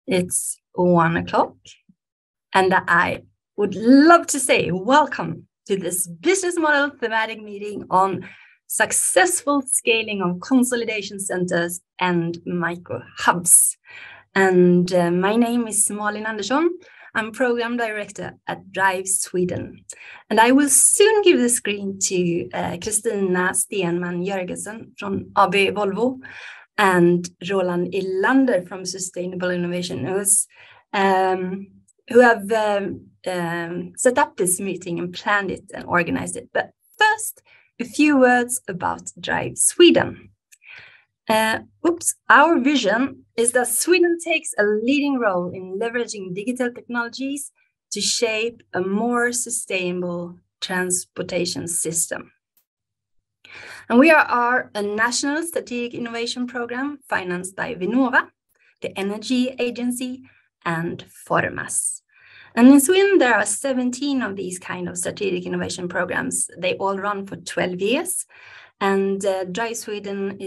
It's 1 o'clock, and I would love to say welcome to this business model thematic meeting on successful scaling of consolidation centers and micro hubs. And my name is Malin Andersson. I'm program director at Drive Sweden. And I will soon give the screen to Kristina Stenman Jörgensen from AB Volvo and Roland Ilander from Sustainable Innovation, who have set up this meeting and planned it and organized it. But first, a few words about Drive Sweden. Our vision is that Sweden takes a leading role in leveraging digital technologies to shape a more sustainable transportation system. And we are a national strategic innovation program financed by Vinnova, the Energy Agency, and Formas. And in Sweden, there are 17 of these kind of strategic innovation programs. They all run for 12 years. And Drive Sweden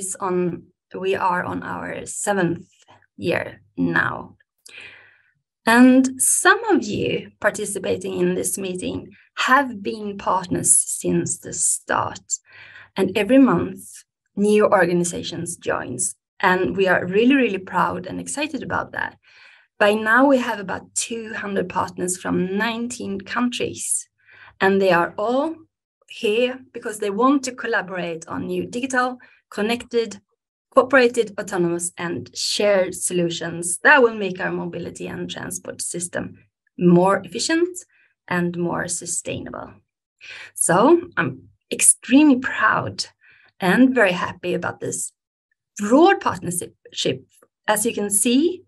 we are on our 7th year now. And some of you participating in this meeting have been partners since the start. And every month, new organizations joins. And we are really, really proud and excited about that. By now, we have about 200 partners from 19 countries. And they are all here because they want to collaborate on new digital, connected, cooperated, autonomous, and shared solutions that will make our mobility and transport system more efficient and more sustainable. So I'm extremely proud and very happy about this broad partnership. As you can see,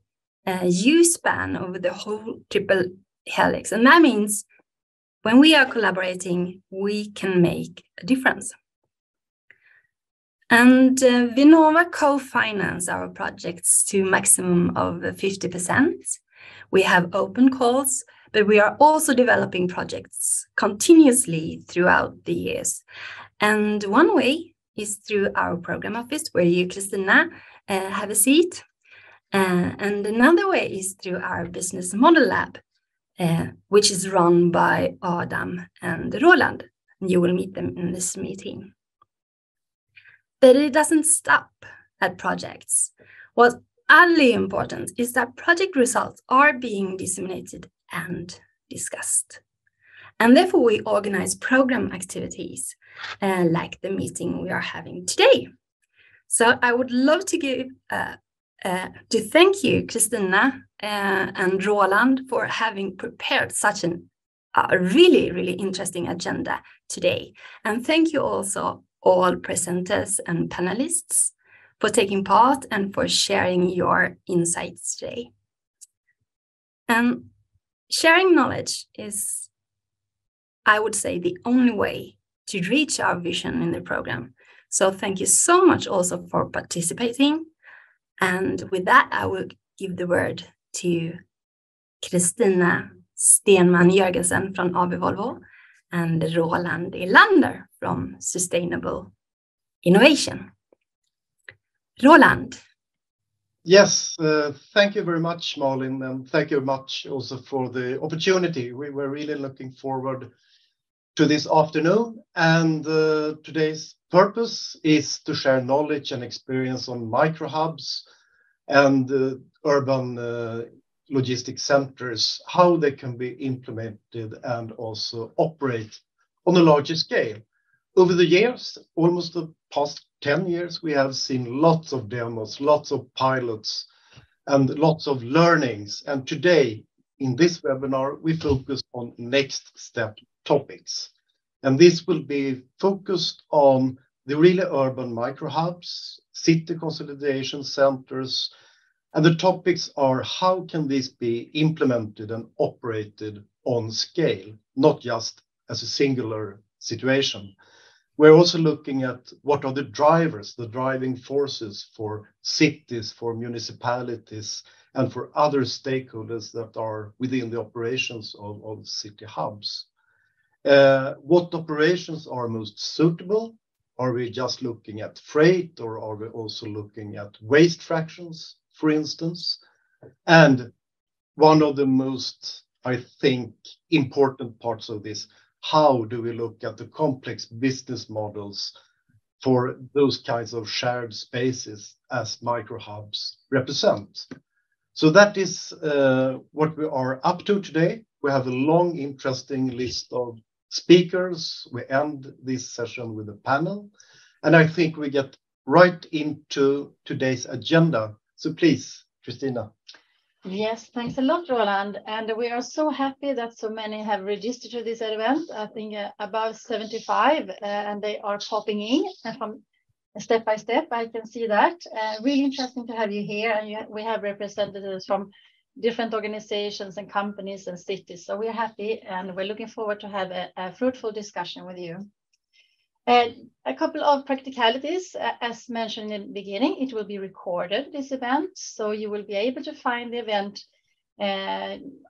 you span over the whole triple helix. And that means when we are collaborating, we can make a difference. And Vinnova co-finance our projects to maximum of 50%. We have open calls, but we are also developing projects continuously throughout the years. And one way is through our program office, where you, Kristina, have a seat. And another way is through our business model lab, which is run by Adam and Roland. You will meet them in this meeting. But it doesn't stop at projects. What's utterly important is that project results are being disseminated and discussed. And therefore, we organize program activities like the meeting we are having today. So I would love to thank you, Kristina and Roland, for having prepared such a really, really interesting agenda today. And thank you also all presenters and panelists for taking part and for sharing your insights today. And sharing knowledge is, I would say, the only way to reach our vision in the program. So thank you so much also for participating. And with that, I will give the word to Kristina Stenman Jörgensen from AB Volvo and Roland Ilander from Sustainable Innovation. Roland. Yes, thank you very much, Malin, and thank you very much also for the opportunity. We were really looking forward to this afternoon, and today's purpose is to share knowledge and experience on micro hubs and urban logistics centers, how they can be implemented and also operate on a larger scale. Over the years, almost the past 10 years, we have seen lots of demos, lots of pilots, and lots of learnings. And today, in this webinar, we focus on next step topics. And this will be focused on the really urban micro hubs, city consolidation centers, and the topics are how can this be implemented and operated on scale, not just as a singular situation. We're also looking at what are the drivers, the driving forces for cities, for municipalities, and for other stakeholders that are within the operations of city hubs. What operations are most suitable? Are we just looking at freight, or are we also looking at waste fractions, for instance? And one of the most, I think, important parts of this. How do we look at the complex business models for those kinds of shared spaces as micro hubs represent? So that is what we are up to today. We have a long, interesting list of speakers. We end this session with a panel, and I think we get right into today's agenda. So please, Christina. Yes, thanks a lot, Roland. And we are so happy that so many have registered to this event. I think about 75, and they are popping in from step by step. I can see that. Really interesting to have you here. And we have representatives from different organizations and companies and cities. So we're happy and we're looking forward to have a fruitful discussion with you. A couple of practicalities, as mentioned in the beginning, it will be recorded, this event, so you will be able to find the event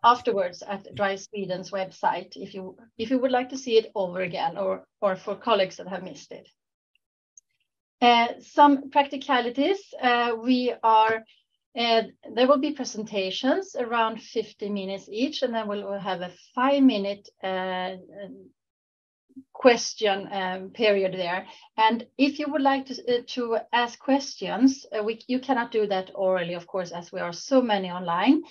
afterwards at Drive Sweden's website if you would like to see it over again, or for colleagues that have missed it. Some practicalities, there will be presentations around 50 minutes each, and then we'll have a 5-minute question period there. And if you would like to ask questions, you cannot do that orally, of course, as we are so many online,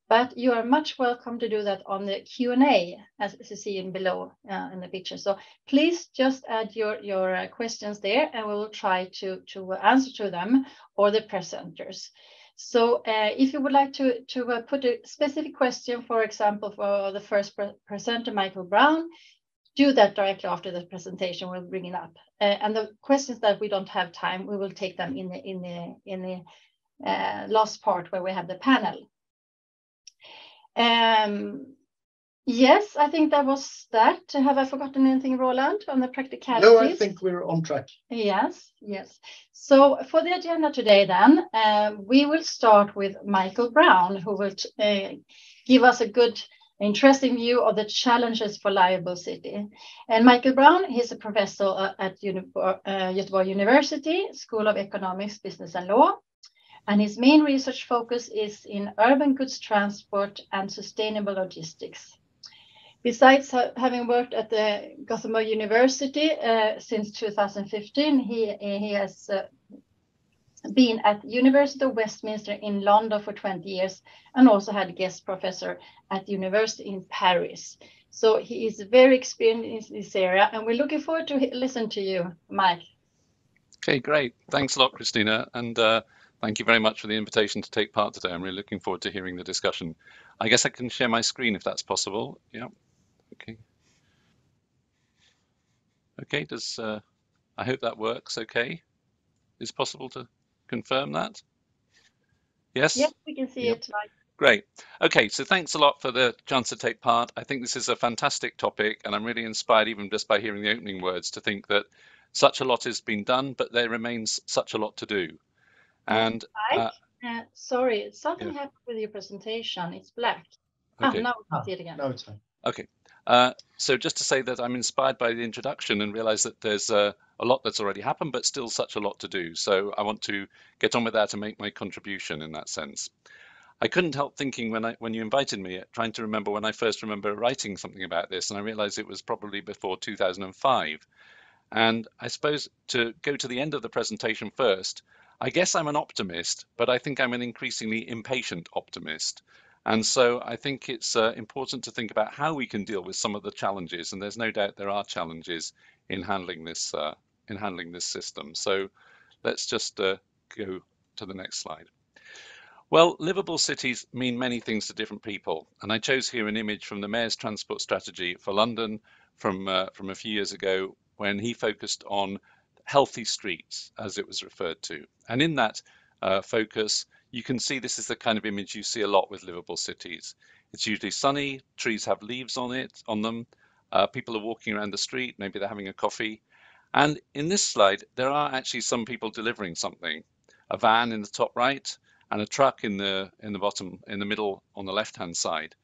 but you are much welcome to do that on the Q&A, as you see in below in the picture. So please just add your questions there, and we will try to answer to them or the presenters. So if you would like to put a specific question, for example, for the first presenter, Michael Browne, do that directly after the presentation. We'll bring it up, and the questions that we don't have time, we will take them in the last part where we have the panel. Yes, I think that was that. Have I forgotten anything, Roland, on the practicalities? No, I think we're on track. Yes. So for the agenda today, then we will start with Michael Browne, who will give us a good, interesting view of the challenges for livable city. And Michael Browne, he's a professor at Gothenburg University, School of Economics, Business and Law. And his main research focus is in urban goods transport and sustainable logistics. Besides having worked at the Gothenburg University since 2015, he has been at University of Westminster in London for 20 years and also had guest professor at University in Paris. So he is very experienced in this area, and we're looking forward to listen to you, Mike. Okay, great. Thanks a lot, Christina. And thank you very much for the invitation to take part today. I'm really looking forward to hearing the discussion. I guess I can share my screen if that's possible. Yeah. Okay. Okay, I hope that works okay. Is it possible to confirm that? Yes? Yes, we can see it. Great. Okay, so thanks a lot for the chance to take part. I think this is a fantastic topic, and I'm really inspired even just by hearing the opening words to think that such a lot has been done, but there remains such a lot to do. And sorry, something happened with your presentation. It's black. Okay. Now we can see it again. No, it's fine. Okay. So just to say that I'm inspired by the introduction and realize that there's a lot that's already happened, but still such a lot to do. So I want to get on with that and make my contribution in that sense. I couldn't help thinking when you invited me, trying to remember when I first remember writing something about this, and I realized it was probably before 2005. And I suppose to go to the end of the presentation first, I guess I'm an optimist, but I think I'm an increasingly impatient optimist. And so I think it's important to think about how we can deal with some of the challenges, and there's no doubt there are challenges in handling this system. So let's just go to the next slide. Well, livable cities mean many things to different people, and I chose here an image from the Mayor's transport strategy for London from a few years ago, when he focused on healthy streets, as it was referred to. And in that focus, you can see this is the kind of image you see a lot with livable cities. It's usually sunny, trees have leaves on them, people are walking around the street, maybe they're having a coffee. And in this slide, there are actually some people delivering something. A van in the top right, and a truck in the bottom, in the middle on the left-hand side.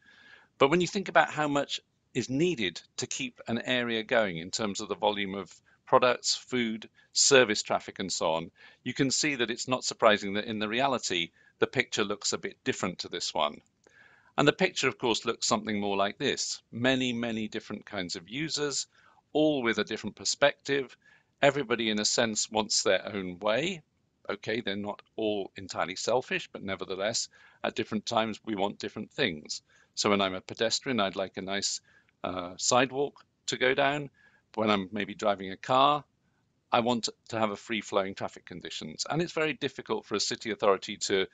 But when you think about how much is needed to keep an area going in terms of the volume of products, food, service traffic, and so on, you can see that it's not surprising that in the reality, the picture looks a bit different to this one. And the picture, of course, looks something more like this. Many, many different kinds of users, all with a different perspective. Everybody, in a sense, wants their own way. Okay, they're not all entirely selfish, but nevertheless, at different times, we want different things. So when I'm a pedestrian, I'd like a nice sidewalk to go down. When I'm maybe driving a car, I want to have a free-flowing traffic conditions. And it's very difficult for a city authority to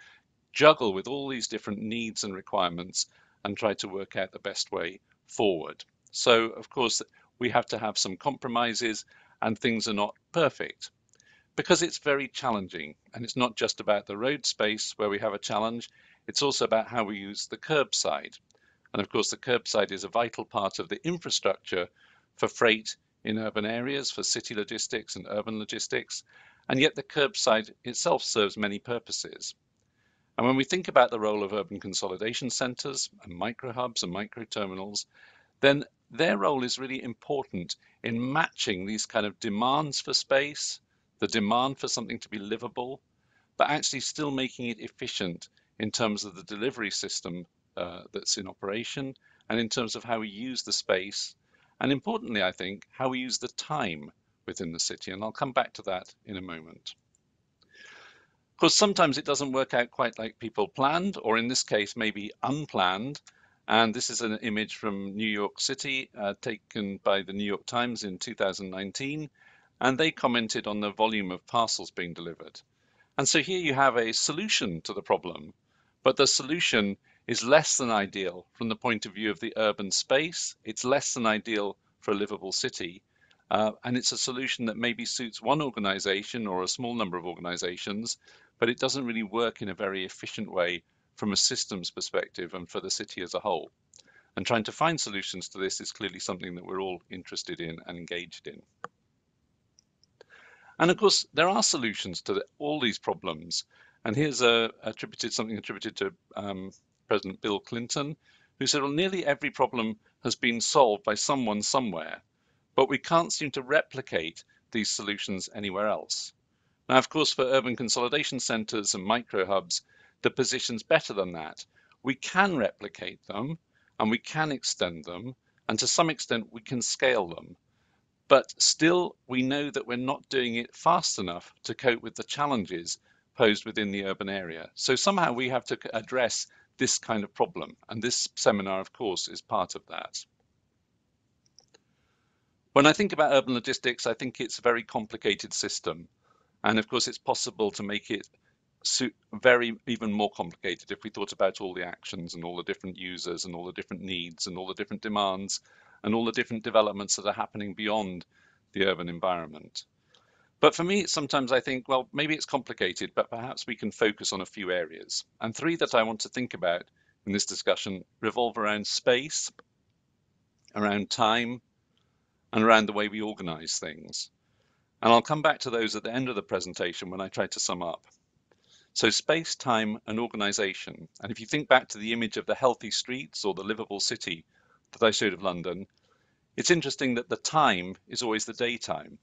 juggle with all these different needs and requirements and try to work out the best way forward. So, of course, we have to have some compromises, and things are not perfect because it's very challenging. And it's not just about the road space where we have a challenge, it's also about how we use the curbside. And of course, the curbside is a vital part of the infrastructure for freight in urban areas, for city logistics and urban logistics. And yet the curbside itself serves many purposes. And when we think about the role of urban consolidation centres and micro hubs and micro terminals, then their role is really important in matching these kind of demands for space, the demand for something to be livable, but actually still making it efficient in terms of the delivery system that's in operation and in terms of how we use the space. And importantly, I think, how we use the time within the city. And I'll come back to that in a moment. Of course, sometimes it doesn't work out quite like people planned, or in this case, maybe unplanned. And this is an image from New York City taken by the New York Times in 2019. And they commented on the volume of parcels being delivered. And so here you have a solution to the problem, but the solution is less than ideal from the point of view of the urban space. It's less than ideal for a livable city. And it's a solution that maybe suits one organization or a small number of organizations, but it doesn't really work in a very efficient way from a systems perspective and for the city as a whole. And trying to find solutions to this is clearly something that we're all interested in and engaged in. And of course, there are solutions to all these problems. And here's something attributed to President Bill Clinton, who said, well, nearly every problem has been solved by someone somewhere, but we can't seem to replicate these solutions anywhere else. Now, of course, for urban consolidation centres and micro hubs, the position's better than that. We can replicate them and we can extend them, and to some extent we can scale them. But still, we know that we're not doing it fast enough to cope with the challenges posed within the urban area. So somehow we have to address this kind of problem. And this seminar, of course, is part of that. When I think about urban logistics, I think it's a very complicated system. And of course, it's possible to make it even more complicated if we thought about all the actions and all the different users and all the different needs and all the different demands and all the different developments that are happening beyond the urban environment. But for me, sometimes I think, well, maybe it's complicated, but perhaps we can focus on a few areas. And three that I want to think about in this discussion revolve around space, around time, and around the way we organize things. And I'll come back to those at the end of the presentation when I try to sum up. So space, time, and organization. And if you think back to the image of the healthy streets or the livable city that I showed of London, it's interesting that the time is always the daytime.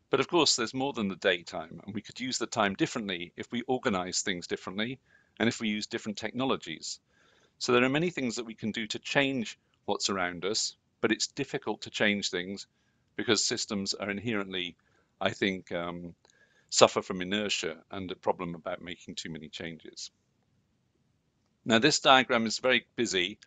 But of course, there's more than the daytime, and we could use the time differently if we organize things differently and if we use different technologies. So there are many things that we can do to change what's around us, but it's difficult to change things because systems are inherently, I think, suffer from inertia and a problem about making too many changes. Now, this diagram is very busy,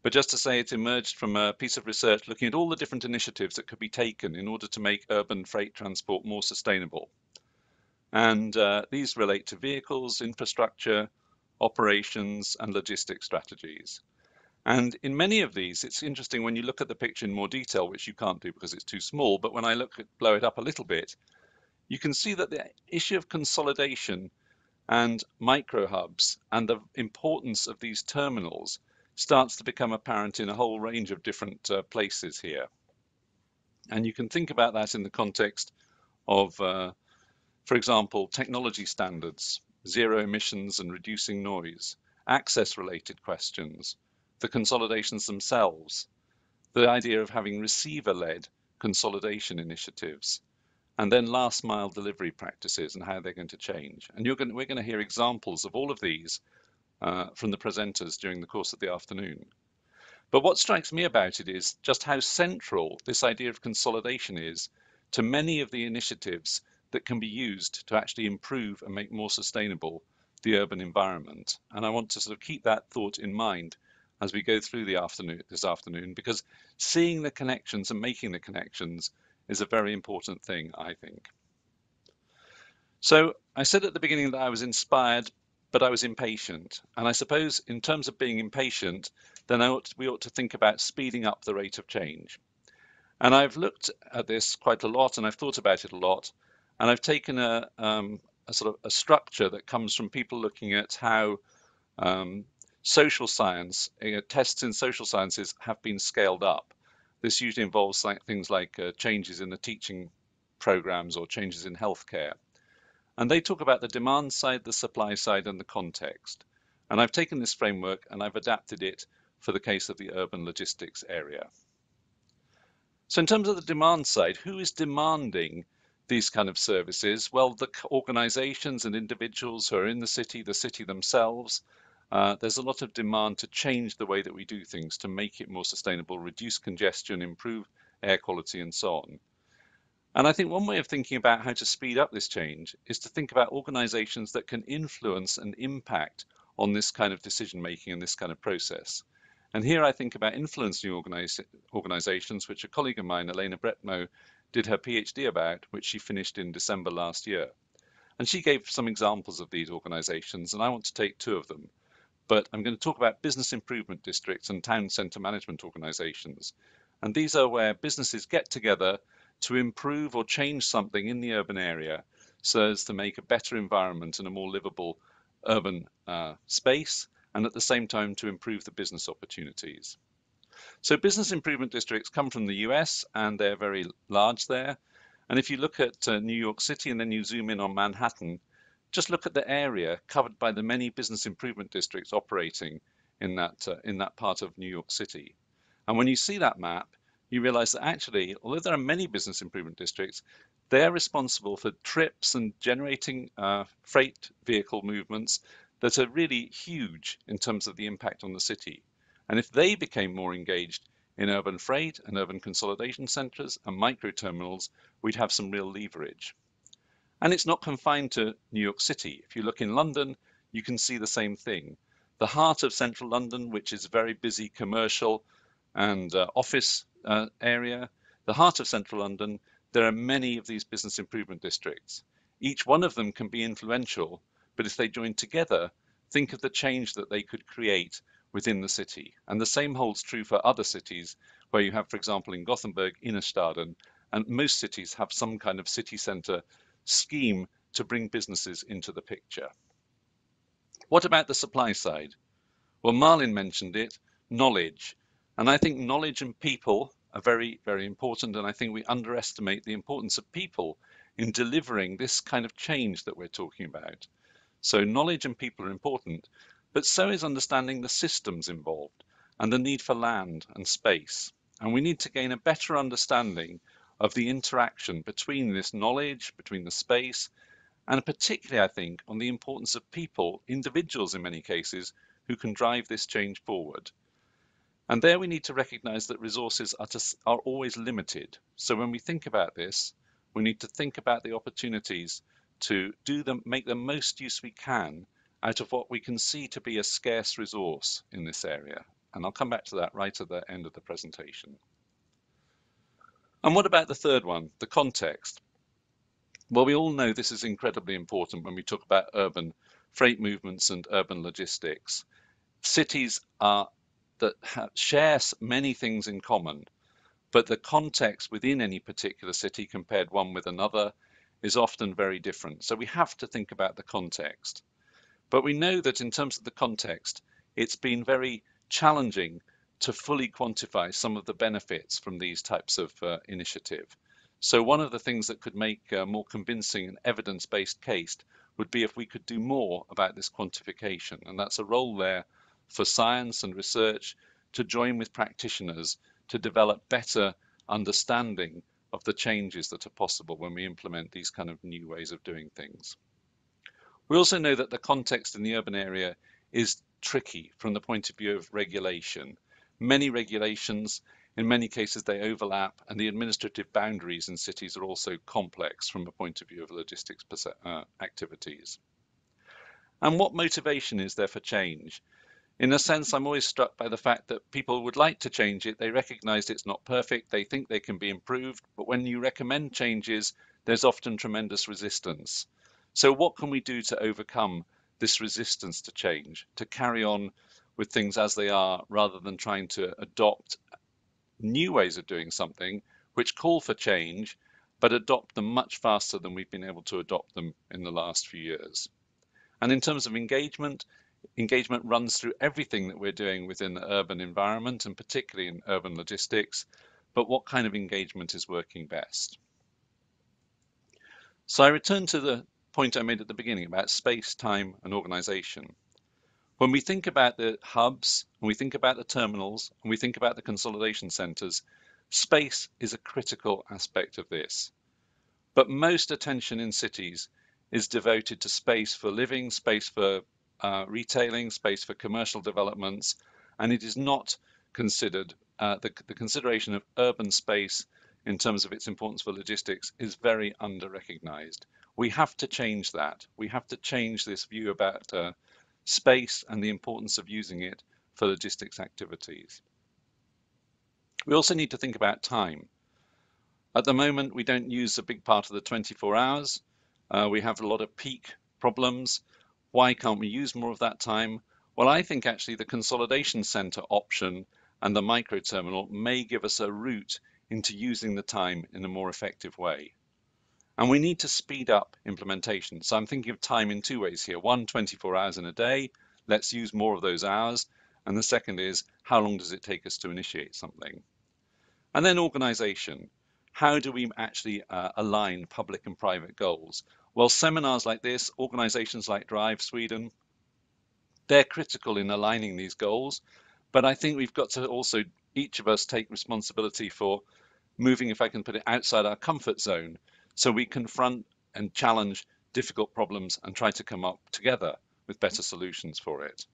but just to say it emerged from a piece of research looking at all the different initiatives that could be taken in order to make urban freight transport more sustainable. And these relate to vehicles, infrastructure, operations, and logistics strategies. And in many of these, it's interesting when you look at the picture in more detail, which you can't do because it's too small, but when I blow it up a little bit, you can see that the issue of consolidation and micro hubs and the importance of these terminals starts to become apparent in a whole range of different places here. And you can think about that in the context of, for example, technology standards, zero emissions and reducing noise, access-related questions, the consolidations themselves, the idea of having receiver-led consolidation initiatives, and then last mile delivery practices and how they're going to change. And we're going to hear examples of all of these from the presenters during the course of the afternoon. But what strikes me about it is just how central this idea of consolidation is to many of the initiatives that can be used to actually improve and make more sustainable the urban environment. And I want to sort of keep that thought in mind as we go through this afternoon, because seeing the connections and making the connections is a very important thing, I think. So I said at the beginning that I was inspired, but I was impatient. And I suppose in terms of being impatient, then we ought to think about speeding up the rate of change. And I've looked at this quite a lot, and I've thought about it a lot, and I've taken a sort of a structure that comes from people looking at how social science, tests in social sciences have been scaled up. This usually involves things like changes in the teaching programs or changes in healthcare. And they talk about the demand side, the supply side, and the context. And I've taken this framework and I've adapted it for the case of the urban logistics area. So in terms of the demand side, who is demanding these kind of services? Well, the organizations and individuals who are in the city themselves. There's a lot of demand to change the way that we do things, to make it more sustainable, reduce congestion, improve air quality, and so on. And I think one way of thinking about how to speed up this change is to think about organizations that can influence and impact on this kind of decision making and this kind of process. And here I think about influencing organizations, which a colleague of mine, Elena Bretmo, did her PhD about, which she finished in December last year. And she gave some examples of these organizations, and I want to take two of them. But I'm going to talk about business improvement districts and town centre management organizations. And these are where businesses get together to improve or change something in the urban area so as to make a better environment and a more livable urban space, and at the same time to improve the business opportunities. So business improvement districts come from the US, and they're very large there. And if you look at New York City and then you zoom in on Manhattan, just look at the area covered by the many business improvement districts operating in that part of New York City. And when you see that map, you realize that actually, although there are many business improvement districts, they're responsible for trips and generating freight vehicle movements that are really huge in terms of the impact on the city. And if they became more engaged in urban freight and urban consolidation centres and micro terminals, we'd have some real leverage. And it's not confined to New York City. If you look in London, you can see the same thing. The heart of central London, which is very busy commercial and office area, the heart of central London, there are many of these business improvement districts. Each one of them can be influential, but if they join together, think of the change that they could create within the city. And the same holds true for other cities where you have, for example, in Gothenburg, Innerstaden, and most cities have some kind of city centre scheme to bring businesses into the picture. What about the supply side? Well, Malin mentioned it, knowledge. And I think knowledge and people are very, very important. And I think we underestimate the importance of people in delivering this kind of change that we're talking about. So knowledge and people are important, but so is understanding the systems involved and the need for land and space. And we need to gain a better understanding of the interaction between this knowledge, between the space, and particularly, I think, on the importance of people, individuals in many cases, who can drive this change forward. And there we need to recognize that resources are always limited. So when we think about this, we need to think about the opportunities to make the most use we can out of what we can see to be a scarce resource in this area. And I'll come back to that right at the end of the presentation. And what about the third one, the context? Well, we all know this is incredibly important when we talk about urban freight movements and urban logistics. Cities share many things in common, but the context within any particular city compared one with another is often very different. So we have to think about the context. But we know that in terms of the context, it's been very challenging to fully quantify some of the benefits from these types of initiative. So one of the things that could make a more convincing and evidence-based case would be if we could do more about this quantification. And that's a role there for science and research to join with practitioners to develop better understanding of the changes that are possible when we implement these kind of new ways of doing things. We also know that the context in the urban area is tricky from the point of view of regulation. Many regulations, in many cases they overlap, and the administrative boundaries in cities are also complex from a point of view of logistics activities. And what motivation is there for change? In a sense, I'm always struck by the fact that people would like to change it. They recognize it's not perfect. They think they can be improved. But when you recommend changes, there's often tremendous resistance. So what can we do to overcome this resistance to change, to carry on with things as they are, rather than trying to adopt new ways of doing something which call for change, but adopt them much faster than we've been able to adopt them in the last few years? And in terms of engagement runs through everything that we're doing within the urban environment, and particularly in urban logistics. But what kind of engagement is working best? So I return to the point I made at the beginning about space, time, and organization. When we think about the hubs, when we think about the terminals, and we think about the consolidation centers, space is a critical aspect of this. But most attention in cities is devoted to space for living, space for retailing, space for commercial developments, and it is not considered, the consideration of urban space in terms of its importance for logistics is very under-recognized. We have to change that. We have to change this view about space and the importance of using it for logistics activities. We also need to think about time. At the moment, we don't use a big part of the 24 hours. We have a lot of peak problems. Why can't we use more of that time? Well, I think actually the consolidation center option and the micro terminal may give us a route into using the time in a more effective way. And we need to speed up implementation. So I'm thinking of time in two ways here. One, 24 hours in a day. Let's use more of those hours. And the second is, how long does it take us to initiate something? And then organization. How do we actually align public and private goals? Well, seminars like this, organizations like Drive Sweden, they're critical in aligning these goals. But I think we've got to also, each of us, take responsibility for moving, if I can put it, outside our comfort zone, so we confront and challenge difficult problems and try to come up together with better solutions for it.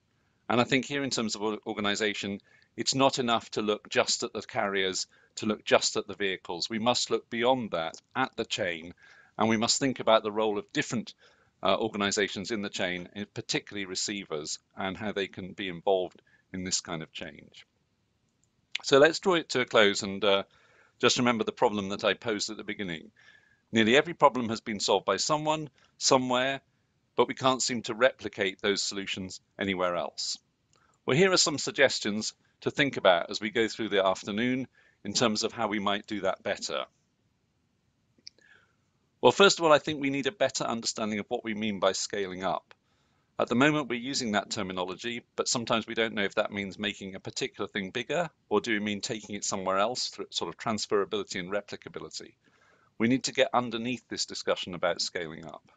And I think here in terms of organization, it's not enough to look just at the carriers, to look just at the vehicles. We must look beyond that, at the chain, and we must think about the role of different organizations in the chain, particularly receivers, and how they can be involved in this kind of change. So let's draw it to a close and just remember the problem that I posed at the beginning. Nearly every problem has been solved by someone, somewhere, but we can't seem to replicate those solutions anywhere else. Well, here are some suggestions to think about as we go through the afternoon in terms of how we might do that better. Well, first of all, I think we need a better understanding of what we mean by scaling up. At the moment, we're using that terminology, but sometimes we don't know if that means making a particular thing bigger, or do we mean taking it somewhere else through sort of transferability and replicability. We need to get underneath this discussion about scaling up.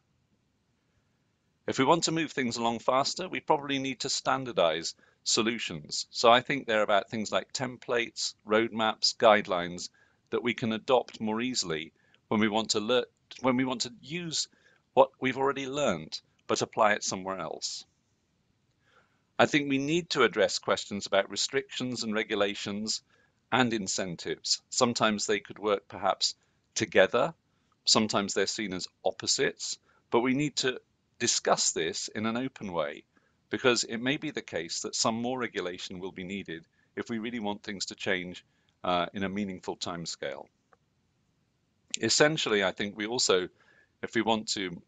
If we want to move things along faster, we probably need to standardize solutions. So I think they're about things like templates, roadmaps, guidelines that we can adopt more easily when we want to use what we've already learned, but apply it somewhere else. I think we need to address questions about restrictions and regulations and incentives. Sometimes they could work perhaps together, sometimes they're seen as opposites, but we need to discuss this in an open way, because it may be the case that some more regulation will be needed if we really want things to change in a meaningful timescale. Essentially, I think we also, if we want to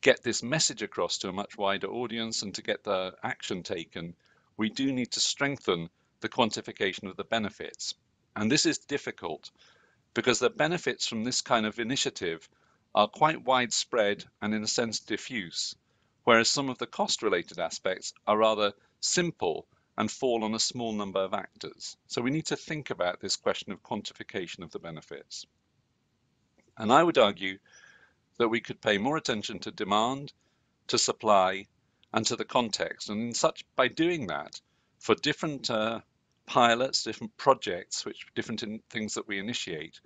get this message across to a much wider audience and to get the action taken, we do need to strengthen the quantification of the benefits. And this is difficult because the benefits from this kind of initiative are quite widespread and in a sense diffuse, whereas some of the cost-related aspects are rather simple and fall on a small number of actors. So we need to think about this question of quantification of the benefits. And I would argue that we could pay more attention to demand, to supply, and to the context. And by doing that, for different pilots, different projects, different things that we initiate,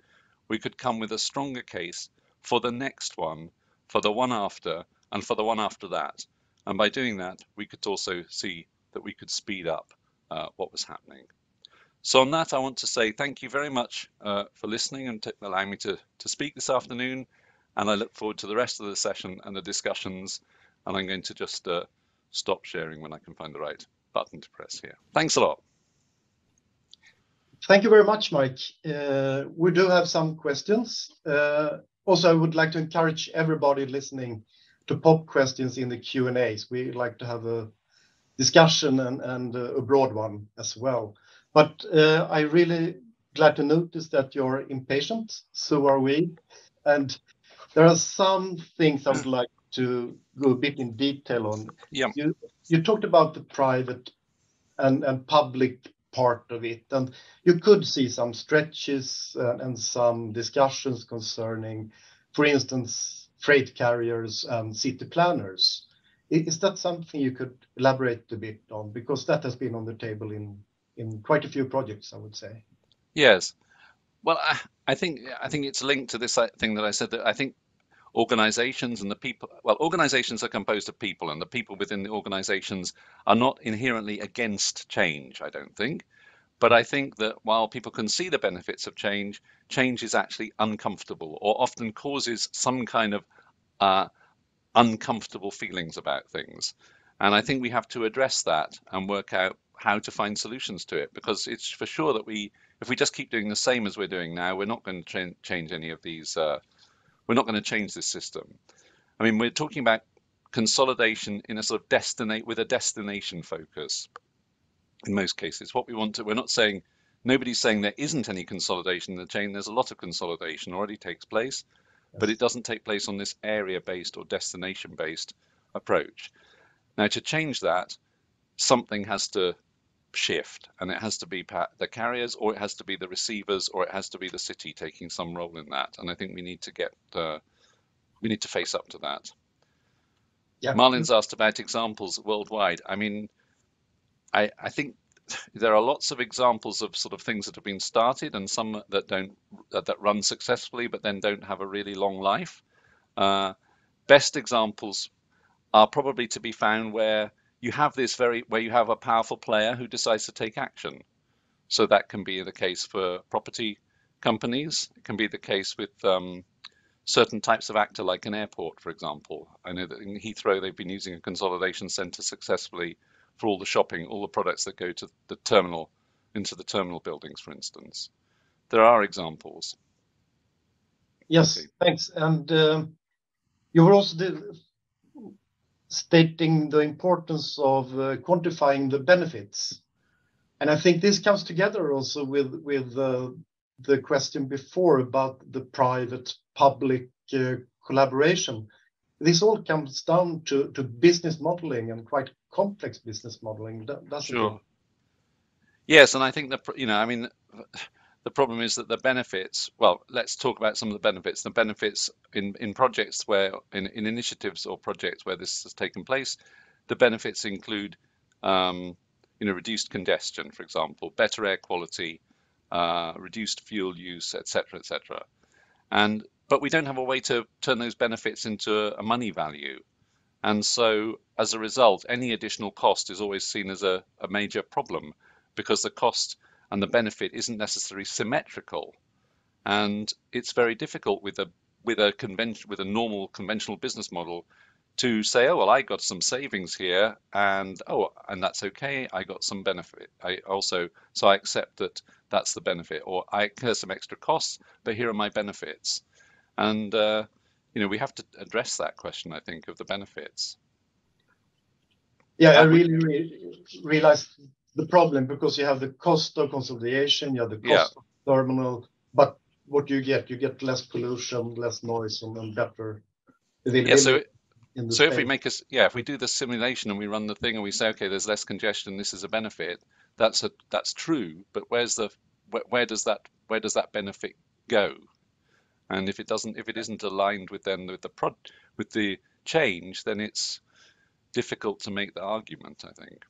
we could come with a stronger case for the next one, for the one after, and for the one after that. And by doing that, we could also see that we could speed up what was happening. So on that, I want to say thank you very much for listening and allowing me to speak this afternoon. And I look forward to the rest of the session and the discussions. And I'm going to just stop sharing when I can find the right button to press here. Thanks a lot. Thank you very much, Mike. We do have some questions. Also, I would like to encourage everybody listening to pop questions in the Q&As. We like to have a discussion and a broad one as well. But I really glad to notice that you're impatient, so are we. And there are some things I would like to go a bit in detail on. Yeah. You talked about the private and public part of it, and you could see some stretches and some discussions concerning, for instance, freight carriers and city planners. Is that something you could elaborate a bit on? Because that has been on the table in quite a few projects, I would say. Yes. Well, I think it's linked to this thing that I said, that I think organizations and the people, well, organizations are composed of people, and the people within the organizations are not inherently against change, I don't think. But I think that while people can see the benefits of change, change is actually uncomfortable, or often causes some kind of uncomfortable feelings about things. And I think we have to address that and work out how to find solutions to it, because it's for sure that if we just keep doing the same as we're doing now, we're not going to change any of these. We're not going to change this system. I mean, we're talking about consolidation in a sort of with a destination focus. In most cases, what we want to, we're not saying, nobody's saying there isn't any consolidation in the chain. There's a lot of consolidation already takes place, but it doesn't take place on this area-based or destination-based approach. Now, to change that, something has to shift, and it has to be the carriers, or it has to be the receivers, or it has to be the city taking some role in that. And I think we need to face up to that. Yeah. Marlin's asked about examples worldwide. I mean, I think there are lots of examples of sort of things that have been started, and some that run successfully but then don't have a really long life. Best examples are probably to be found where you have a powerful player who decides to take action. So that can be the case for property companies. It can be the case with certain types of actor, like an airport, for example. I know that in Heathrow they've been using a consolidation center successfully for all the shopping, all the products that go to the terminal, into the terminal buildings, for instance. There are examples. Yes, okay. Thanks. And you were also stating the importance of quantifying the benefits. And I think this comes together also with the question before about the private-public collaboration. This all comes down to business modeling, and quite complex business modeling, doesn't it? Yes, and I think the problem is that the benefits, well, let's talk about some of the benefits. The benefits in projects in initiatives or projects where this has taken place, the benefits include reduced congestion, for example, better air quality, reduced fuel use, etc., etc. But we don't have a way to turn those benefits into a money value. And so as a result, any additional cost is always seen as a major problem, because the cost and the benefit isn't necessarily symmetrical. And it's very difficult with a normal conventional business model to say, oh, well, I got some savings here, and that's okay, I got some benefit. So I accept that that's the benefit, or I incur some extra costs, but here are my benefits. And we have to address that question, I think, of the benefits. Yeah, I really realized the problem, because you have the cost of consolidation, you have the cost of terminal, but what you get less pollution, less noise, and better availability. So if we do the simulation and we run the thing and we say, okay, there's less congestion, this is a benefit, that's true, but where does that benefit go? And if it isn't aligned with the change, then it's difficult to make the argument, I think.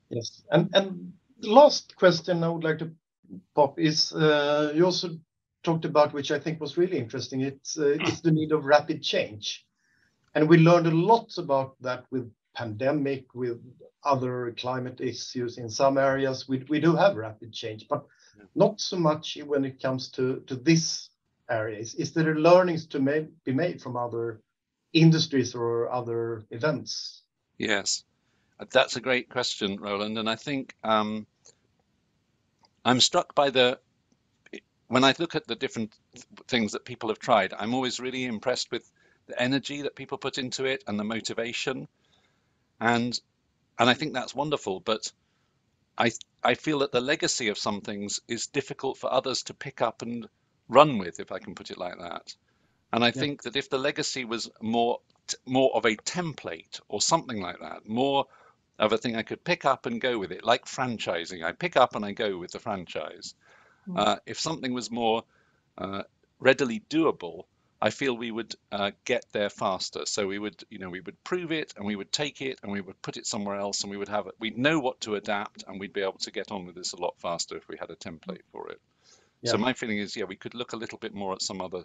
Yes, and the last question I would like to pop is you also talked about, which I think was really interesting. It's the need of rapid change, and we learned a lot about that with pandemic, with other climate issues in some areas, we do have rapid change, but not so much when it comes to this area. Is there learnings to be made from other industries or other events? Yes, that's a great question, Roland. And I think I'm struck by when I look at the different things that people have tried, I'm always really impressed with the energy that people put into it and the motivation. And I think that's wonderful, but I feel that the legacy of some things is difficult for others to pick up and run with, if I can put it like that. And I think that if the legacy was more of a template or something like that, more of a thing I could pick up and go with it, like franchising, I pick up and I go with the franchise. If something was more readily doable, I feel we would get there faster. So we would prove it, and we would take it, and we would put it somewhere else, and we'd know what to adapt, and we'd be able to get on with this a lot faster if we had a template for it. So my feeling is, we could look a little bit more at some other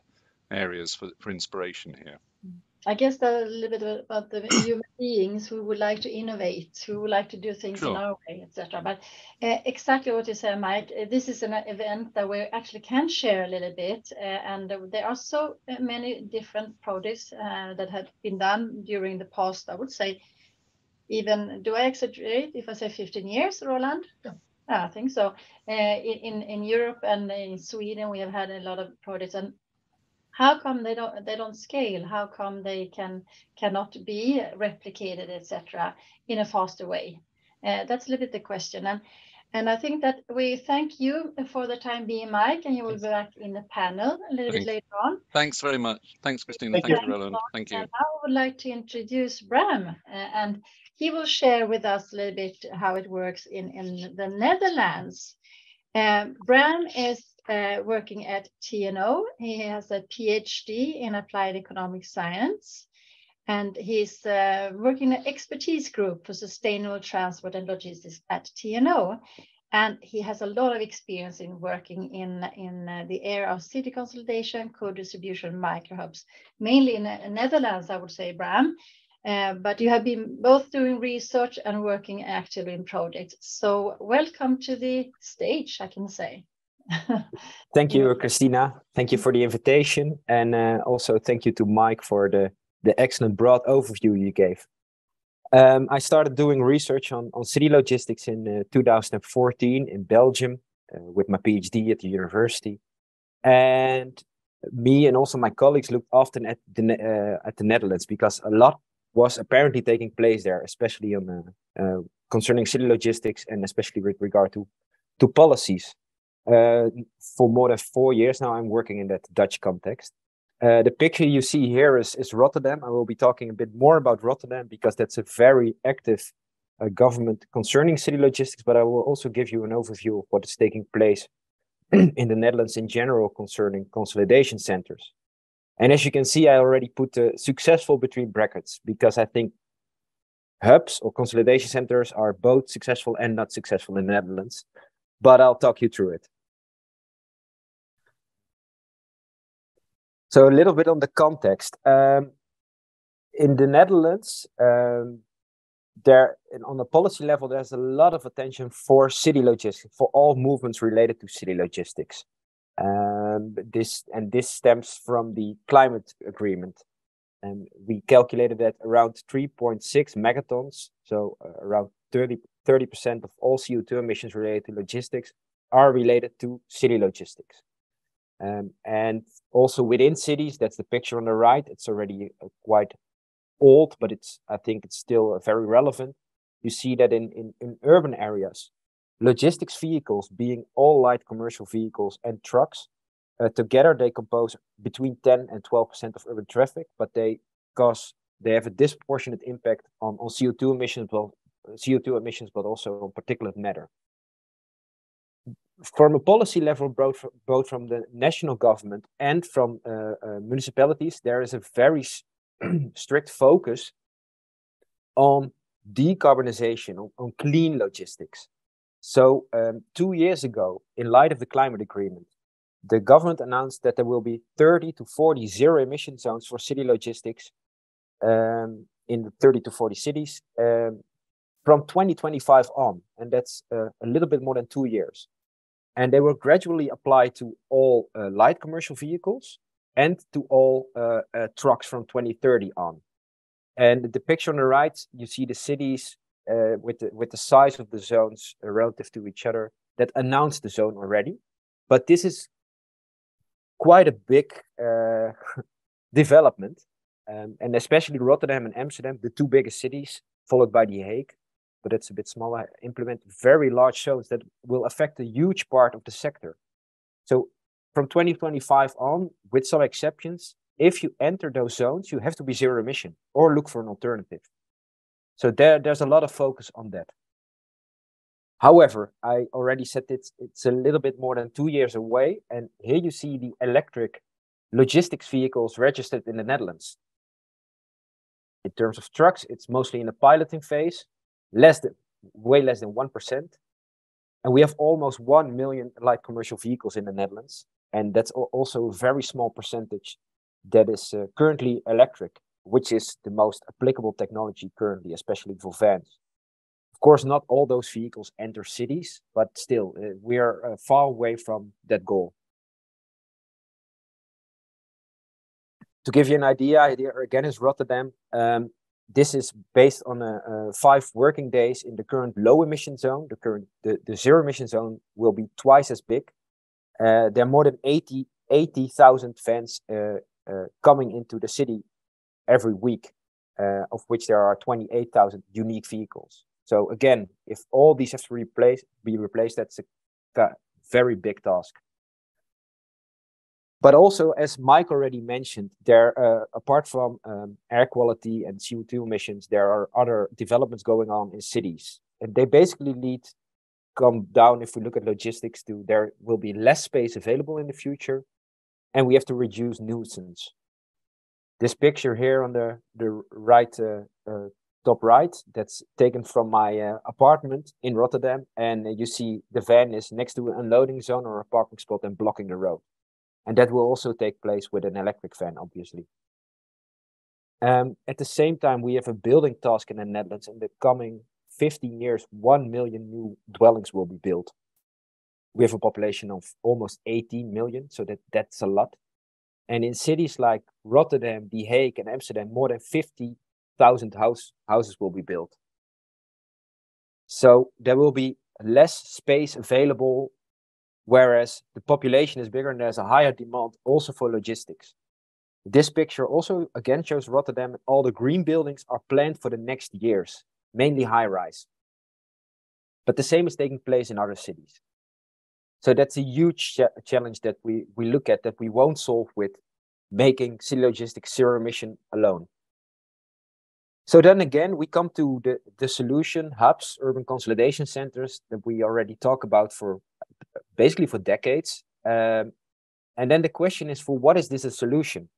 areas for inspiration here. I guess a little bit about the human beings who would like to innovate, who would like to do things in our way, etc. But exactly what you said, Mike, this is an event that we actually can share a little bit. And there are so many different projects that have been done during the past, I would say, even, do I exaggerate if I say 15 years, Roland? Yeah. I think so. In Europe and in Sweden, we have had a lot of projects. And how come they don't scale? How come they cannot be replicated, etc., in a faster way? That's a little bit the question. And I think that we thank you for the time being, Mike, and you will be back in the panel a little bit later on. Thanks very much. Thanks, Christina. Thank you, Roland. Thank you. And I would like to introduce Bram, and he will share with us a little bit how it works in the Netherlands. Bram is working at TNO. He has a PhD in applied economic science, and he's working in an expertise group for sustainable transport and logistics at TNO. And he has a lot of experience in working in the area of city consolidation, co-distribution, microhubs, mainly in the Netherlands, I would say, Bram. But you have been both doing research and working actively in projects. So welcome to the stage, I can say. Thank you, Christina. Thank you for the invitation. And also thank you to Mike for the excellent broad overview you gave. I started doing research on city logistics in 2014 in Belgium with my PhD at the university. And me and also my colleagues looked often at the Netherlands because a lot was apparently taking place there, especially on concerning city logistics and especially with regard to policies. For more than 4 years now, I'm working in that Dutch context. The picture you see here is Rotterdam. I will be talking a bit more about Rotterdam because that's a very active government concerning city logistics, but I will also give you an overview of what is taking place in the Netherlands in general concerning consolidation centers. And as you can see, I already put successful between brackets because I think hubs or consolidation centers are both successful and not successful in the Netherlands, but I'll talk you through it. So a little bit on the context. In the Netherlands, on the policy level, there's a lot of attention for city logistics, for all movements related to city logistics. This stems from the climate agreement. And we calculated that around 3.6 megatons, so around 30% of all CO2 emissions related to logistics are related to city logistics. And also within cities, that's the picture on the right. It's already quite old, but I think it's still very relevant. You see that in urban areas, logistics vehicles, being all light commercial vehicles and trucks, together they compose between 10 and 12% of urban traffic, but they have a disproportionate impact on CO2 emissions, but also on particulate matter. From a policy level, both from the national government and from municipalities, there is a very strict focus on decarbonization, on clean logistics. So 2 years ago, in light of the climate agreement, the government announced that there will be 30 to 40 zero emission zones for city logistics in the 30 to 40 cities from 2025 on, and that's a little bit more than 2 years. And they will gradually apply to all light commercial vehicles and to all trucks from 2030 on. And the picture on the right, you see the cities with the size of the zones relative to each other that announced the zone already. But this is quite a big development, and especially Rotterdam and Amsterdam, the two biggest cities, followed by The Hague, but it's a bit smaller, implement very large zones that will affect a huge part of the sector. So from 2025 on, with some exceptions, if you enter those zones, you have to be zero emission or look for an alternative. So there's a lot of focus on that. However, I already said it's a little bit more than 2 years away. And here you see the electric logistics vehicles registered in the Netherlands. In terms of trucks, it's mostly in the piloting phase, way less than 1%. And we have almost 1 million light commercial vehicles in the Netherlands. And that's also a very small percentage that is currently electric, which is the most applicable technology currently, especially for vans. Of course, not all those vehicles enter cities, but still, we are far away from that goal. To give you an idea, here again is Rotterdam. This is based on 5 working days in the current low emission zone. The zero emission zone will be twice as big. There are more than 80,000 vans coming into the city every week, of which there are 28,000 unique vehicles. So again, if all these have to be replaced, that's a very big task. But also, as Mike already mentioned, apart from air quality and CO2 emissions, there are other developments going on in cities. And they basically come down, if we look at logistics, to there will be less space available in the future, and we have to reduce nuisance. This picture here on the right, top right, that's taken from my apartment in Rotterdam, and you see the van is next to an unloading zone or a parking spot and blocking the road. And that will also take place with an electric van, obviously. At the same time, we have a building task in the Netherlands. In the coming 15 years, 1 million new dwellings will be built. We have a population of almost 18 million, so that's a lot. And in cities like Rotterdam, The Hague, and Amsterdam, more than 50,000 houses will be built. So there will be less space available, whereas the population is bigger and there's a higher demand also for logistics. This picture also again shows Rotterdam, and all the green buildings are planned for the next years, mainly high-rise. But the same is taking place in other cities. So that's a huge challenge that we look at, that we won't solve with making city logistics zero emission alone. So then again, we come to the solution, hubs, urban consolidation centers, that we already talk about for basically for decades. And then the question is, for what is this a solution?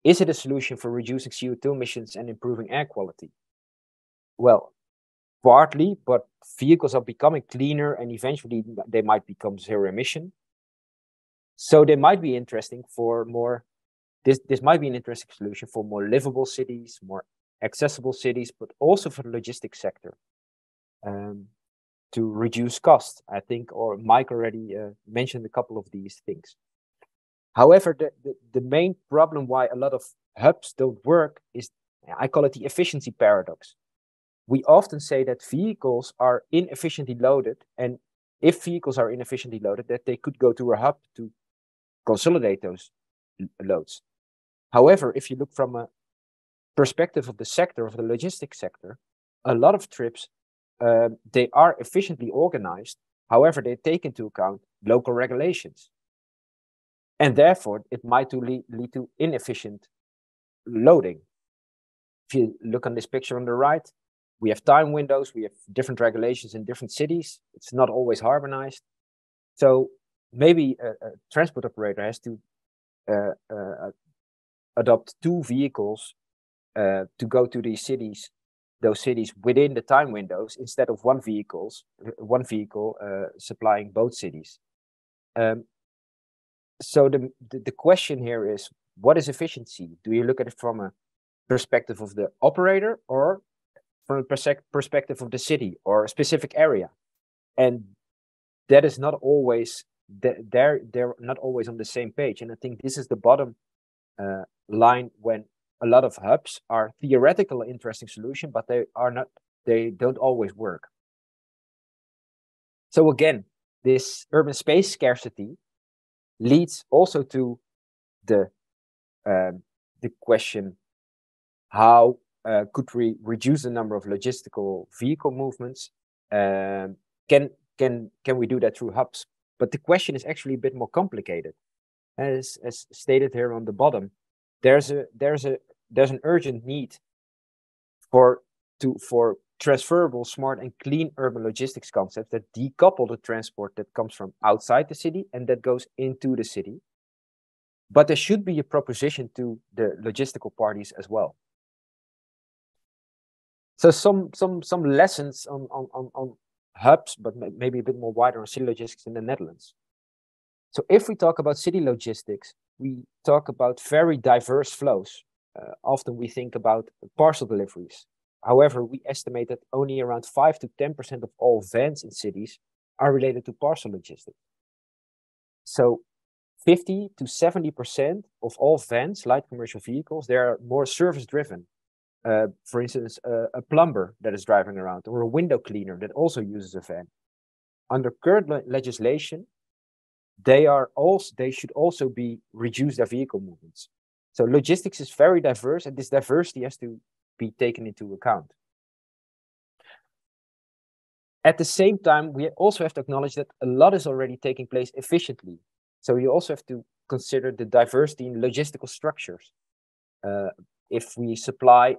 Is it a solution for reducing CO2 emissions and improving air quality? Well, partly, but vehicles are becoming cleaner and eventually they might become zero emission. So they might be interesting for more, this might be an interesting solution for more livable cities, more accessible cities, but also for the logistics sector. To reduce cost, I think, or Mike already mentioned a couple of these things. However, the main problem why a lot of hubs don't work is, I call it the efficiency paradox. We often say that vehicles are inefficiently loaded, and if vehicles are inefficiently loaded, that they could go to a hub to consolidate those loads. However, if you look from a perspective of the sector, of the logistics sector, a lot of trips, they are efficiently organized. However, they take into account local regulations. And therefore, it might lead to inefficient loading. If you look on this picture on the right, we have time windows, we have different regulations in different cities. It's not always harmonized. So maybe a transport operator has to adopt 2 vehicles to go to these cities, those cities within the time windows, instead of one vehicle supplying both cities. So the question here is, what is efficiency? Do you look at it from a perspective of the operator or from the perspective of the city or a specific area. And that is not always, they're not always on the same page. And I think this is the bottom line when a lot of hubs are theoretical interesting solution, but they don't always work. So again, this urban space scarcity leads also to the question, how could we reduce the number of logistical vehicle movements? Can we do that through hubs? But the question is actually a bit more complicated. As stated here on the bottom, there's an urgent need for transferable, smart, and clean urban logistics concepts that decouple the transport that comes from outside the city and that goes into the city. But there should be a proposition to the logistical parties as well. So some lessons on hubs, but maybe a bit more wider on city logistics in the Netherlands. So if we talk about city logistics, we talk about very diverse flows. Often we think about parcel deliveries. However, we estimate that only around 5 to 10% of all vans in cities are related to parcel logistics. So 50 to 70% of all vans, light commercial vehicles, they are more service driven. For instance, a plumber that is driving around, or a window cleaner that also uses a van. Under current legislation, they should also be reduce their vehicle movements. So logistics is very diverse, and this diversity has to be taken into account. At the same time, we also have to acknowledge that a lot is already taking place efficiently. So you also have to consider the diversity in logistical structures. If we supply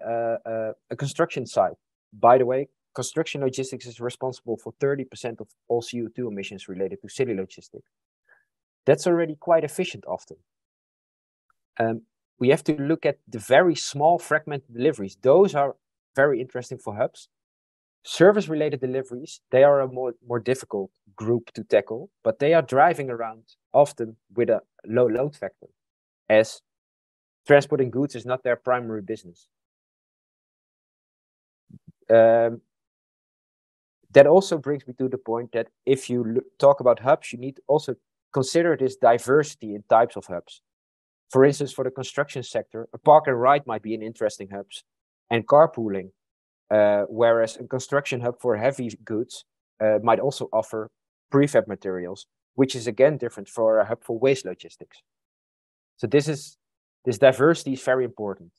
a construction site, by the way, construction logistics is responsible for 30% of all CO2 emissions related to city logistics. That's already quite efficient often. We have to look at the very small fragmented deliveries. Those are very interesting for hubs. Service-related deliveries, they are a more difficult group to tackle, but they are driving around often with a low load factor, as transporting goods is not their primary business. That also brings me to the point that if you talk about hubs, you need to also consider this diversity in types of hubs. For instance, for the construction sector, a park and ride might be an interesting hub, and carpooling, whereas a construction hub for heavy goods might also offer prefab materials, which is again different for a hub for waste logistics. So this diversity is very important.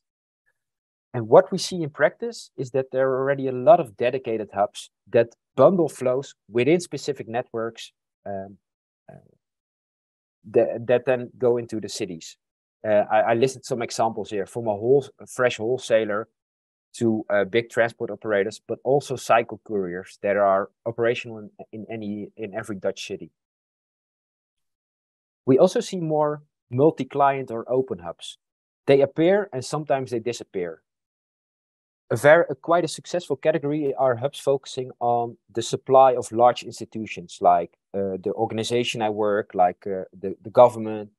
And what we see in practice is that there are already a lot of dedicated hubs that bundle flows within specific networks that then go into the cities. I listed some examples here, from a fresh wholesaler to big transport operators, but also cycle couriers that are operational in every Dutch city. We also see more multi-client or open hubs. They appear and sometimes they disappear. Quite a successful category are hubs focusing on the supply of large institutions, like the organization I work, like the government,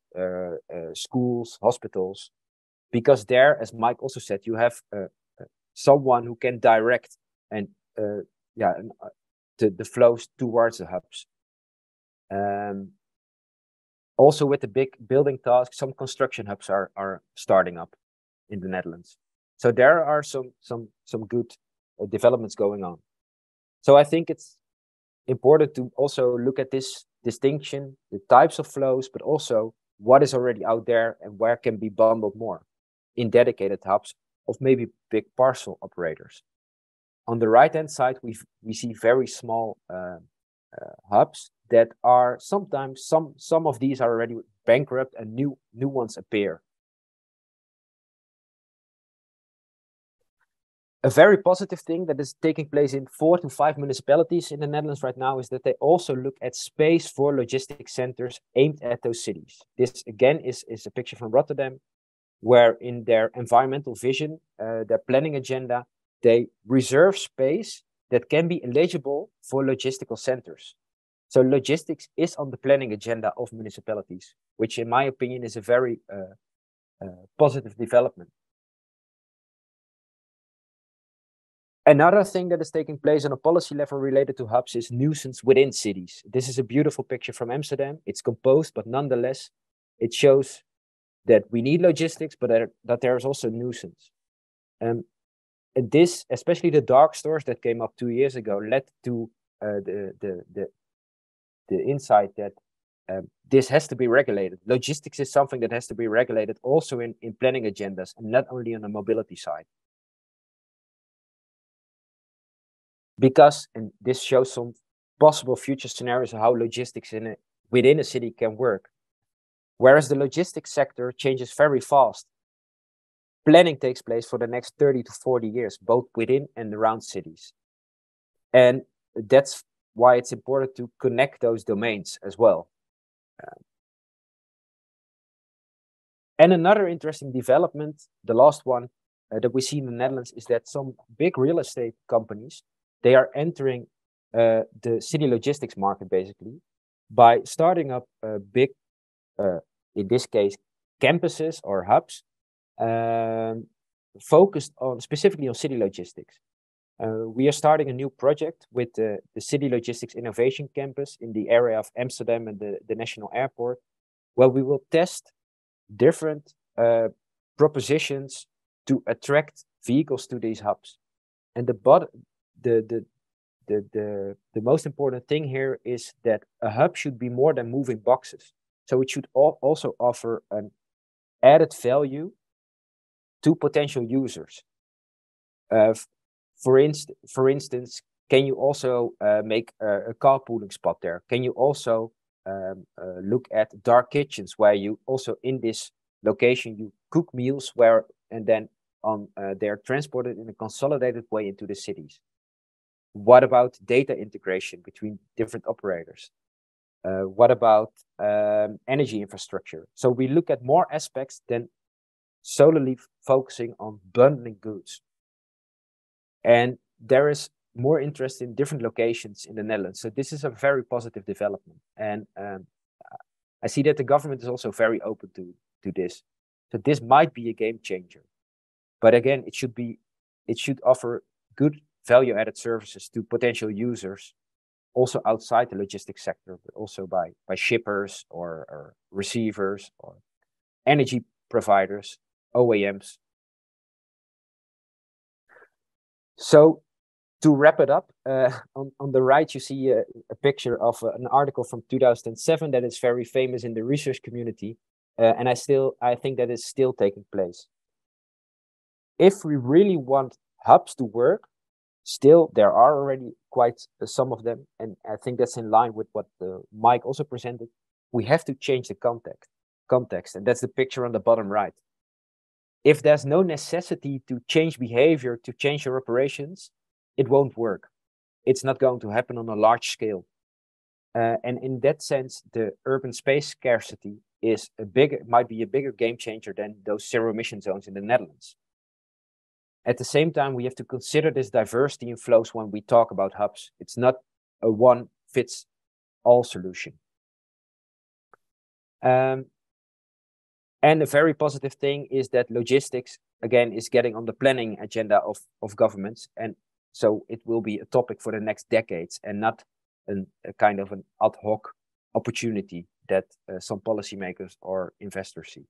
schools, hospitals, because there, as Mike also said, you have someone who can direct and the flows towards the hubs. Also, with the big building tasks, some construction hubs are starting up in the Netherlands. So there are some good developments going on. So I think it's important to also look at this distinction, the types of flows, but also what is already out there and where can be bundled more in dedicated hubs of maybe big parcel operators. On the right-hand side, we see very small hubs that are sometimes, some of these are already bankrupt and new ones appear. A very positive thing that is taking place in 4 to 5 municipalities in the Netherlands right now is that they also look at space for logistics centers aimed at those cities. This again is a picture from Rotterdam, where in their environmental vision, their planning agenda, they reserve space that can be eligible for logistical centers. So logistics is on the planning agenda of municipalities, which in my opinion is a very positive development. Another thing that is taking place on a policy level related to hubs is nuisance within cities. This is a beautiful picture from Amsterdam. It's composed, but nonetheless, it shows that we need logistics, but that there is also nuisance. And this, especially the dark stores that came up 2 years ago, led to the insight that this has to be regulated. Logistics is something that has to be regulated also in planning agendas, and not only on the mobility side. Because, and this shows some possible future scenarios of how logistics within a city can work. Whereas the logistics sector changes very fast, planning takes place for the next 30 to 40 years, both within and around cities. And that's why it's important to connect those domains as well. And another interesting development, the last one that we see in the Netherlands, is that some big real estate companies, they are entering the city logistics market basically by starting up big, in this case, campuses or hubs focused on specifically on city logistics. We are starting a new project with the City Logistics Innovation Campus in the area of Amsterdam and the National Airport, where we will test different propositions to attract vehicles to these hubs. And the most important thing here is that a hub should be more than moving boxes. So it should also offer an added value to potential users. For instance, can you also make a carpooling spot there? Can you also look at dark kitchens where you also in this location you cook meals and then they're transported in a consolidated way into the cities? What about data integration between different operators? What about energy infrastructure? So we look at more aspects than solely focusing on bundling goods. And there is more interest in different locations in the Netherlands. So this is a very positive development. And I see that the government is also very open to this. So this might be a game changer. But again, it should offer good value-added services to potential users, also outside the logistics sector, but also by shippers or receivers or energy providers, OEMs. So to wrap it up, on the right, you see a picture of an article from 2007 that is very famous in the research community. And I think that is still taking place. If we really want hubs to work, still there are already quite some of them. And I think that's in line with what Mike also presented. We have to change the context. And that's the picture on the bottom right. If there's no necessity to change behavior, to change your operations, it won't work. It's not going to happen on a large scale. And in that sense, the urban space scarcity might be a bigger game changer than those zero emission zones in the Netherlands. At the same time, we have to consider this diversity in flows when we talk about hubs. It's not a one-fits-all solution. And a very positive thing is that logistics, again, is getting on the planning agenda of governments. And so it will be a topic for the next decades and not a kind of an ad hoc opportunity that some policymakers or investors see.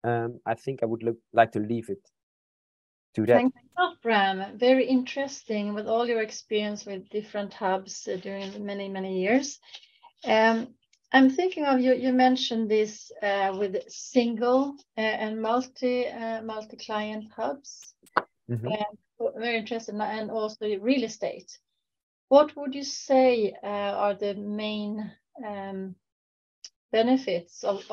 I think I would like to leave it to that. Thanks a lot, Bram. Very interesting with all your experience with different hubs during many, many years. I'm thinking of you mentioned this with single and multi-client hubs. Very interesting, and also real estate. What would you say are the main benefits of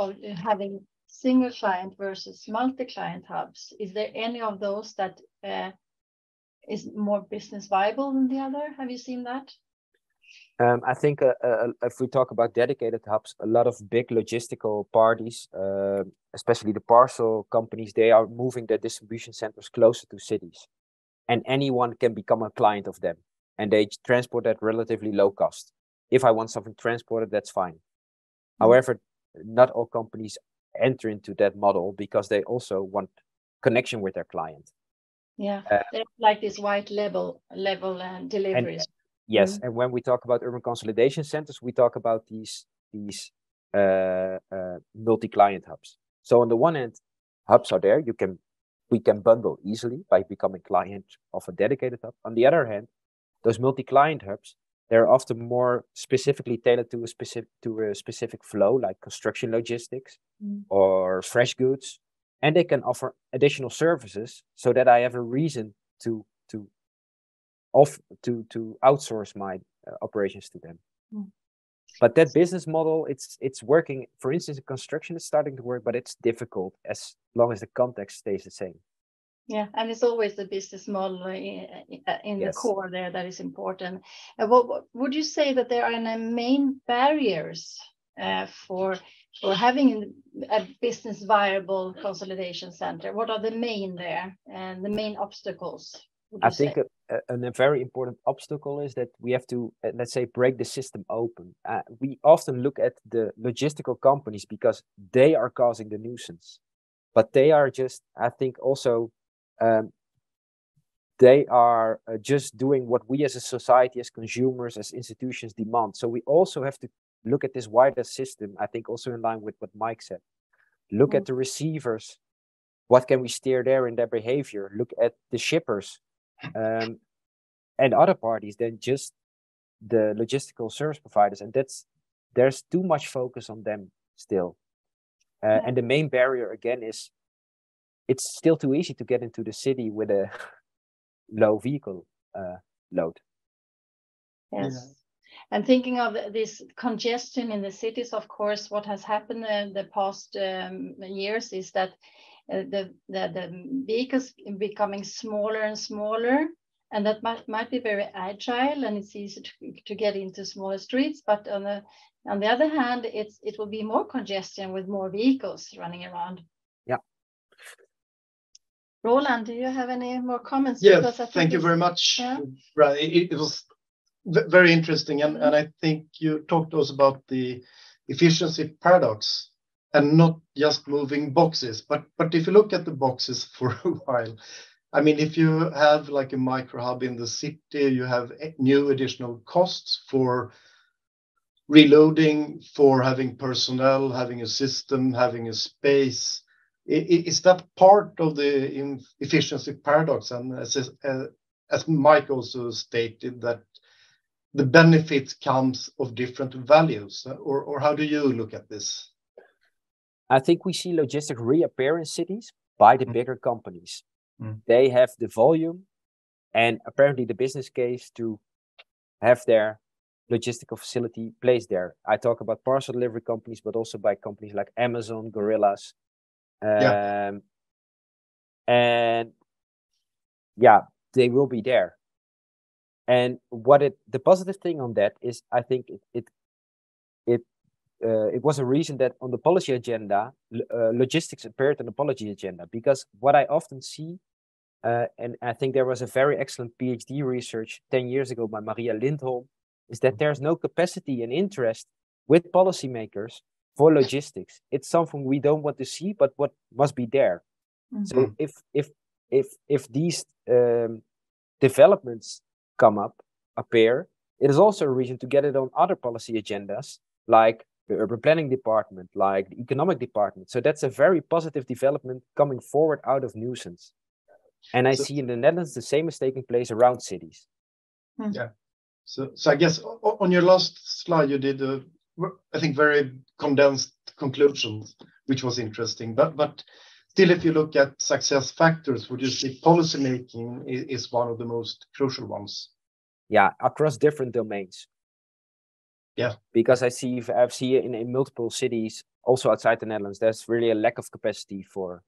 having single client versus multi-client hubs? Is there any of those that is more business viable than the other? Have you seen that? I think if we talk about dedicated hubs, a lot of big logistical parties, especially the parcel companies, they are moving their distribution centers closer to cities. And anyone can become a client of them. And they transport at relatively low cost. If I want something transported, that's fine. However, not all companies enter into that model because they also want connection with their client. Yeah, they're like this white level deliveries. Yes, and when we talk about urban consolidation centers, we talk about these multi-client hubs. So on the one hand, hubs are there. We can bundle easily by becoming client of a dedicated hub. On the other hand, those multi-client hubs, they're often more specifically tailored to a specific flow, like construction logistics or fresh goods, and they can offer additional services so that I have a reason to outsource my operations to them. But that business model, it's working. For instance, in construction, it's starting to work, but it's difficult as long as the context stays the same. Yeah, and it's always the business model in the core there that is important. What would you say that there are any main barriers for having a business viable consolidation center? What are the main there and the main obstacles? I think a very important obstacle is that we have to, let's say, break the system open. We often look at the logistical companies because they are causing the nuisance, but they are just, I think, also they are just doing what we as a society, as consumers, as institutions demand. So we also have to look at this wider system, I think also in line with what Mike said. Look at the receivers. What can we steer there in their behavior? Look at the shippers and other parties than just the logistical service providers. And there's too much focus on them still. And the main barrier, again, is it's still too easy to get into the city with a low vehicle load. Yes. Yeah. And thinking of this congestion in the cities, of course, what has happened in the past years is that the vehicles becoming smaller and smaller, and that might be very agile, and it's easy to get into smaller streets. But on the other hand, it will be more congestion with more vehicles running around. Yeah. Roland, do you have any more comments? Yes, thank you very much. Yeah. It was very interesting, and I think you talked to us about the efficiency paradox and not just moving boxes, but if you look at the boxes for a while, I mean, if you have like a micro hub in the city, you have new additional costs for reloading, for having personnel, having a system, having a space. Is that part of the efficiency paradox? And as Mike also stated, that the benefit comes of different values, or how do you look at this? I think we see logistics reappear in cities by the bigger companies. They have the volume and apparently the business case to have their logistical facility placed there. I talk about parcel delivery companies, but also by companies like Amazon, Gorillas. And yeah, they will be there. And the positive thing on that is, I think it was a reason that on the policy agenda, logistics appeared on the policy agenda, because what I often see, and I think there was a very excellent PhD research 10 years ago by Maria Lindholm, is that there's no capacity and interest with policymakers for logistics. It's something we don't want to see, but what must be there. So if these developments appear, it is also a reason to get it on other policy agendas, like the urban planning department, like the economic department. So that's a very positive development coming forward out of nuisance. And I see in the Netherlands the same is taking place around cities. Yeah. So I guess on your last slide, you did I think very condensed conclusions, which was interesting. But still, if you look at success factors, would you say policy making is one of the most crucial ones? Yeah, across different domains. Yeah, because I've seen in multiple cities, also outside the Netherlands, there's really a lack of capacity for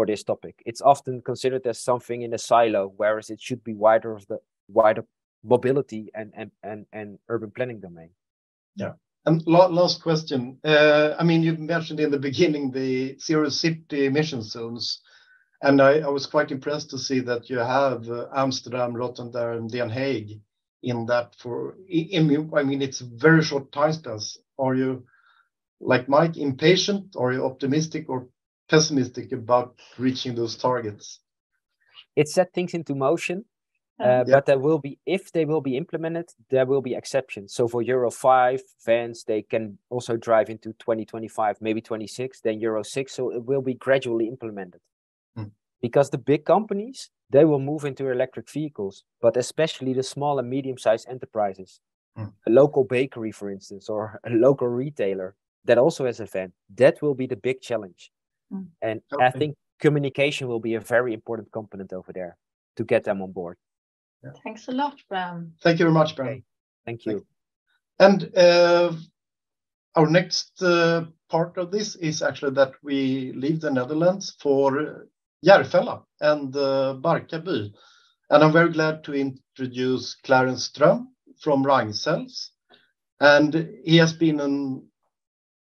this topic. It's often considered as something in a silo, whereas it should be wider mobility and urban planning domain. Yeah. And last question. I mean, you mentioned in the beginning the 0 city emission zones, and I was quite impressed to see that you have Amsterdam, Rotterdam, and Den Haag in that. I mean, it's very short time spans. Are you, like Mike, impatient? Or are you optimistic or pessimistic about reaching those targets? it set things into motion. Yeah. But there will be, if they will be implemented, there will be exceptions. So for Euro 5 vans, they can also drive into 2025, maybe 26, then Euro 6. So it will be gradually implemented. Because the big companies, they will move into electric vehicles, but especially the small and medium-sized enterprises. A local bakery, for instance, or a local retailer that also has a van, that will be the big challenge. And I think communication will be a very important component over there to get them on board. Yeah. Thanks a lot, Bram. Thank you very much, Bram. Okay. Thank you. And our next part of this is actually that we leave the Netherlands for Järfälla and Barkarby. And I'm very glad to introduce Clarence Ström from Ragnsells. And he has been a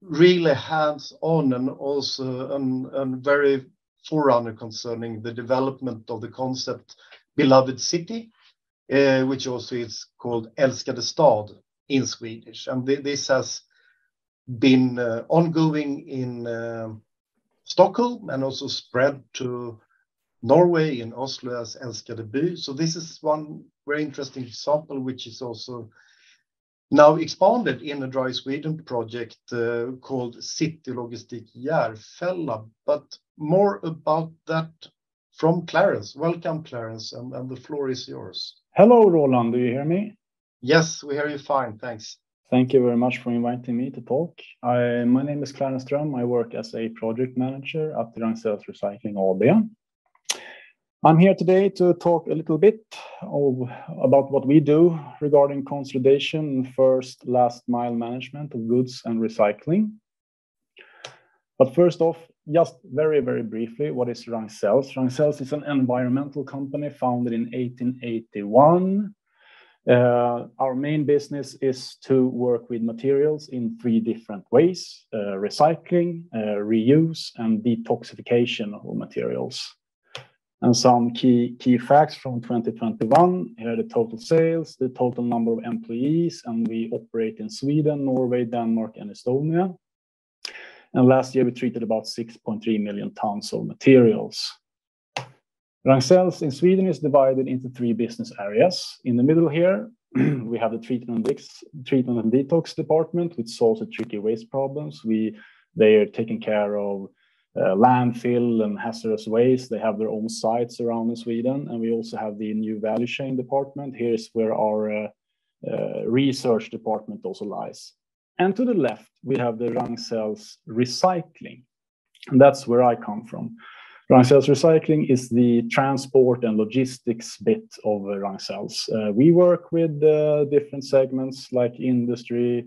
really hands-on and also a very forerunner concerning the development of the concept Beloved City, which also is called Älskade stad in Swedish. And this has been ongoing in Stockholm and also spread to Norway in Oslo as Älskade by. So this is one very interesting example, which is also now expanded in a Dry Sweden project called City Logistik Järfälla. But more about that from Clarence. Welcome, Clarence, and the floor is yours. Hello, Roland. Do you hear me? Yes, we hear you fine. Thanks. Thank you very much for inviting me to talk. My name is Clarence Ström. I work as a project manager at Ragnsells Recycling AB. I'm here today to talk a little bit about what we do regarding consolidation and first last mile management of goods and recycling. But first off, just very, very briefly, what is Ragnsells? Ragnsells is an environmental company founded in 1881. Our main business is to work with materials in 3 different ways: recycling, reuse, and detoxification of materials. And some key facts from 2021, here are the total sales, the total number of employees, and we operate in Sweden, Norway, Denmark, and Estonia. And last year we treated about 6.3 million tons of materials. Ragnsells in Sweden is divided into 3 business areas. In the middle here, we have the treatment and detox department, which solves the tricky waste problems. They are taking care of landfill and hazardous waste. They have their own sites around in Sweden. And we also have the new value chain department. Here's where our research department also lies. And to the left, we have the Ragnsells Recycling. And that's where I come from. Ragnsells Recycling is the transport and logistics bit of Ragnsells. We work with different segments like industry,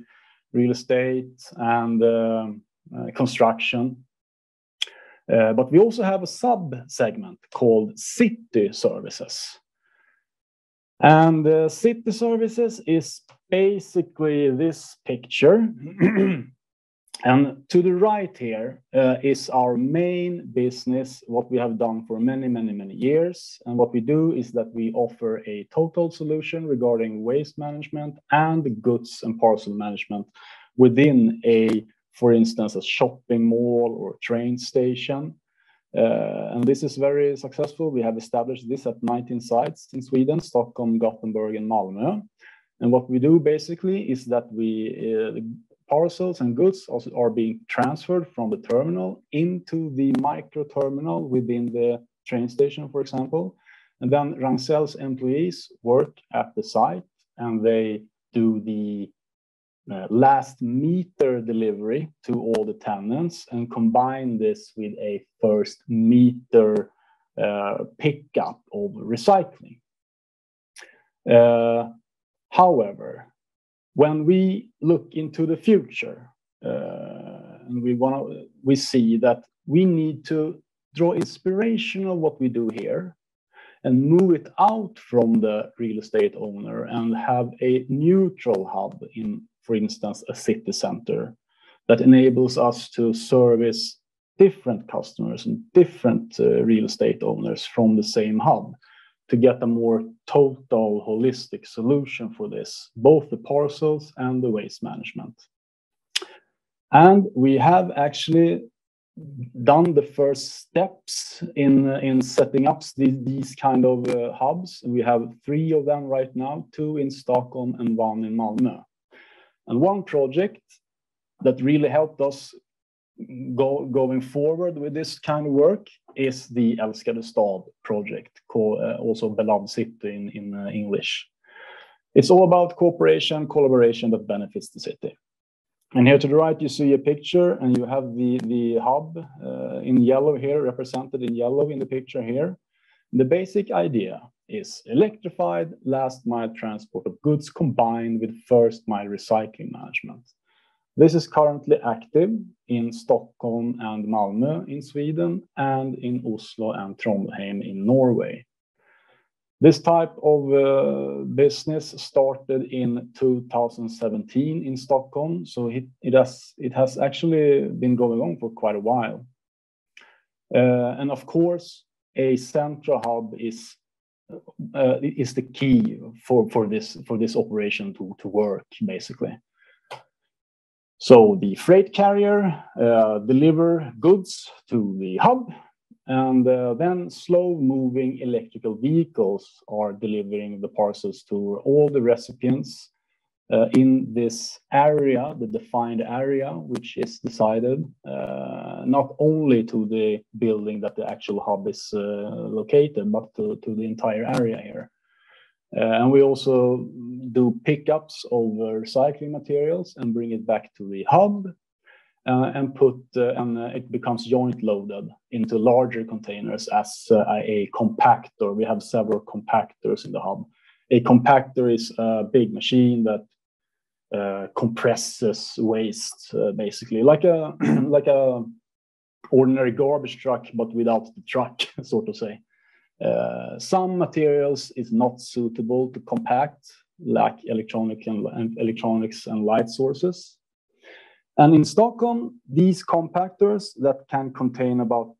real estate, and construction. But we also have a sub-segment called City Services. And City Services is basically this picture. And to the right here is our main business, what we have done for many, many, many years. And what we do is that we offer a total solution regarding waste management and goods and parcel management within for instance, a shopping mall or train station. And this is very successful. We have established this at 19 sites in Sweden, Stockholm, Gothenburg, and Malmö. And what we do basically is that parcels and goods also are being transferred from the terminal into the micro terminal within the train station, for example. And then Ragnsells employees work at the site and they do the last meter delivery to all the tenants and combine this with a first meter pickup of recycling. However, when we look into the future, and we see that we need to draw inspiration of what we do here and move it out from the real estate owner and have a neutral hub in, for instance, a city center that enables us to service different customers and different real estate owners from the same hub to get a more total holistic solution for this, both the parcels and the waste management. And we have actually done the first steps in setting up these kind of hubs. We have 3 of them right now, 2 in Stockholm and 1 in Malmö. And one project that really helped us going forward with this kind of work is the Älskade Stad project, called also Beloved City in English. It's all about cooperation, collaboration that benefits the city. And here to the right, you see a picture, and you have the hub in yellow here, represented in yellow in the picture here. The basic idea is electrified last mile transport of goods combined with first mile recycling management. This is currently active in Stockholm and Malmö in Sweden, and in Oslo and Trondheim in Norway. This type of business started in 2017 in Stockholm, so it has actually been going on for quite a while. And of course, a central hub is the key for this operation to work, basically. So the freight carrier deliver goods to the hub, and then slow-moving electrical vehicles are delivering the parcels to all the recipients in this area, the defined area, which is decided not only to the building that the actual hub is located, but to the entire area here. And we also do pickups of recycling materials and bring it back to the hub. And it becomes joint loaded into larger containers as a compactor. We have several compactors in the hub. A compactor is a big machine that compresses waste, basically like a ordinary garbage truck, but without the truck, so to say. Some materials is not suitable to compact, like electronics and light sources. And in Stockholm, these compactors that can contain about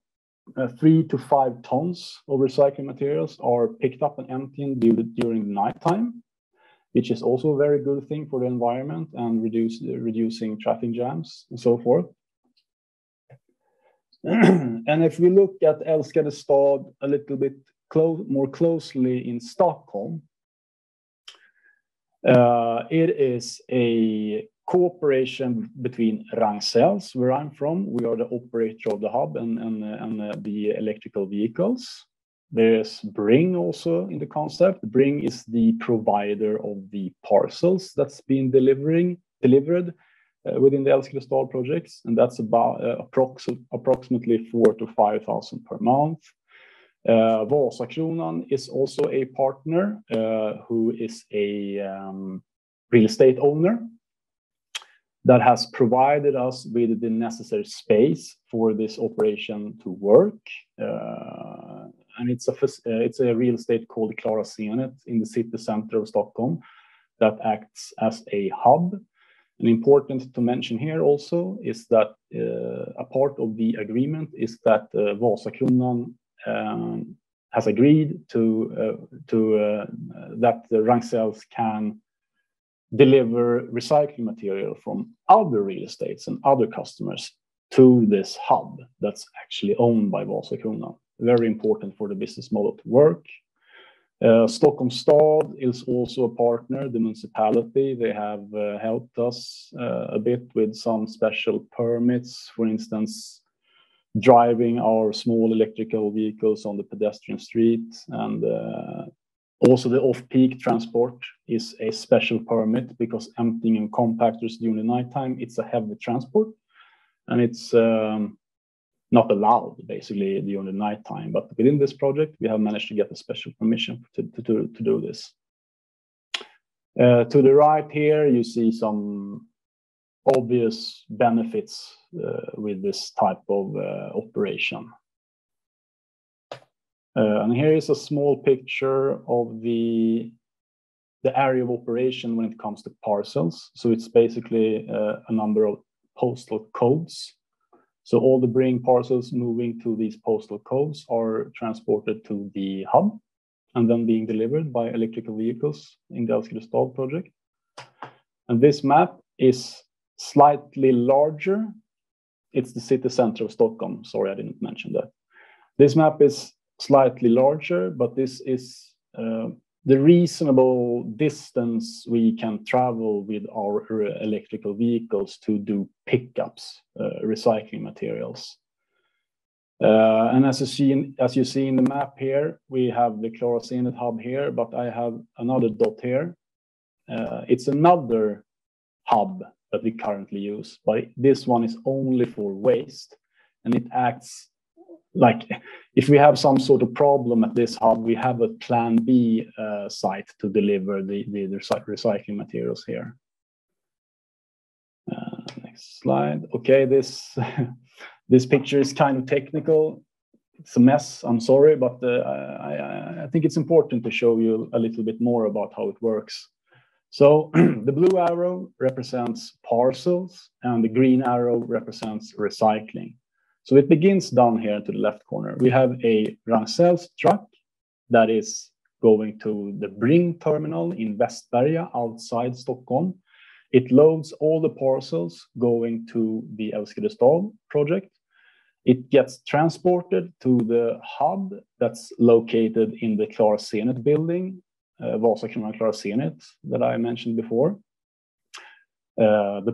3 to 5 tons of recycling materials are picked up and emptied during the nighttime, which is also a very good thing for the environment and reducing traffic jams and so forth. And if we look at Älskade Stad a little bit more closely in Stockholm, it is a cooperation between Ragnsells, where I'm from. We are the operator of the hub and the electrical vehicles. There's Bring also in the concept. Bring is the provider of the parcels that's been delivered within the Älskade Stad projects, and that's about approximately 4,000 to 5,000 per month. Vasakronan is also a partner who is a real estate owner that has provided us with the necessary space for this operation to work. And it's a real estate called Clarence in the city center of Stockholm that acts as a hub. And important to mention here also is that a part of the agreement is that Vasakronan has agreed to that the Ragnsells can deliver recycling material from other real estates and other customers to this hub that's actually owned by Vasakronan. Very important for the business model to work. Stockholm Stad is also a partner, the municipality. They have helped us a bit with some special permits, for instance, driving our small electrical vehicles on the pedestrian street, and also the off-peak transport is a special permit because emptying and compactors during the nighttime, it's a heavy transport, and it's not allowed basically during the nighttime. But within this project, we have managed to get a special permission to do this. To the right here, you see some obvious benefits with this type of operation. And here is a small picture of the area of operation when it comes to parcels. So it's basically a number of postal codes. So all the Bring parcels moving to these postal codes are transported to the hub and then being delivered by electrical vehicles in the Älskade Stad project. And this map is slightly larger it's the city center of Stockholm. Sorry, I didn't mention that. This map is slightly larger, but this is the reasonable distance we can travel with our electrical vehicles to do pickups, recycling materials. And as you see in the map here, we have the Clarence hub here, but I have another dot here. It's another hub that we currently use, but this one is only for waste, and it acts like if we have some sort of problem at this hub, we have a plan B site to deliver the recycling materials here. Next slide. Okay, this this picture is kind of technical. It's a mess, I'm sorry, but I think it's important to show you a little bit more about how it works. So the blue arrow represents parcels and the green arrow represents recycling. So it begins down here to the left corner. We have a Ragnsells truck that is going to the Bring terminal in Västberga outside Stockholm. It loads all the parcels going to the Älskade Stad project. It gets transported to the hub that's located in the Clarence building, Vasakronan Clarence that I mentioned before. The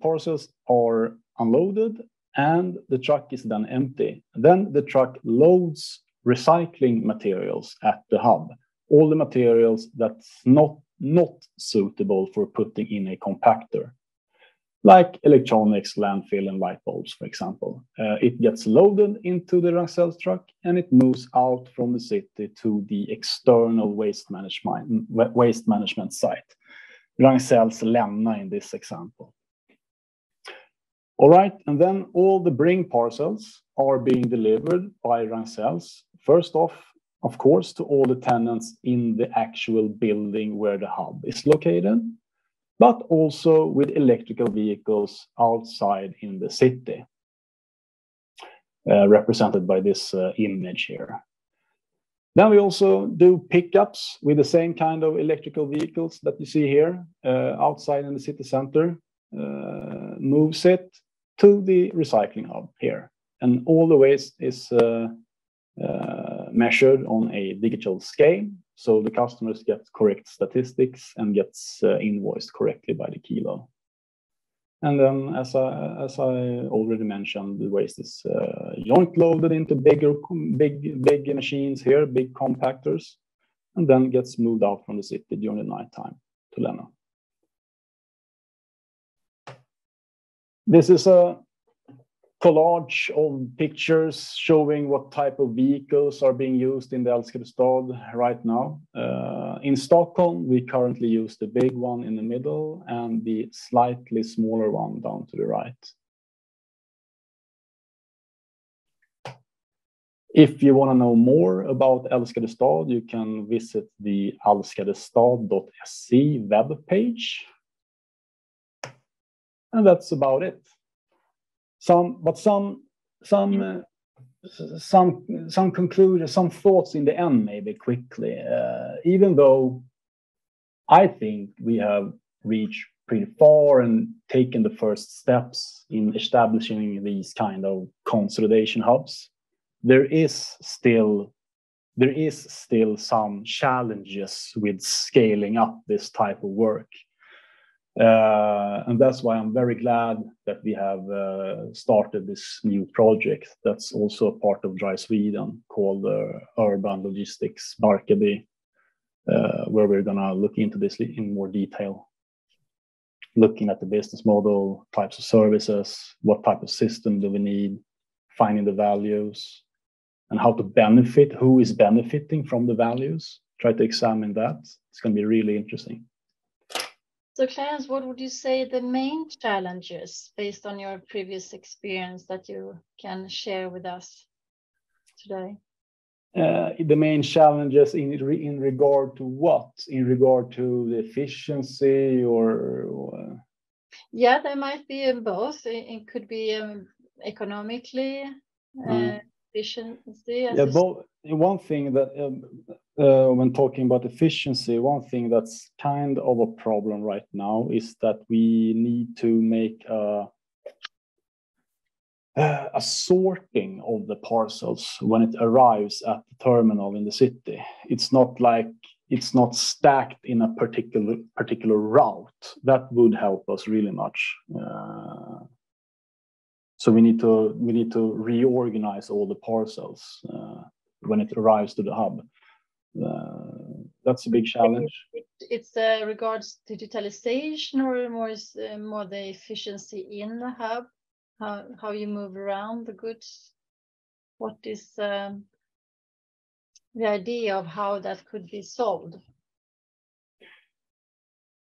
parcels are unloaded and the truck is then empty. Then the truck loads recycling materials at the hub, all the materials that's not suitable for putting in a compactor, like electronics, landfill, and light bulbs, for example. It gets loaded into the Ragnsells truck and it moves out from the city to the external waste management site, Ragnsells Länna in this example. All right, and then all the Bring parcels are being delivered by Ragnsells. First off, of course, to all the tenants in the actual building where the hub is located, but also with electrical vehicles outside in the city, represented by this image here. Then we also do pickups with the same kind of electrical vehicles that you see here outside in the city center, moves it to the recycling hub here. And all the waste is measured on a digital scale. So the customers get correct statistics and gets invoiced correctly by the kilo. And then, as I already mentioned, the waste is joint loaded into big machines here, big compactors, and then gets moved out from the city during the nighttime to Länna. This is a collage of pictures showing what type of vehicles are being used in the Älskade Stad right now. In Stockholm, we currently use the big one in the middle and the slightly smaller one down to the right. If you want to know more about Älskade Stad, you can visit the älskadestad.se webpage. And that's about it. Some conclusions, some thoughts in the end, maybe quickly. Even though I think we have reached pretty far and taken the first steps in establishing these kind of consolidation hubs, there is still some challenges with scaling up this type of work. And that's why I'm very glad that we have started this new project that's also a part of Drive Sweden called Urban Logistics Barkarby, where we're going to look into this in more detail, looking at the business model, types of services, what type of system do we need, finding the values, and how to benefit, who is benefiting from the values. Try to examine that. It's going to be really interesting. So Clarence, what would you say the main challenges based on your previous experience that you can share with us today? The main challenges in regard to what? In regard to the efficiency or? Yeah, there might be both. It could be economically efficiency. Yeah, both. One thing that when talking about efficiency, one thing that's kind of a problem right now is that we need to make a sorting of the parcels when it arrives at the terminal in the city. It's not stacked in a particular route. That would help us really much. So we need to reorganize all the parcels when it arrives to the hub. That's a big challenge. It's regards digitalization, or more the efficiency in the hub, how you move around the goods. What is the idea of how that could be solved?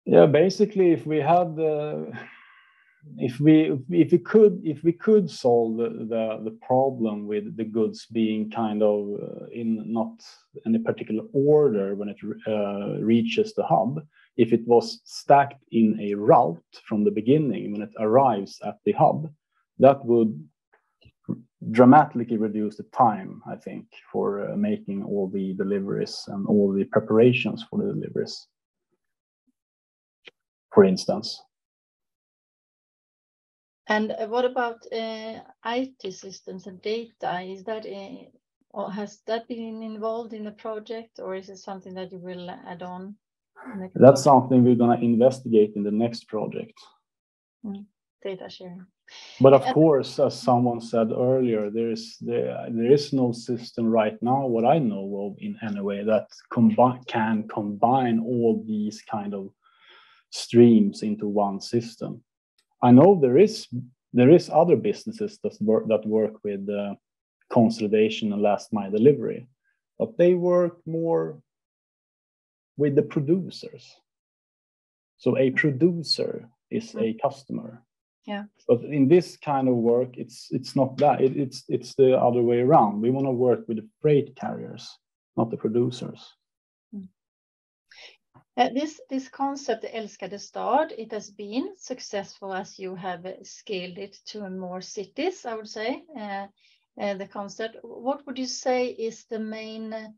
Yeah, basically, if we had if we could solve the problem with the goods being kind of in not any particular order when it reaches the hub, if it was stacked in a route from the beginning when it arrives at the hub, that would dramatically reduce the time, I think, for making all the deliveries and all the preparations for the deliveries, for instance. And what about IT systems and data? Is that or has that been involved in the project, or is it something that you will add on? That's something we're going to investigate in the next project. Data sharing. But of course, as someone said earlier, there is no system right now, what I know of in any way, that can combine all these kind of streams into one system. I know there is other businesses that work with consolidation and last mile delivery, but they work more with the producers. So a producer is a customer. Yeah. But in this kind of work, it's not that. It's the other way around. We want to work with the freight carriers, not the producers. This concept, the älskade stad, it has been successful as you have scaled it to more cities, I would say. The concept. What would you say is the main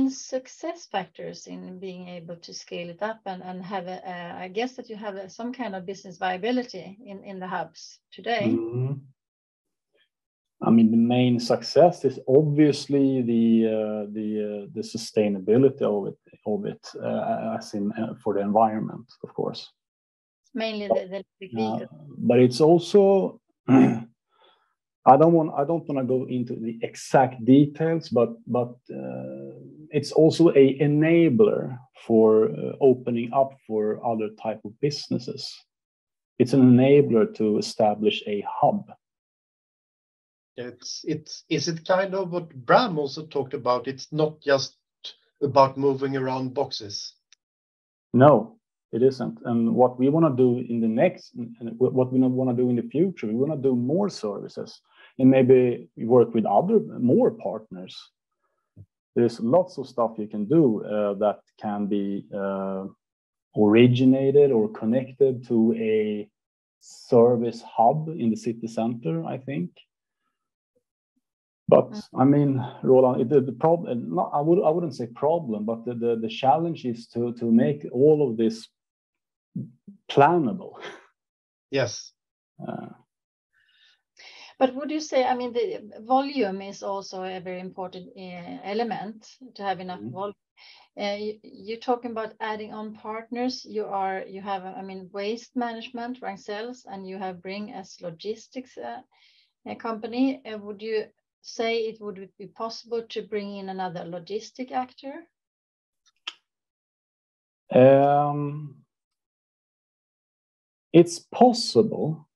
success factors in being able to scale it up and have I guess that you have some kind of business viability in the hubs today? Mm-hmm. I mean, the main success is obviously the sustainability of it as in for the environment, of course. Mainly the vehicles. But it's also I don't want to go into the exact details, but it's also an enabler for opening up for other type of businesses. It's an enabler to establish a hub. Is it kind of what Bram also talked about? It's not just about moving around boxes. No, it isn't. And what we want to do in the next, and what we want to do in the future, we want to do more services and maybe work with more partners. There's lots of stuff you can do that can be originated or connected to a service hub in the city center, I think. But I mean, Roland, the problem, I wouldn't say problem, but the challenge is to make all of this plannable. Yes. But would you say, I mean, the volume is also a very important element to have enough volume. You're talking about adding on partners. You have, I mean, waste management, Ragnsells, and you have Bring as logistics company. Would you say it would be possible to bring in another logistic actor? It's possible,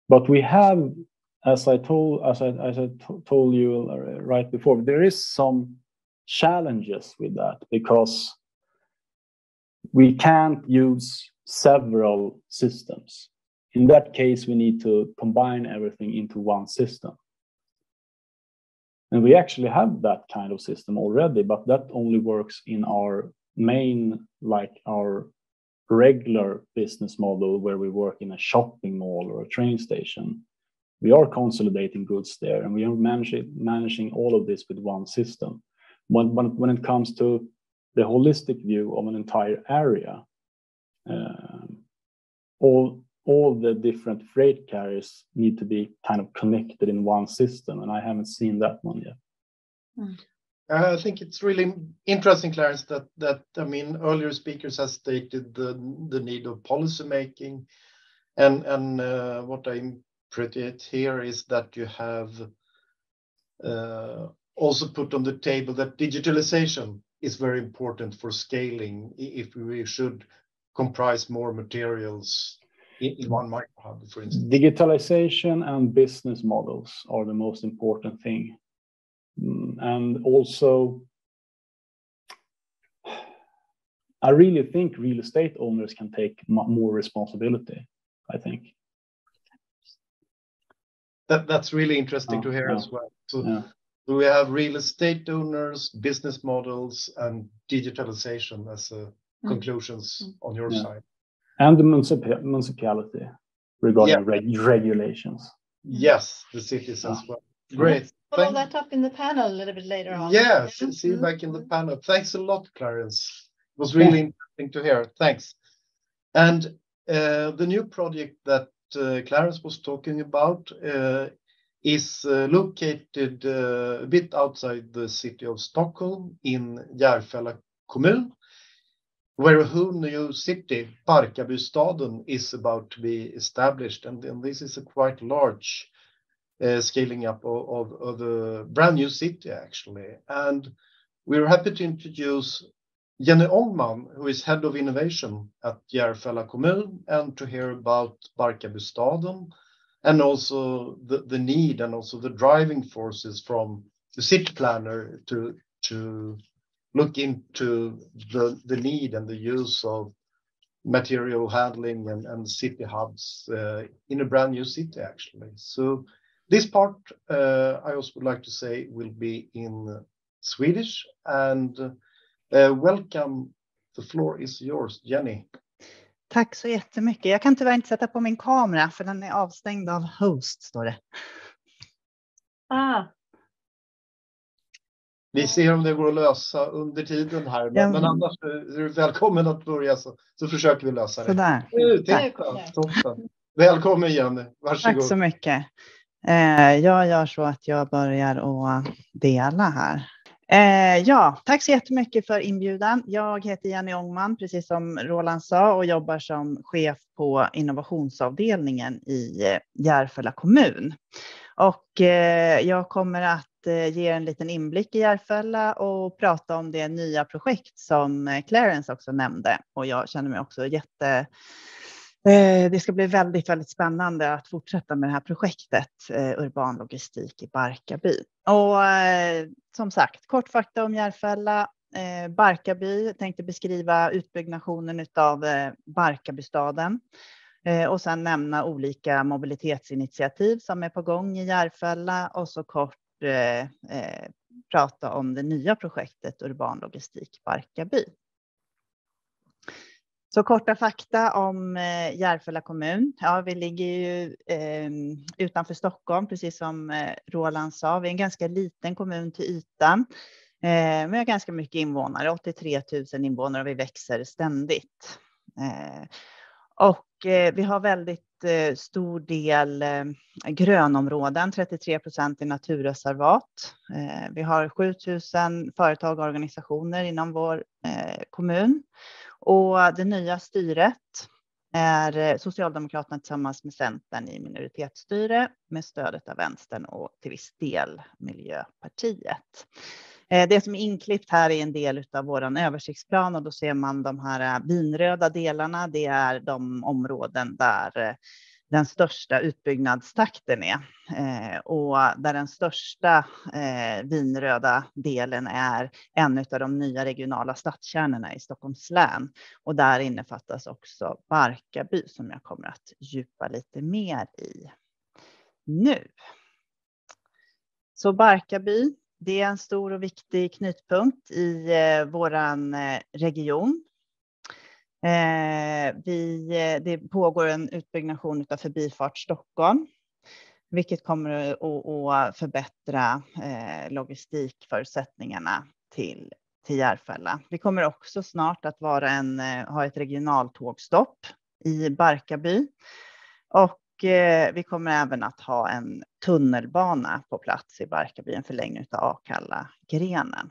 but we have, as I told you right before, there is some challenges with that because we can't use several systems. In that case, we need to combine everything into one system. And we actually have that kind of system already, but that only works in our main, like our regular business model where we work in a shopping mall or a train station. We are consolidating goods there and we are managing all of this with one system. When it comes to the holistic view of an entire area, all all the different freight carriers need to be kind of connected in one system, and I haven't seen that one yet. I think it's really interesting, Clarence, that I mean, earlier speakers have stated the need of policy making, and what I interpret here is that you have also put on the table that digitalization is very important for scaling if we should comprise more materials in one microhub, for instance. Digitalization and business models are the most important thing. And also, I really think real estate owners can take more responsibility, I think. That's really interesting to hear as well. So we have real estate owners, business models, and digitalization as conclusions on your side. And the municipality regarding regulations. Yes, the cities as well. Great. Follow that up in the panel a little bit later on. Yeah, see you back in the panel. Thanks a lot, Clarence. It was really interesting to hear. Thanks. And the new project that Clarence was talking about is located a bit outside the city of Stockholm in Järfälla kommun, where a whole new city, Barkarbystaden, is about to be established. And this is a quite large scaling up of a brand new city, actually. And we're happy to introduce Jenny Ångman, who is head of innovation at Järfälla kommun, and to hear about Barkarbystaden and also the need and also the driving forces from the city planner to look into the need and the use of material handling and city hubs in a brand new city, actually. So this part, I also would like to say, will be in Swedish. And welcome. The floor is yours, Jenny. Tack så jättemycket. Jag kan tyvärr inte sätta på min kamera för den är avstängd av host, står det. Vi ser om det går att lösa under tiden här. Men annars är du välkommen att börja så försöker vi lösa det. Sådär. Välkommen Jenny. Varsågod. Tack så mycket. Jag gör så att jag börjar att dela här. Tack så jättemycket för inbjudan. Jag heter Jenny Ångman, precis som Roland sa, och jobbar som chef på innovationsavdelningen i Järfälla kommun. Och jag kommer att ge en liten inblick i Järfälla och prata om det nya projekt som Clarence också nämnde. Och jag känner mig också det ska bli väldigt, väldigt spännande att fortsätta med det här projektet, urban logistik i Barkarby. Och som sagt, kort fakta om Järfälla. Barkarby tänkte beskriva utbyggnationen av Barkarbystaden och sen nämna olika mobilitetsinitiativ som är på gång i Järfälla och så kort prata om det nya projektet urban logistik Barkarby. Så korta fakta om Järfälla kommun. Ja, vi ligger ju utanför Stockholm, precis som Roland sa. Vi är en ganska liten kommun till ytan. Men vi har ganska mycket invånare, 83 000 invånare, och vi växer ständigt. Och vi har väldigt stor del grönområden, 33% i naturreservat. Vi har 7 000 företag och organisationer inom vår kommun. Och det nya styret är Socialdemokraterna tillsammans med Centern i minoritetsstyre med stödet av Vänstern och till viss del Miljöpartiet. Det som är inklippt här är en del av vår översiktsplan, och då ser man de här vinröda delarna. Det är de områden där den största utbyggnadstakten är, och där den största vinröda delen är en av de nya regionala stadskärnorna i Stockholms län. Och där innefattas också Barkarby, som jag kommer att djupa lite mer i nu. Så Barkarby, det är en stor och viktig knutpunkt i våran region. Det pågår en utbyggnation av förbifart Stockholm, vilket kommer att förbättra logistikförutsättningarna till Järfälla. Vi kommer också snart att ha ett regionaltågstopp i Barkarby. Och vi kommer även att ha en tunnelbana på plats i Barkarby, en förlängning av Akalla-grenen.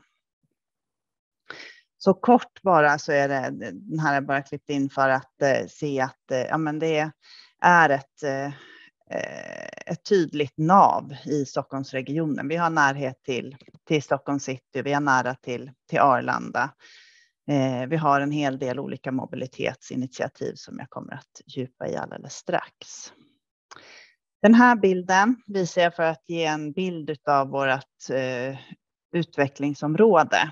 Så kort bara så är det, den här jag bara klippt in för att se att ja, men det är ett tydligt nav i Stockholmsregionen. Vi har närhet till Stockholm city, vi har nära till Arlanda. Vi har en hel del olika mobilitetsinitiativ som jag kommer att djupa i alldeles strax. Den här bilden visar jag för att ge en bild av vårt utvecklingsområde.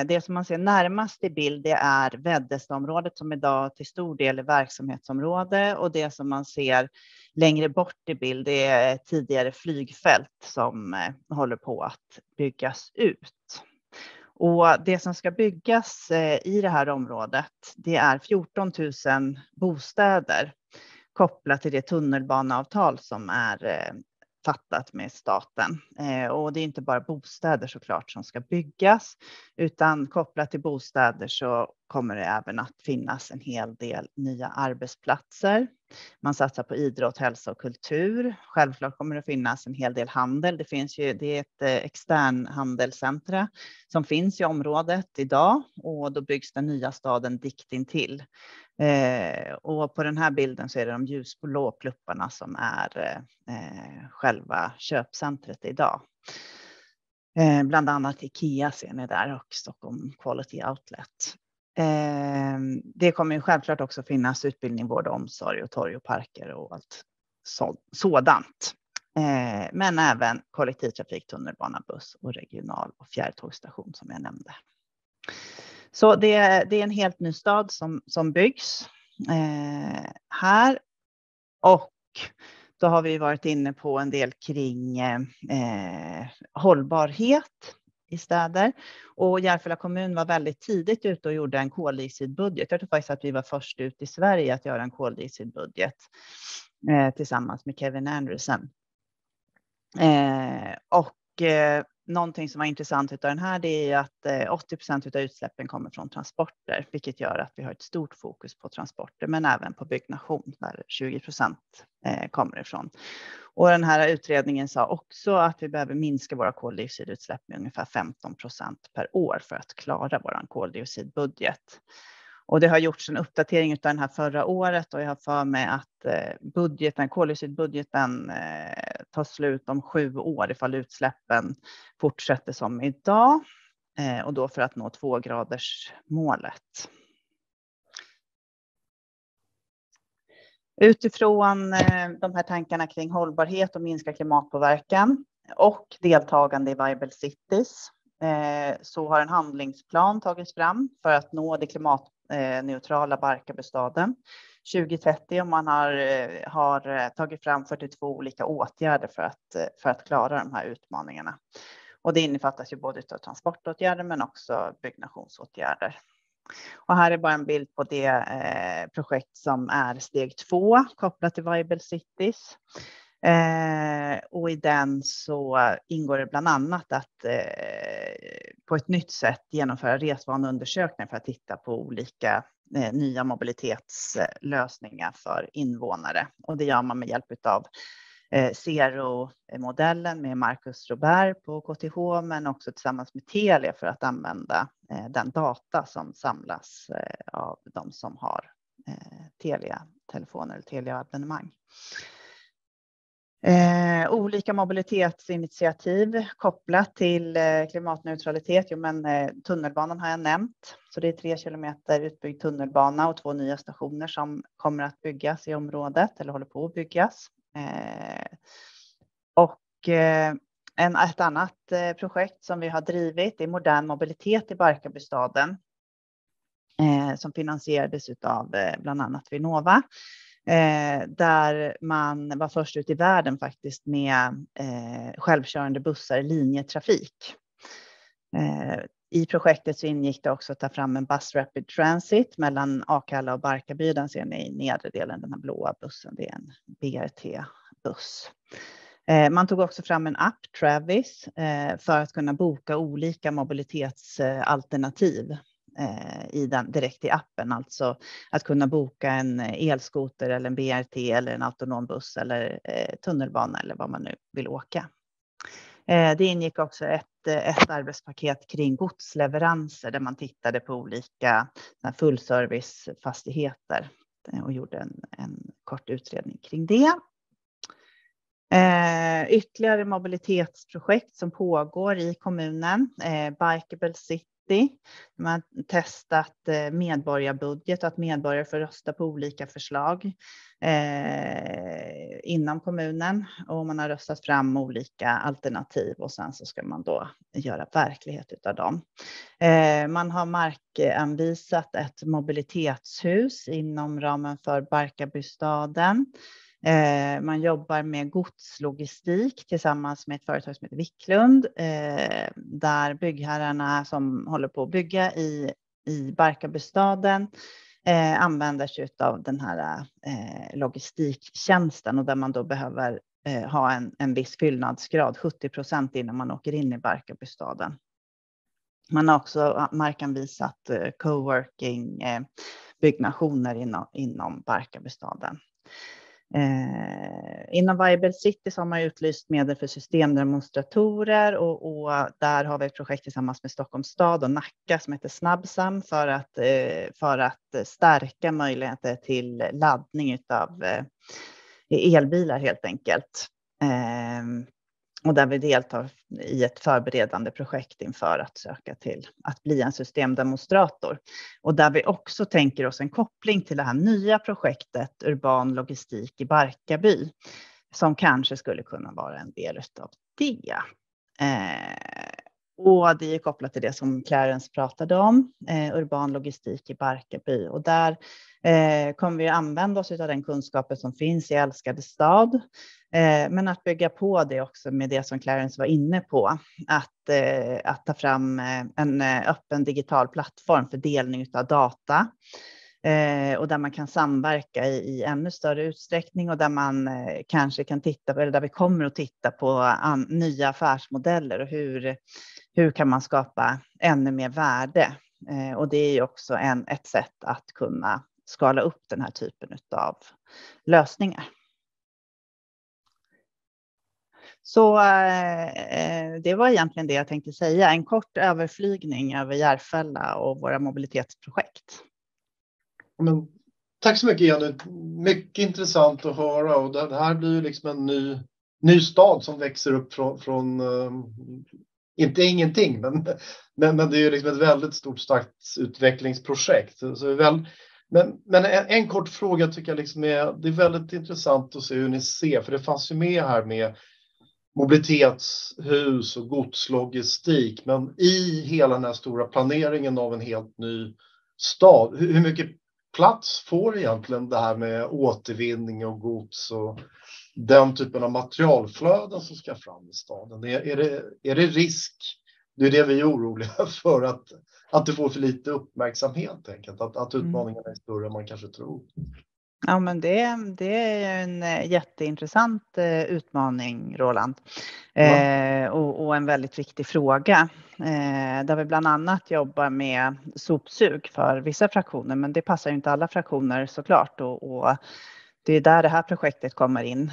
Det som man ser närmast i bild, det är Veddestaområdet som idag till stor del är verksamhetsområde, och det som man ser längre bort i bild, det är tidigare flygfält som håller på att byggas ut. Och det som ska byggas i det här området, det är 14 000 bostäder kopplat till det tunnelbaneavtal som är fattat med staten. Och det är inte bara bostäder såklart som ska byggas, utan kopplat till bostäder så kommer det även att finnas en hel del nya arbetsplatser. Man satsar på idrott, hälsa och kultur. Självklart kommer det finnas en hel del handel. Det är ett extern handelscentra som finns i området idag, och då byggs den nya staden dikt intill. Och på den här bilden så är det de ljusblå plupparna som är själva köpcentret idag. Bland annat IKEA ser ni där, och Stockholm Quality Outlet. Det kommer ju självklart också finnas utbildning, vård och omsorg och torg och parker och allt sådant. Men även kollektivtrafik, tunnelbana, buss och regional- och fjärrtågstation som jag nämnde. Så det är en helt ny stad som byggs här. Och då har vi varit inne på en del kring hållbarhet i städer. Och Järfälla kommun var väldigt tidigt ute och gjorde en koldioxidbudget. Jag tror faktiskt att vi var först ut i Sverige att göra en koldioxidbudget tillsammans med Kevin Anderson. Någonting som var intressant av den här, det är att 80% av utsläppen kommer från transporter, vilket gör att vi har ett stort fokus på transporter, men även på byggnation där 20% kommer ifrån. Och den här utredningen sa också att vi behöver minska våra koldioxidutsläpp med ungefär 15% per år för att klara vår koldioxidbudget. Och det har gjorts en uppdatering av den här förra året, och jag har för mig att koldioxidbudgeten tar slut om 7 år ifall utsläppen fortsätter som idag, och då för att nå 2-gradersmålet. Utifrån de här tankarna kring hållbarhet och minska klimatpåverkan och deltagande i Viable Cities, så har en handlingsplan tagits fram för att nå det klimatneutrala Barkarbystaden 2030, och man har tagit fram 42 olika åtgärder för att klara de här utmaningarna. Och det innefattas ju både av transportåtgärder men också byggnationsåtgärder. Och här är bara en bild på det projekt som är steg 2 kopplat till Viable Cities. Och i den så ingår det bland annat att på ett nytt sätt genomföra resvaneundersökningar för att titta på olika nya mobilitetslösningar för invånare. Och det gör man med hjälp av Zero-modellen med Marcus Robert på KTH, men också tillsammans med Telia för att använda den data som samlas av de som har Telia-telefoner eller Telia-abonnemang. Olika mobilitetsinitiativ kopplat till klimatneutralitet. Jo, men tunnelbanan har jag nämnt. Så det är 3 kilometer utbyggd tunnelbana och 2 nya stationer som kommer att byggas i området eller håller på att byggas. Ett annat projekt som vi har drivit är modern mobilitet i Barkarbystaden, som finansierades av bland annat Vinnova. Där man var först ut i världen faktiskt med självkörande bussar i linjetrafik. I projektet så ingick det också att ta fram en bus rapid transit mellan Akalla och Barkarby. Den ser ni i nedre delen, den här blåa bussen. Det är en BRT-buss. Man tog också fram en app, Travis, för att kunna boka olika mobilitetsalternativ direkt i appen. Alltså att kunna boka en elskoter eller en BRT eller en autonom buss eller tunnelbana eller vad man nu vill åka. Det ingick också ett arbetspaket kring godsleveranser där man tittade på olika fullservicefastigheter och gjorde en kort utredning kring det. Ytterligare mobilitetsprojekt som pågår i kommunen. Bikeable City. Man har testat medborgarbudget och att medborgare får rösta på olika förslag inom kommunen. Och man har röstat fram olika alternativ och sen så ska man då göra verklighet utav dem. Man har markanvisat ett mobilitetshus inom ramen för Barkarbystaden. Man jobbar med godslogistik tillsammans med ett företag som heter Wiklund, där byggherrarna som håller på att bygga i Barkarbystaden använder sig av den här logistiktjänsten och där man då behöver ha en viss fyllnadsgrad, 70% innan man åker in i Barkarbystaden. Man har också markanvisat coworking byggnationer inom Barkarbystaden. Inom Viable City så har man utlyst medel för systemdemonstratorer och där har vi ett projekt tillsammans med Stockholms stad och Nacka som heter Snabbsam för att stärka möjligheter till laddning av elbilar helt enkelt. Och där vi deltar i ett förberedande projekt inför att söka till att bli en systemdemonstrator. Och där vi också tänker oss en koppling till det här nya projektet Urban logistik i Barkarby. Som kanske skulle kunna vara en del av det. Och det är kopplat till det som Clarence pratade om. Urban logistik i Barkarby. Och där kommer vi använda oss av den kunskapen som finns i älskade stad. Men att bygga på det också med det som Clarence var inne på. Att ta fram en öppen digital plattform för delning av data. Och där man kan samverka i ännu större utsträckning och där man kanske kan titta på, eller där vi kommer att titta på nya affärsmodeller och hur kan man skapa ännu mer värde. Och det är ju också ett sätt att kunna skala upp den här typen av lösningar. Så det var egentligen det jag tänkte säga. En kort överflygning över Järfälla och våra mobilitetsprojekt. Men, tack så mycket Jenny. Mycket intressant att höra. Och det här blir ju liksom en ny stad som växer upp från inte ingenting. Men det är ju liksom ett väldigt stort starkt utvecklingsprojekt. Så men en kort fråga tycker jag liksom det är väldigt intressant att se hur ni ser. För det fanns ju med här med mobilitetshus och godslogistik. Men i hela den här stora planeringen av en helt ny stad. Hur mycket plats får egentligen det här med återvinning och gods och den typen av materialflöden som ska fram i staden? Är det risk? Det är det vi är oroliga för att det får för lite uppmärksamhet, enkelt. Att utmaningarna är större än man kanske tror. Ja, men det är en jätteintressant utmaning, Roland. Och en väldigt viktig fråga. Där vi bland annat jobbar med sopsug för vissa fraktioner. Men det passar ju inte alla fraktioner såklart. Och det är där det här projektet kommer in.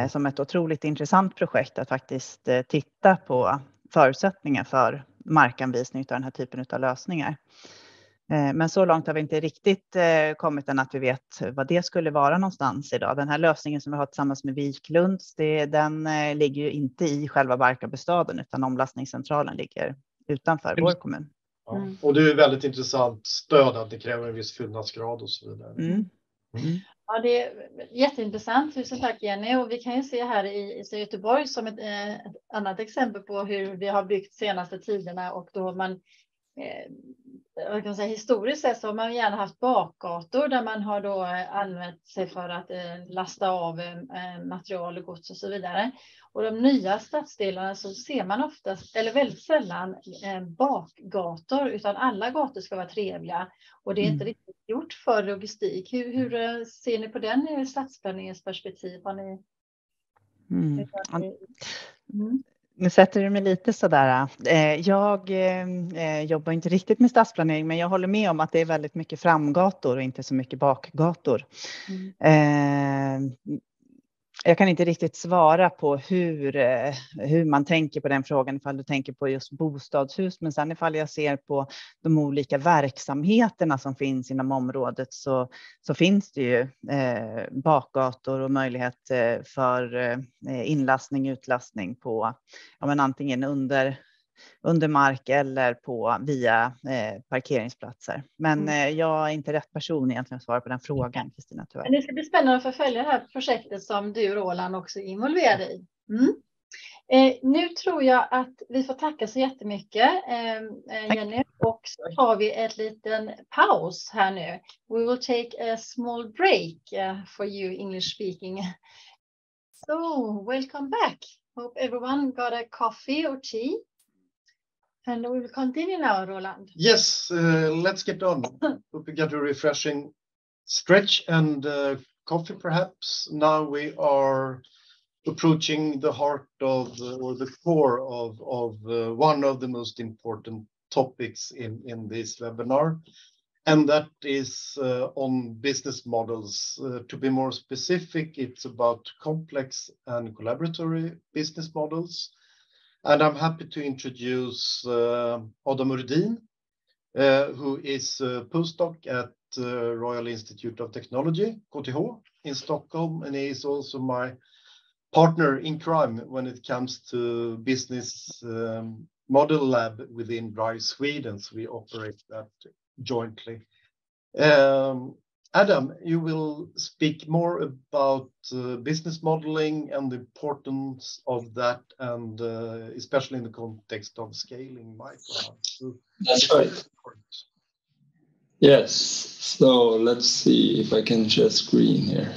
Som ett otroligt intressant projekt att faktiskt titta på förutsättningar för markanvisning av den här typen av lösningar. Men så långt har vi inte riktigt kommit än att vi vet vad det skulle vara någonstans idag. Den här lösningen som vi har tillsammans med Wiklund, den ligger ju inte i själva Barkarbystaden utan omlastningscentralen ligger utanför vår kommun. Ja. Och det är väldigt intressant stöd att det kräver en viss fyllnadsgrad och så vidare. Ja, det är jätteintressant. Tusen tack Jenny. Och vi kan ju se här i Göteborg som ett annat exempel på hur vi har byggt senaste tiderna och då man jag kan säga, historiskt sett så har man gärna haft bakgator där man har då använt sig för att lasta av material och gods och så vidare. Och de nya stadsdelarna så ser man oftast, eller väldigt sällan, bakgator utan alla gator ska vara trevliga. Och det är inte riktigt gjort för logistik. Hur ser ni på den i stadsplaneringens perspektiv? Har ni... Nu sätter du mig lite sådär. Jag jobbar inte riktigt med stadsplanering, men jag håller med om att det är väldigt mycket framgator och inte så mycket bakgator. Jag kan inte riktigt svara på hur man tänker på den frågan ifall du tänker på just bostadshus. Men sen ifall jag ser på de olika verksamheterna som finns inom området så finns det ju bakgator och möjlighet för inlastning, utlastning på antingen under mark eller via parkeringsplatser. Men jag är inte rätt person egentligen att svara på den frågan, Kristina, tyvärr. Men det ska bli spännande att följa det här projektet som du, Roland, också är involverad i. Nu tror jag att vi får tacka så jättemycket, Jenny. Och så har vi ett liten paus här nu. We will take a small break for you English speaking. So, welcome back. Hope everyone got a coffee or tea. And we will continue now, Roland. Yes, let's get on. Hope you get a refreshing stretch and coffee perhaps. Now we are approaching the heart of, or the core of one of the most important topics in this webinar. And that is on business models. To be more specific, it's about complex and collaboratory business models. And I'm happy to introduce Uhrdin, who is a postdoc at Royal Institute of Technology, KTH, in Stockholm, and he is also my partner in crime when it comes to business model lab within Drive Sweden. So we operate that jointly. Adam, you will speak more about business modeling and the importance of that, and especially in the context of scaling micro. So that's right. Yes. So let's see if I can share screen here.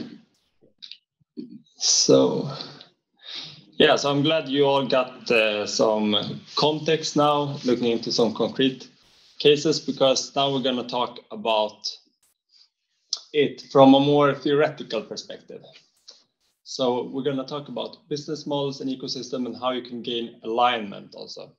So, yeah, so I'm glad you all got some context now, looking into some concrete cases, because now we're going to talk about it from a more theoretical perspective. So we're going to talk about business models and ecosystem and how you can gain alignment also.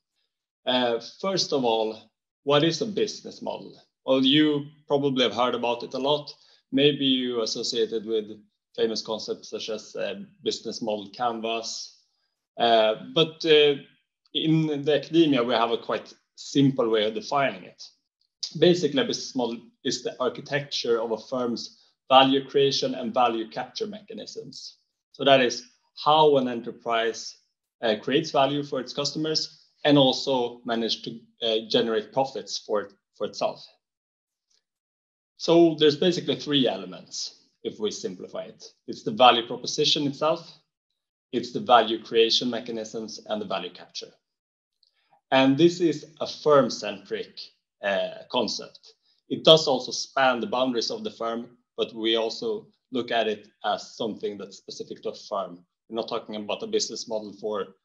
First of all, what is a business model? Well, you probably have heard about it a lot. Maybe you associated with famous concepts such as business model canvas. But in the academia, we have a quite simple way of defining it. Basically, a business model is the architecture of a firm's value creation and value capture mechanisms. So that is how an enterprise creates value for its customers and also manage to generate profits for itself. So there's basically three elements, if we simplify it. It's the value proposition itself, it's the value creation mechanisms, and the value capture. And this is a firm-centric concept. It does also span the boundaries of the firm, but we also look at it as something that's specific to a firm. We're not talking about a business model for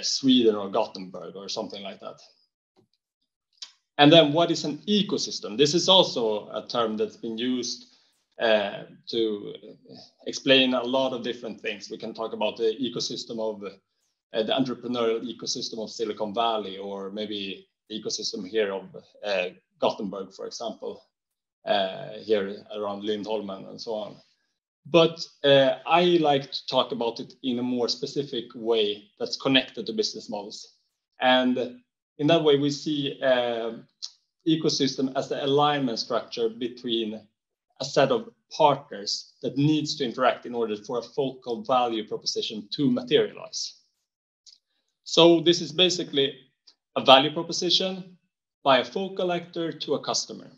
Sweden or Gothenburg or something like that. And then what is an ecosystem? This is also a term that's been used to explain a lot of different things. We can talk about the ecosystem of the entrepreneurial ecosystem of Silicon Valley, or maybe the ecosystem here of Gothenburg, for example, here around Lindholmen and so on. But I like to talk about it in a more specific way that's connected to business models. And in that way, we see ecosystem as the alignment structure between a set of partners that needs to interact in order for a focal value proposition to materialize. So this is basically a value proposition by a focal actor to a customer.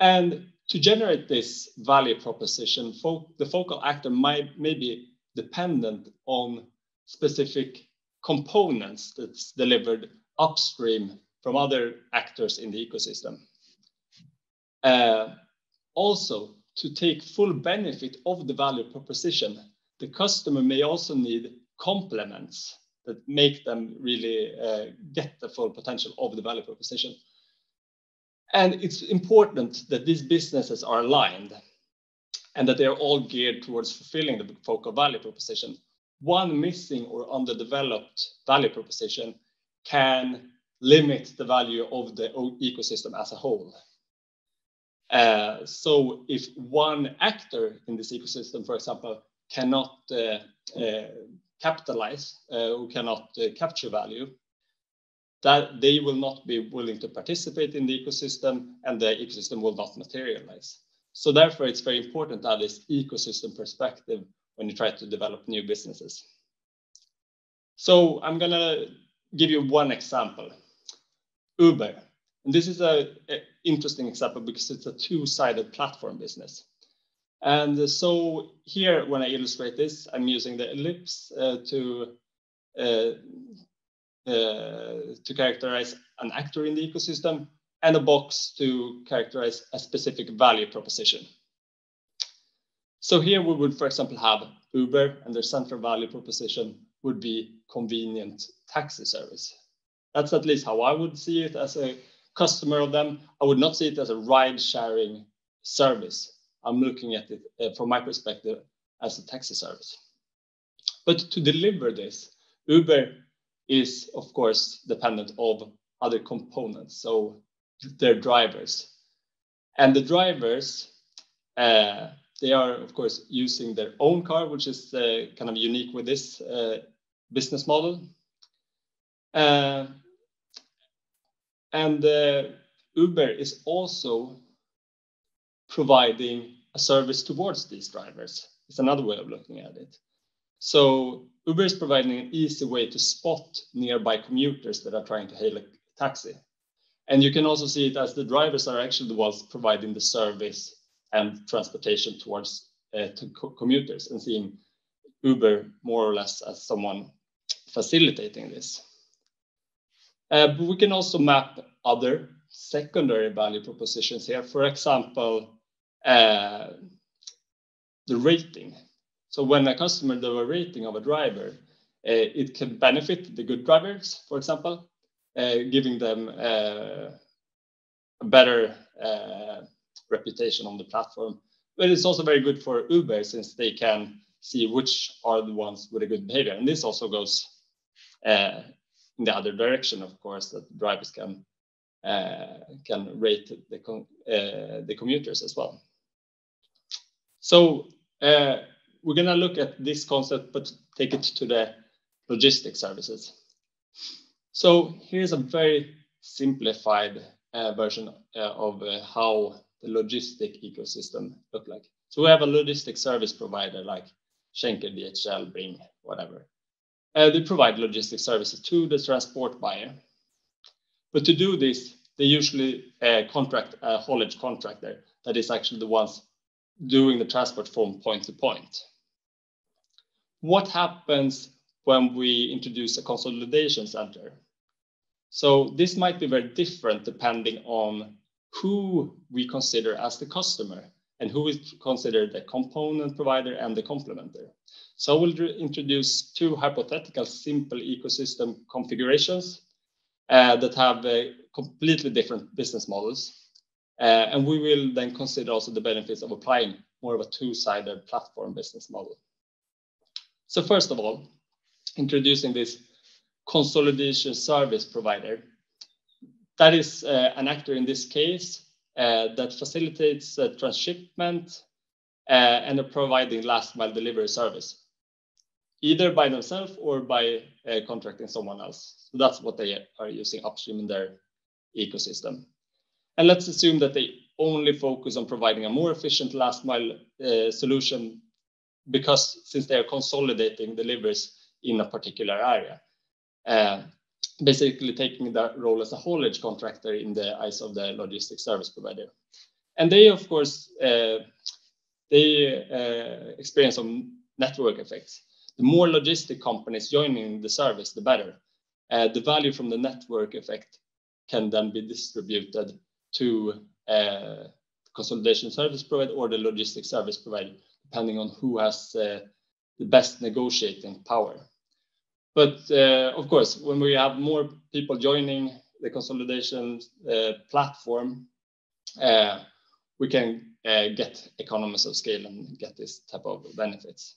And to generate this value proposition, the focal actor may be dependent on specific components that's delivered upstream from other actors in the ecosystem. Also, to take full benefit of the value proposition, the customer may also need complements that make them really get the full potential of the value proposition. And it's important that these businesses are aligned and that they are all geared towards fulfilling the focal value proposition. one missing or underdeveloped value proposition can limit the value of the ecosystem as a whole. So if one actor in this ecosystem, for example, cannot capitalize or cannot capture value, that they will not be willing to participate in the ecosystem, and the ecosystem will not materialize. So therefore, it's very important to have this ecosystem perspective when you try to develop new businesses. So I'm going to give you one example. Uber. And this is an interesting example because it's a two-sided platform business. And so here, when I illustrate this, I'm using the ellipse to characterize an actor in the ecosystem, and a box to characterize a specific value proposition. So here we would, for example, have Uber, and their central value proposition would be convenient taxi service. That's at least how I would see it as a customer of them. I would not see it as a ride-sharing service. I'm looking at it from my perspective as a taxi service. But to deliver this, Uber is, of course, dependent of other components, so their drivers. And the drivers, they are, of course, using their own car, which is kind of unique with this business model. And Uber is also providing a service towards these drivers. It's another way of looking at it. So Uber is providing an easy way to spot nearby commuters that are trying to hail a taxi. And you can also see it as the drivers are actually the ones providing the service and transportation towards commuters, and seeing Uber more or less as someone facilitating this. But we can also map other secondary value propositions here. For example, the rating. So when a customer does a rating of a driver, it can benefit the good drivers, for example, giving them a better reputation on the platform. But it's also very good for Uber, since they can see which are the ones with a good behavior. And this also goes in the other direction, of course, that drivers can rate the commuters as well. So we're going to look at this concept, but take it to the logistics services. So here's a very simplified version of how the logistic ecosystem look like. So we have a logistic service provider like Schenker, DHL, Bring, whatever. They provide logistic services to the transport buyer. But to do this, they usually contract a haulage contractor that is actually the ones doing the transport from point to point. What happens when we introduce a consolidation center? So this might be very different depending on who we consider as the customer and who is considered the component provider and the complementer. So I will introduce two hypothetical simple ecosystem configurations that have completely different business models. And we will then consider also the benefits of applying more of a two-sided platform business model. So first of all, introducing this consolidation service provider. That is an actor in this case that facilitates transshipment and providing last mile delivery service, either by themselves or by contracting someone else. So that's what they are using upstream in their ecosystem. And let's assume that they only focus on providing a more efficient last mile solution, because since they are consolidating deliveries in a particular area, basically taking that role as a haulage contractor in the eyes of the logistics service provider. And they, of course, experience some network effects. The more logistic companies joining the service, the better. The value from the network effect can then be distributed to consolidation service provider or the logistics service provider, depending on who has the best negotiating power. But of course, when we have more people joining the consolidation platform, we can get economies of scale and get this type of benefits.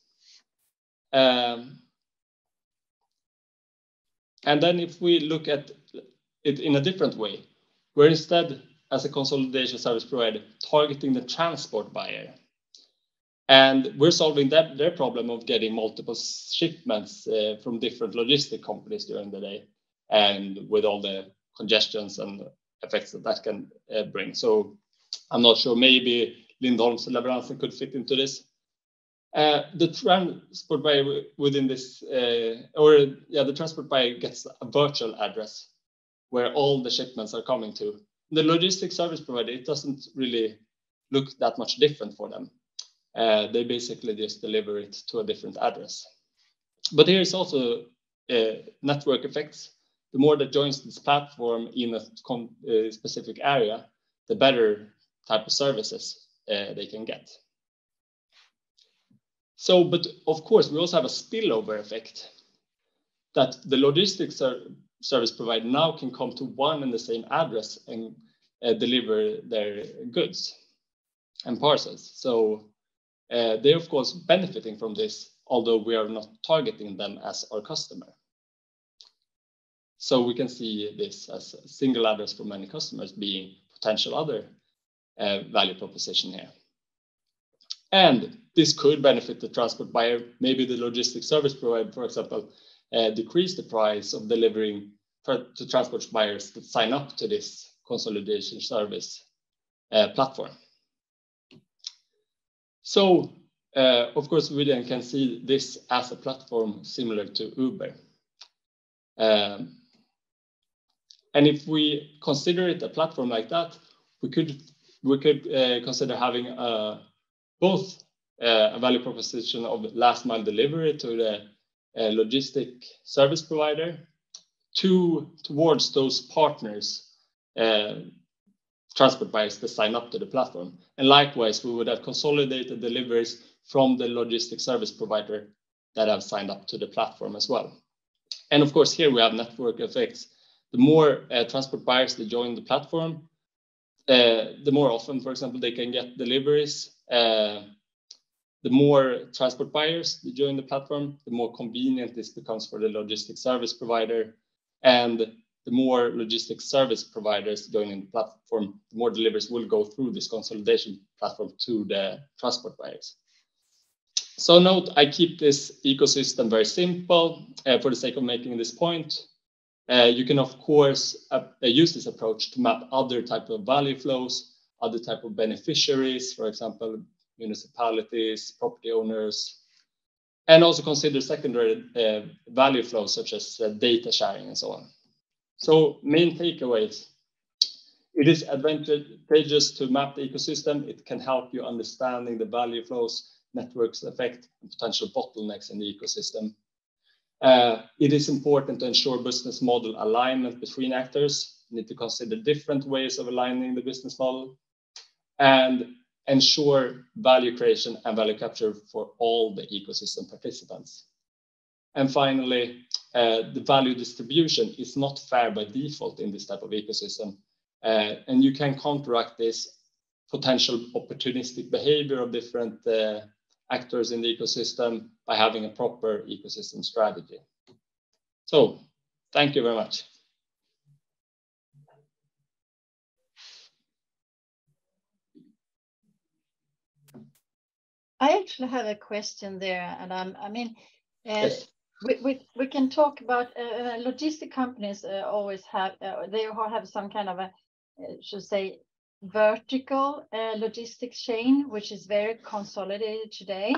And then if we look at it in a different way, we're instead, as a consolidation service provider, targeting the transport buyer. And we're solving their problem of getting multiple shipments from different logistic companies during the day, and with all the congestions and effects that can bring. So I'm not sure, maybe Lindholm's Leveransen could fit into this. The transport buyer within this, the transport buyer gets a virtual address where all the shipments are coming to. The logistics service provider, it doesn't really look that much different for them. They basically just deliver it to a different address. But here is also network effects. The more that joins this platform in a specific area, the better type of services they can get. So, but of course, we also have a spillover effect that the logistics service provider now can come to one and the same address and deliver their goods and parcels. So they're of course benefiting from this, although we are not targeting them as our customer. So we can see this as a single address for many customers being potential other value proposition here. And this could benefit the transport buyer. Maybe the logistics service provider, for example, decrease the price of delivering to transport buyers that sign up to this consolidation service platform. So, of course, we then can see this as a platform similar to Uber. And if we consider it a platform like that, we could consider having both a value proposition of last mile delivery to the logistic service provider towards those partners, transport buyers that sign up to the platform. And likewise, we would have consolidated deliveries from the logistic service provider that have signed up to the platform as well. And of course, here we have network effects. The more transport buyers that join the platform, the more often, for example, they can get deliveries. The more transport buyers that join the platform, the more convenient this becomes for the logistics service provider. And the more logistics service providers joining the platform, the more deliveries will go through this consolidation platform to the transport buyers. So note, I keep this ecosystem very simple for the sake of making this point. You can, of course, use this approach to map other type of value flows, other type of beneficiaries, for example, municipalities, property owners, and also consider secondary value flows such as data sharing and so on. So main takeaways, it is advantageous to map the ecosystem. It can help you understanding the value flows, networks effect, and potential bottlenecks in the ecosystem. It is important to ensure business model alignment between actors. You need to consider different ways of aligning the business model and ensure value creation and value capture for all the ecosystem participants. And finally, the value distribution is not fair by default in this type of ecosystem. And you can counteract this potential opportunistic behavior of different actors in the ecosystem by having a proper ecosystem strategy. So, thank you very much. I actually have a question there, and Yes. We can talk about logistic companies always have they have some kind of a should say vertical logistics chain, which is very consolidated today.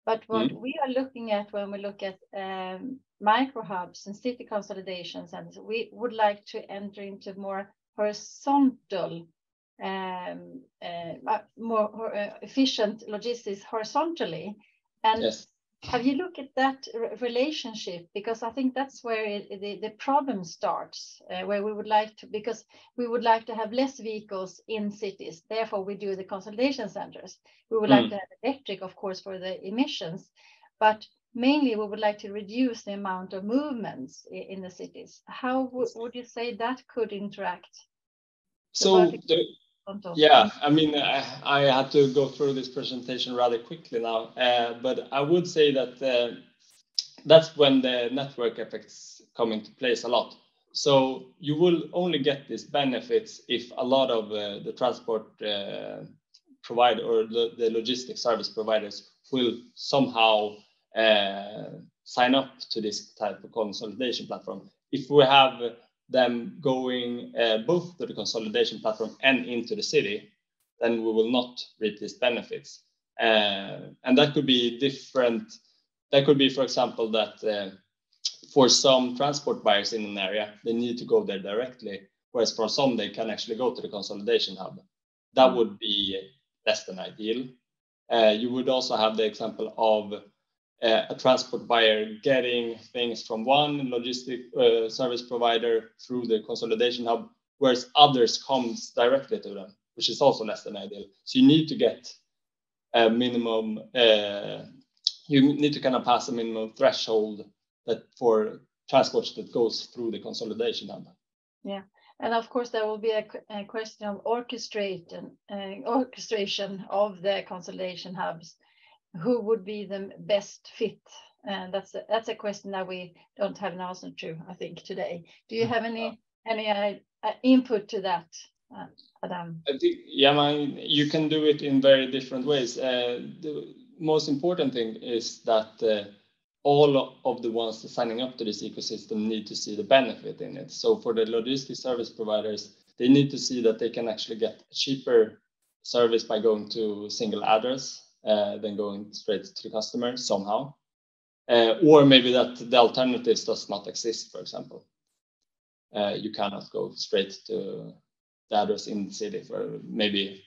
But what we are looking at when we look at micro hubs and city consolidations, and we would like to enter into more horizontal, more efficient logistics horizontally. And yes. Have you looked at that relationship? Because I think that's where the problem starts, where we would like to, because we would like to have less vehicles in cities. Therefore, we do the consolidation centers. We would like to have electric, of course, for the emissions, but mainly we would like to reduce the amount of movements in the cities. How would you say that could interact? So, yeah, I mean, I had to go through this presentation rather quickly now, but I would say that that's when the network effects come into place a lot. So you will only get these benefits if a lot of the transport provider or the logistics service providers will somehow sign up to this type of consolidation platform. If we have them going both to the consolidation platform and into the city, then we will not reap these benefits. And that could be different. That could be, for example, that for some transport buyers in an area, they need to go there directly, whereas for some, they can actually go to the consolidation hub. That would be less than ideal. You would also have the example of a transport buyer getting things from one logistic service provider through the consolidation hub, whereas others comes directly to them, which is also less than ideal. So you need to get a minimum, you need to kind of pass a minimum threshold that for transports that goes through the consolidation hub. Yeah, and of course there will be a question of orchestration of the consolidation hubs. Who would be the best fit? And that's a question that we don't have an answer to, I think, today. Do you have any input to that, Adam? I think, you can do it in very different ways. The most important thing is that all of the ones signing up to this ecosystem need to see the benefit in it. So for the logistics service providers, they need to see that they can actually get a cheaper service by going to single address than going straight to the customer somehow. Or maybe that the alternatives does not exist, for example. You cannot go straight to the address in the city for maybe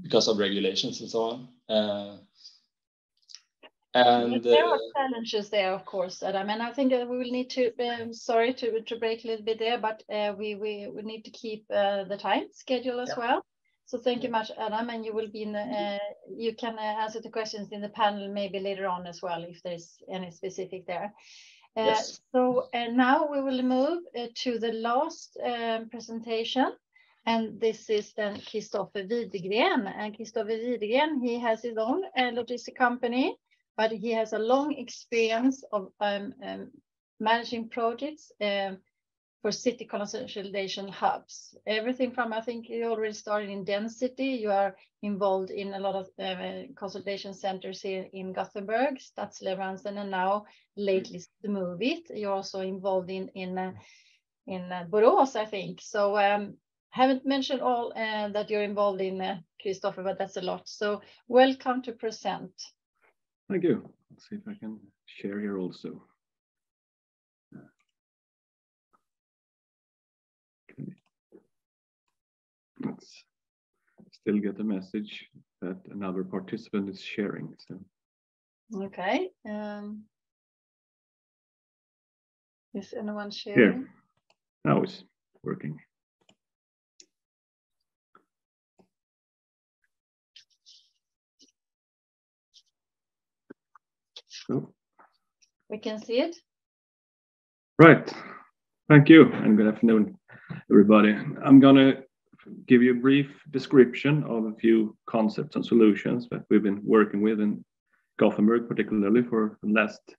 because of regulations and so on. And there are challenges there, of course, Adam. And I think we will need to, sorry to break a little bit there, but we need to keep the time schedule as well. So thank you much, Adam, and you will be in the, you can answer the questions in the panel maybe later on as well, if there's any specific there. Yes. So now we will move to the last presentation, and this is then Christoffer Widegren. And Christoffer Widegren, he has his own logistic company, but he has a long experience of managing projects for city consolidation hubs. Everything from, I think you already started in density. You are involved in a lot of consolidation centers here in Gothenburg, Ragnsells, and now lately to move it. You're also involved in Borås, I think. So haven't mentioned all that you're involved in, Christoffer, but that's a lot. So welcome to present. Thank you. Let's see if I can share here also. Let's still get a message that another participant is sharing. So. Okay. Is anyone sharing? Here. Now it's working. So. We can see it. Right. Thank you and good afternoon, everybody. I'm going to give you a brief description of a few concepts and solutions that we've been working with in Gothenburg, particularly for the last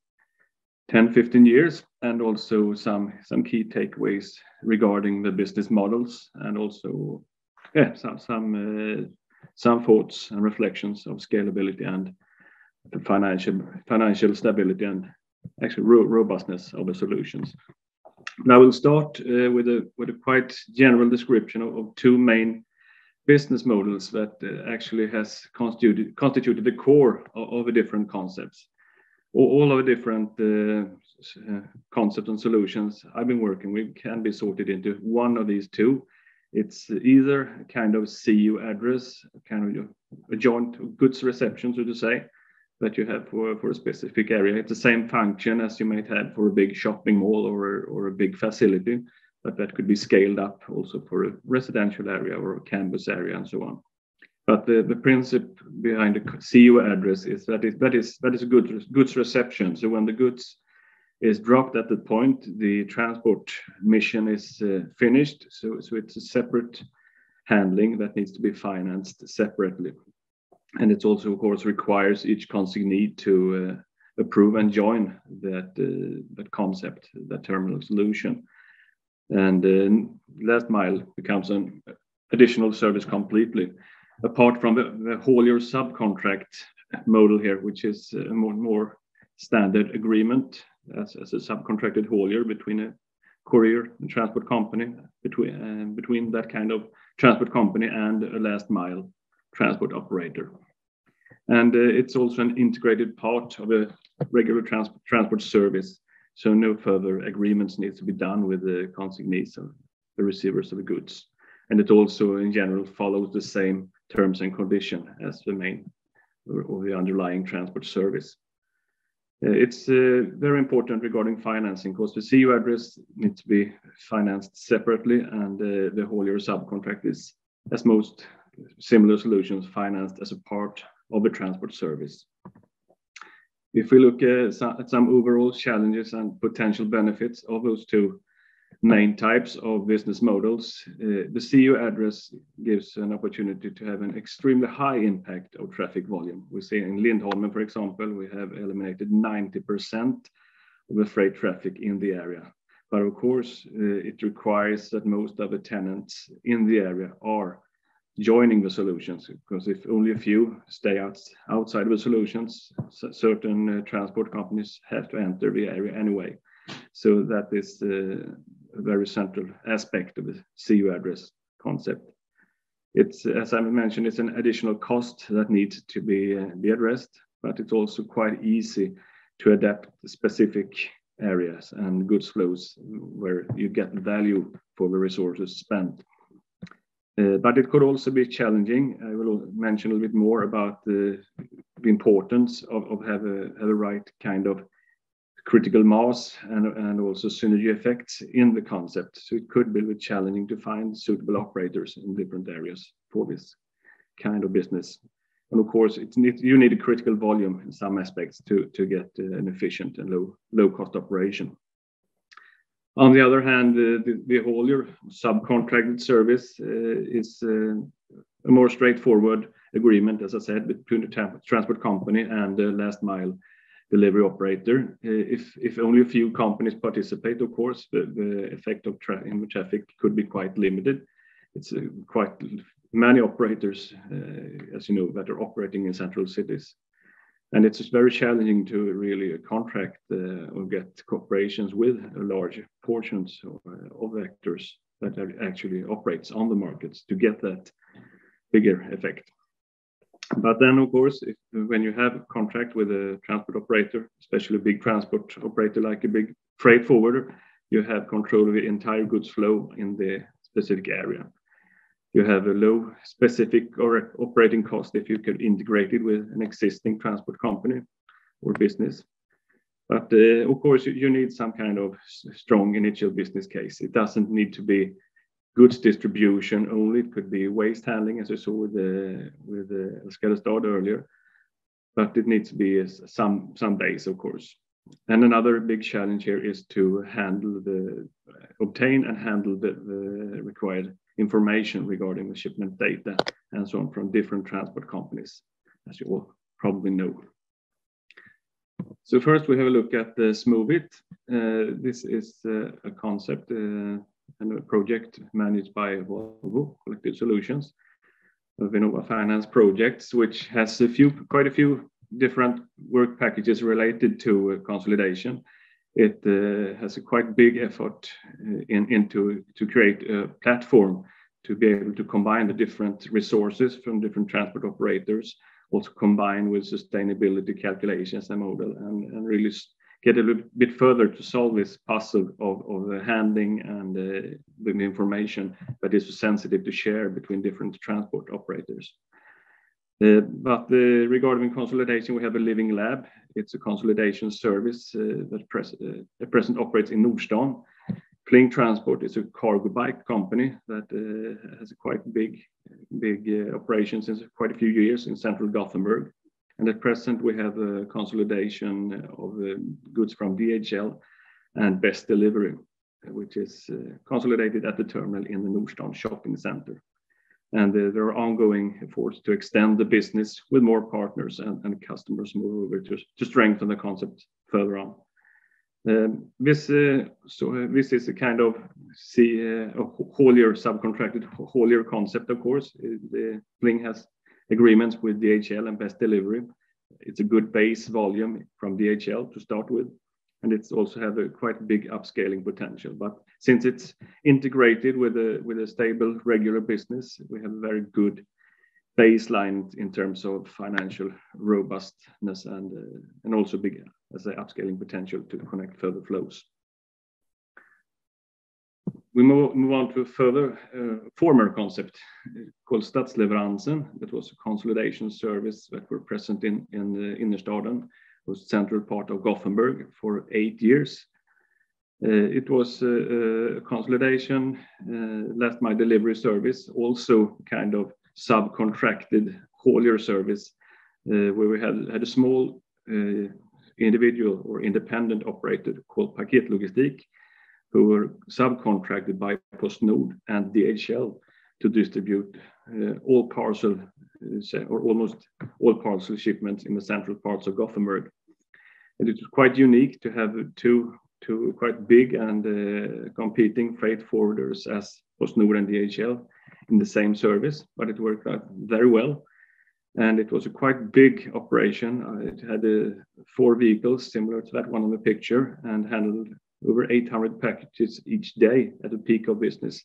10-15 years, and also some key takeaways regarding the business models, and also some thoughts and reflections of scalability and the financial stability and actually robustness of the solutions. Now we'll start with a quite general description of two main business models that actually has constituted the core of the different concepts. All of the different concepts and solutions I've been working with can be sorted into one of these two. It's either a kind of CU address, kind of a joint goods reception, so to say, that you have for a specific area. It's the same function as you might have for a big shopping mall or a big facility, but that could be scaled up also for a residential area or a campus area and so on. But the principle behind the CU address is that is a goods reception. So when the goods is dropped at the point, the transport mission is finished. So it's a separate handling that needs to be financed separately. And it also, of course, requires each consignee to approve and join that concept, that terminal solution. And last mile becomes an additional service completely, apart from the haulier subcontract model here, which is a more standard agreement as a subcontracted haulier between a courier and transport company, between that kind of transport company and a last mile transport operator. And it's also an integrated part of a regular transport service. So no further agreements needs to be done with the consignees or the receivers of the goods. And it also in general follows the same terms and conditions as the main or the underlying transport service. It's very important regarding financing because the CU address needs to be financed separately, and the haulier subcontract is, as most similar solutions, financed as a part of the transport service. If we look at some overall challenges and potential benefits of those two main types of business models, the CU address gives an opportunity to have an extremely high impact of traffic volume. We see in Lindholmen, for example, we have eliminated 90% of the freight traffic in the area. But of course, it requires that most of the tenants in the area are joining the solutions, because if only a few stay outside of the solutions, certain transport companies have to enter the area anyway. So that is a very central aspect of the CU address concept. It's, as I mentioned, it's an additional cost that needs to be addressed, but it's also quite easy to adapt specific areas and goods flows where you get value for the resources spent. But it could also be challenging. I will mention a little bit more about the importance of have a right kind of critical mass and also synergy effects in the concept. So it could be a bit challenging to find suitable operators in different areas for this kind of business. And of course, you need a critical volume in some aspects to get an efficient and low cost operation. On the other hand, the haulier subcontracted service is a more straightforward agreement, as I said, between the transport company and the last mile delivery operator. If only a few companies participate, of course, the effect of traffic could be quite limited. It's quite many operators, as you know, that are operating in central cities. And it's very challenging to really contract or get cooperations with large portions of actors that actually operates on the markets to get that bigger effect. But then, of course, when you have a contract with a transport operator, especially a big transport operator like a big freight forwarder, you have control of the entire goods flow in the specific area. You have a low specific or operating cost if you can integrate it with an existing transport company or business. But of course, you need some kind of strong initial business case. It doesn't need to be goods distribution only. It could be waste handling, as you saw with Skellestad earlier. But it needs to be some base, of course. And another big challenge here is to obtain and handle the required information regarding the shipment data and so on from different transport companies, as you all probably know. So first we have a look at the Smoothit. This is a concept and a project managed by Volvo Collective Solutions, of Vinnova Finance projects, which has quite a few different work packages related to consolidation. It has a quite big effort to create a platform to be able to combine the different resources from different transport operators, also combine with sustainability calculations and model, and really get a little bit further to solve this puzzle of the handling and the information that is sensitive to share between different transport operators. But regarding consolidation, we have a living lab. It's a consolidation service that at present operates in Nordstan. Kling Transport is a cargo bike company that has a quite big operation since quite a few years in central Gothenburg. And at present, we have a consolidation of goods from DHL and Best Delivery, which is consolidated at the terminal in the Nordstan shopping center. And there are ongoing efforts to extend the business with more partners and customers, moreover, to strengthen the concept further on. This is a kind of a haulier, subcontracted haulier concept, of course. The Bling has agreements with DHL and Best Delivery. It's a good base volume from DHL to start with, and it's also have a quite big upscaling potential. But since it's integrated with a stable, regular business, we have a very good baseline in terms of financial robustness and also big as an upscaling potential to connect further flows. We move on to a further former concept called Stadsleveransen. That was a consolidation service that were present in the Innerstaden. It was central part of Gothenburg for 8 years. It was a consolidation, last mile delivery service, also kind of subcontracted haulier service, where we had a small individual or independent operator called Paketlogistik, who were subcontracted by PostNord and DHL to distribute all parcel, or almost all parcel shipments in the central parts of Gothenburg. And it was quite unique to have two quite big and competing freight forwarders as PostNord and DHL in the same service, but it worked out very well. And it was a quite big operation. It had 4 vehicles similar to that one on the picture and handled over 800 packages each day at the peak of business,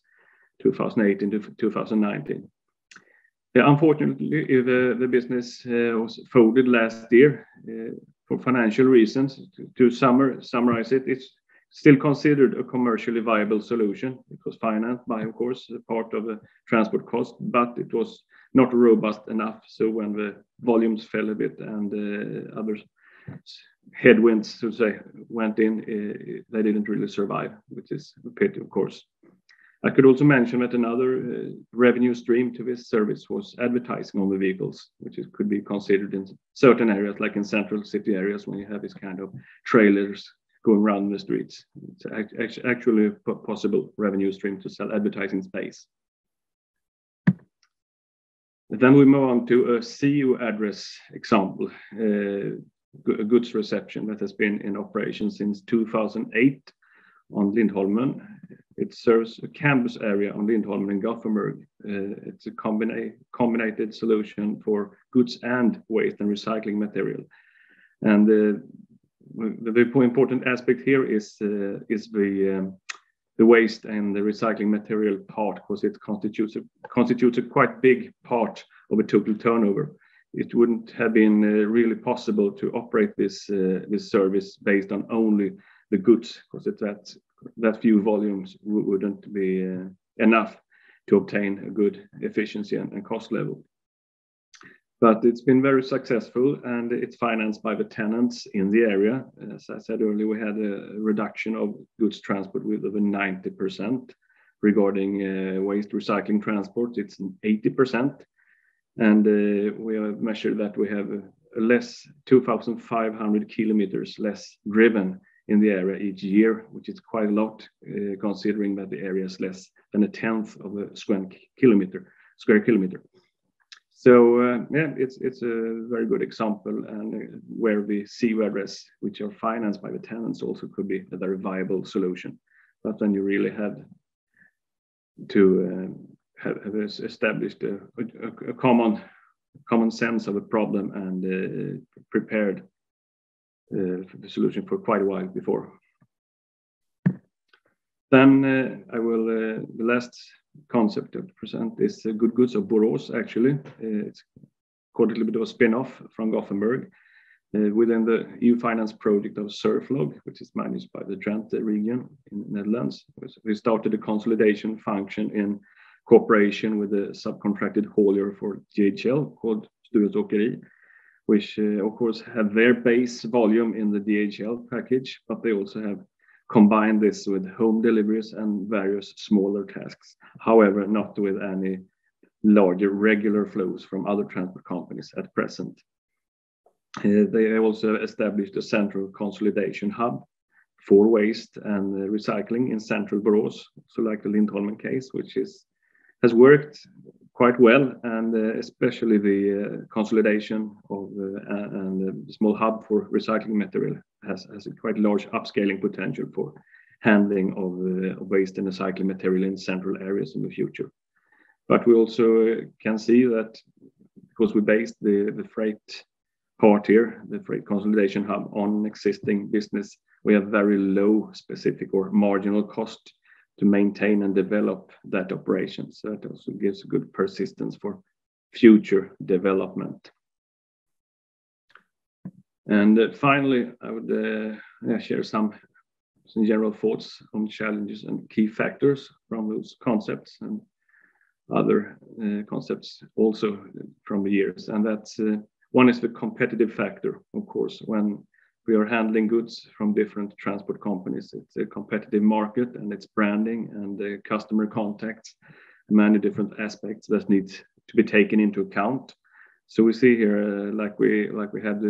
2018 to 2019. Unfortunately, the business was folded last year for financial reasons. To summarize it, it's still considered a commercially viable solution. It was financed by, of course, a part of the transport cost, but it was not robust enough. So when the volumes fell a bit and other headwinds, so to say, went in, they didn't really survive, which is a pity, of course. I could also mention that another revenue stream to this service was advertising on the vehicles, which could be considered in certain areas, like in central city areas, when you have this kind of trailers going around the streets. It's actually a possible revenue stream to sell advertising space. Then we move on to a CU address example, a goods reception that has been in operation since 2008 on Lindholmen. It serves a campus area on Lindholmen in Gothenburg. It's a combined solution for goods and waste and recycling material. And the important aspect here is the waste and the recycling material part, because it constitutes a quite big part of a total turnover. It wouldn't have been really possible to operate this service based on only the goods, because that few volumes wouldn't be enough to obtain a good efficiency and cost level. But it's been very successful, and it's financed by the tenants in the area. As I said earlier, we had a reduction of goods transport with over 90%. Regarding waste recycling transport, it's 80%. And we have measured that we have less 2,500 kilometers less driven in the area each year, which is quite a lot, considering that the area is less than 1/10 of a square kilometer. So yeah, it's a very good example, and where the CU address, which are financed by the tenants, also could be a very viable solution. But then you really had to have established a common sense of a problem and prepared the solution for quite a while before. Then the last concept to present is Good Goods of Borås, actually. It's called a little bit of a spin-off from Gothenburg within the EU finance project of Surflog, which is managed by the Drenthe region in the Netherlands. We started a consolidation function in cooperation with a subcontracted haulier for DHL called Ström, which of course have their base volume in the DHL package, but they also have combined this with home deliveries and various smaller tasks. However, not with any larger regular flows from other transport companies at present. They also established a central consolidation hub for waste and recycling in central Borås, so like the Lindholmen case, which has worked quite well, and especially the consolidation of and the small hub for recycling material has a quite large upscaling potential for handling of waste and recycling material in central areas in the future. But we also can see that because we based the freight part here, the freight consolidation hub, on existing business, we have very low specific or marginal cost to maintain and develop that operation. So that also gives good persistence for future development. And finally, I would share some general thoughts on challenges and key factors from those concepts and other concepts also from the years. And that's one is the competitive factor, of course. When we are handling goods from different transport companies, it's a competitive market, and it's branding and the customer contacts, many different aspects that need to be taken into account. So we see here, like we had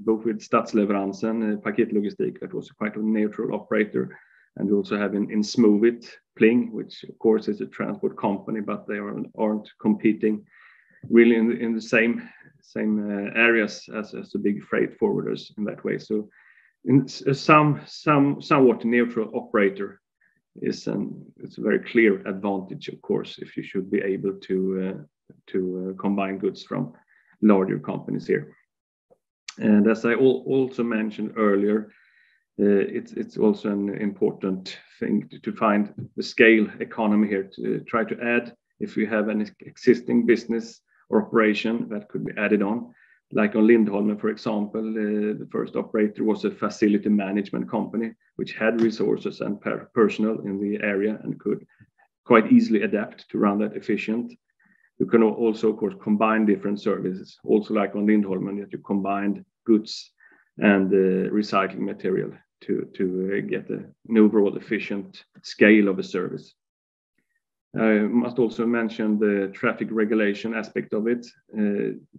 both with Stadsleveransen, Paketlogistik, that was quite a neutral operator, and we also have in Smovit, Pling, which of course is a transport company, but they aren't competing really in the same areas as the big freight forwarders in that way. So in somewhat neutral operator it's a very clear advantage, of course, if you should be able to combine goods from larger companies here. And as I also mentioned earlier, it's also an important thing to find the scale economy here, to try to add, if you have an existing business or operation that could be added on. Like on Lindholmen, for example, the first operator was a facility management company, which had resources and personnel in the area and could quite easily adapt to run that efficient. You can also, of course, combine different services, also like on Lindholmen, that you combined goods and recycling material to get an overall efficient scale of a service. I must also mention the traffic regulation aspect of it,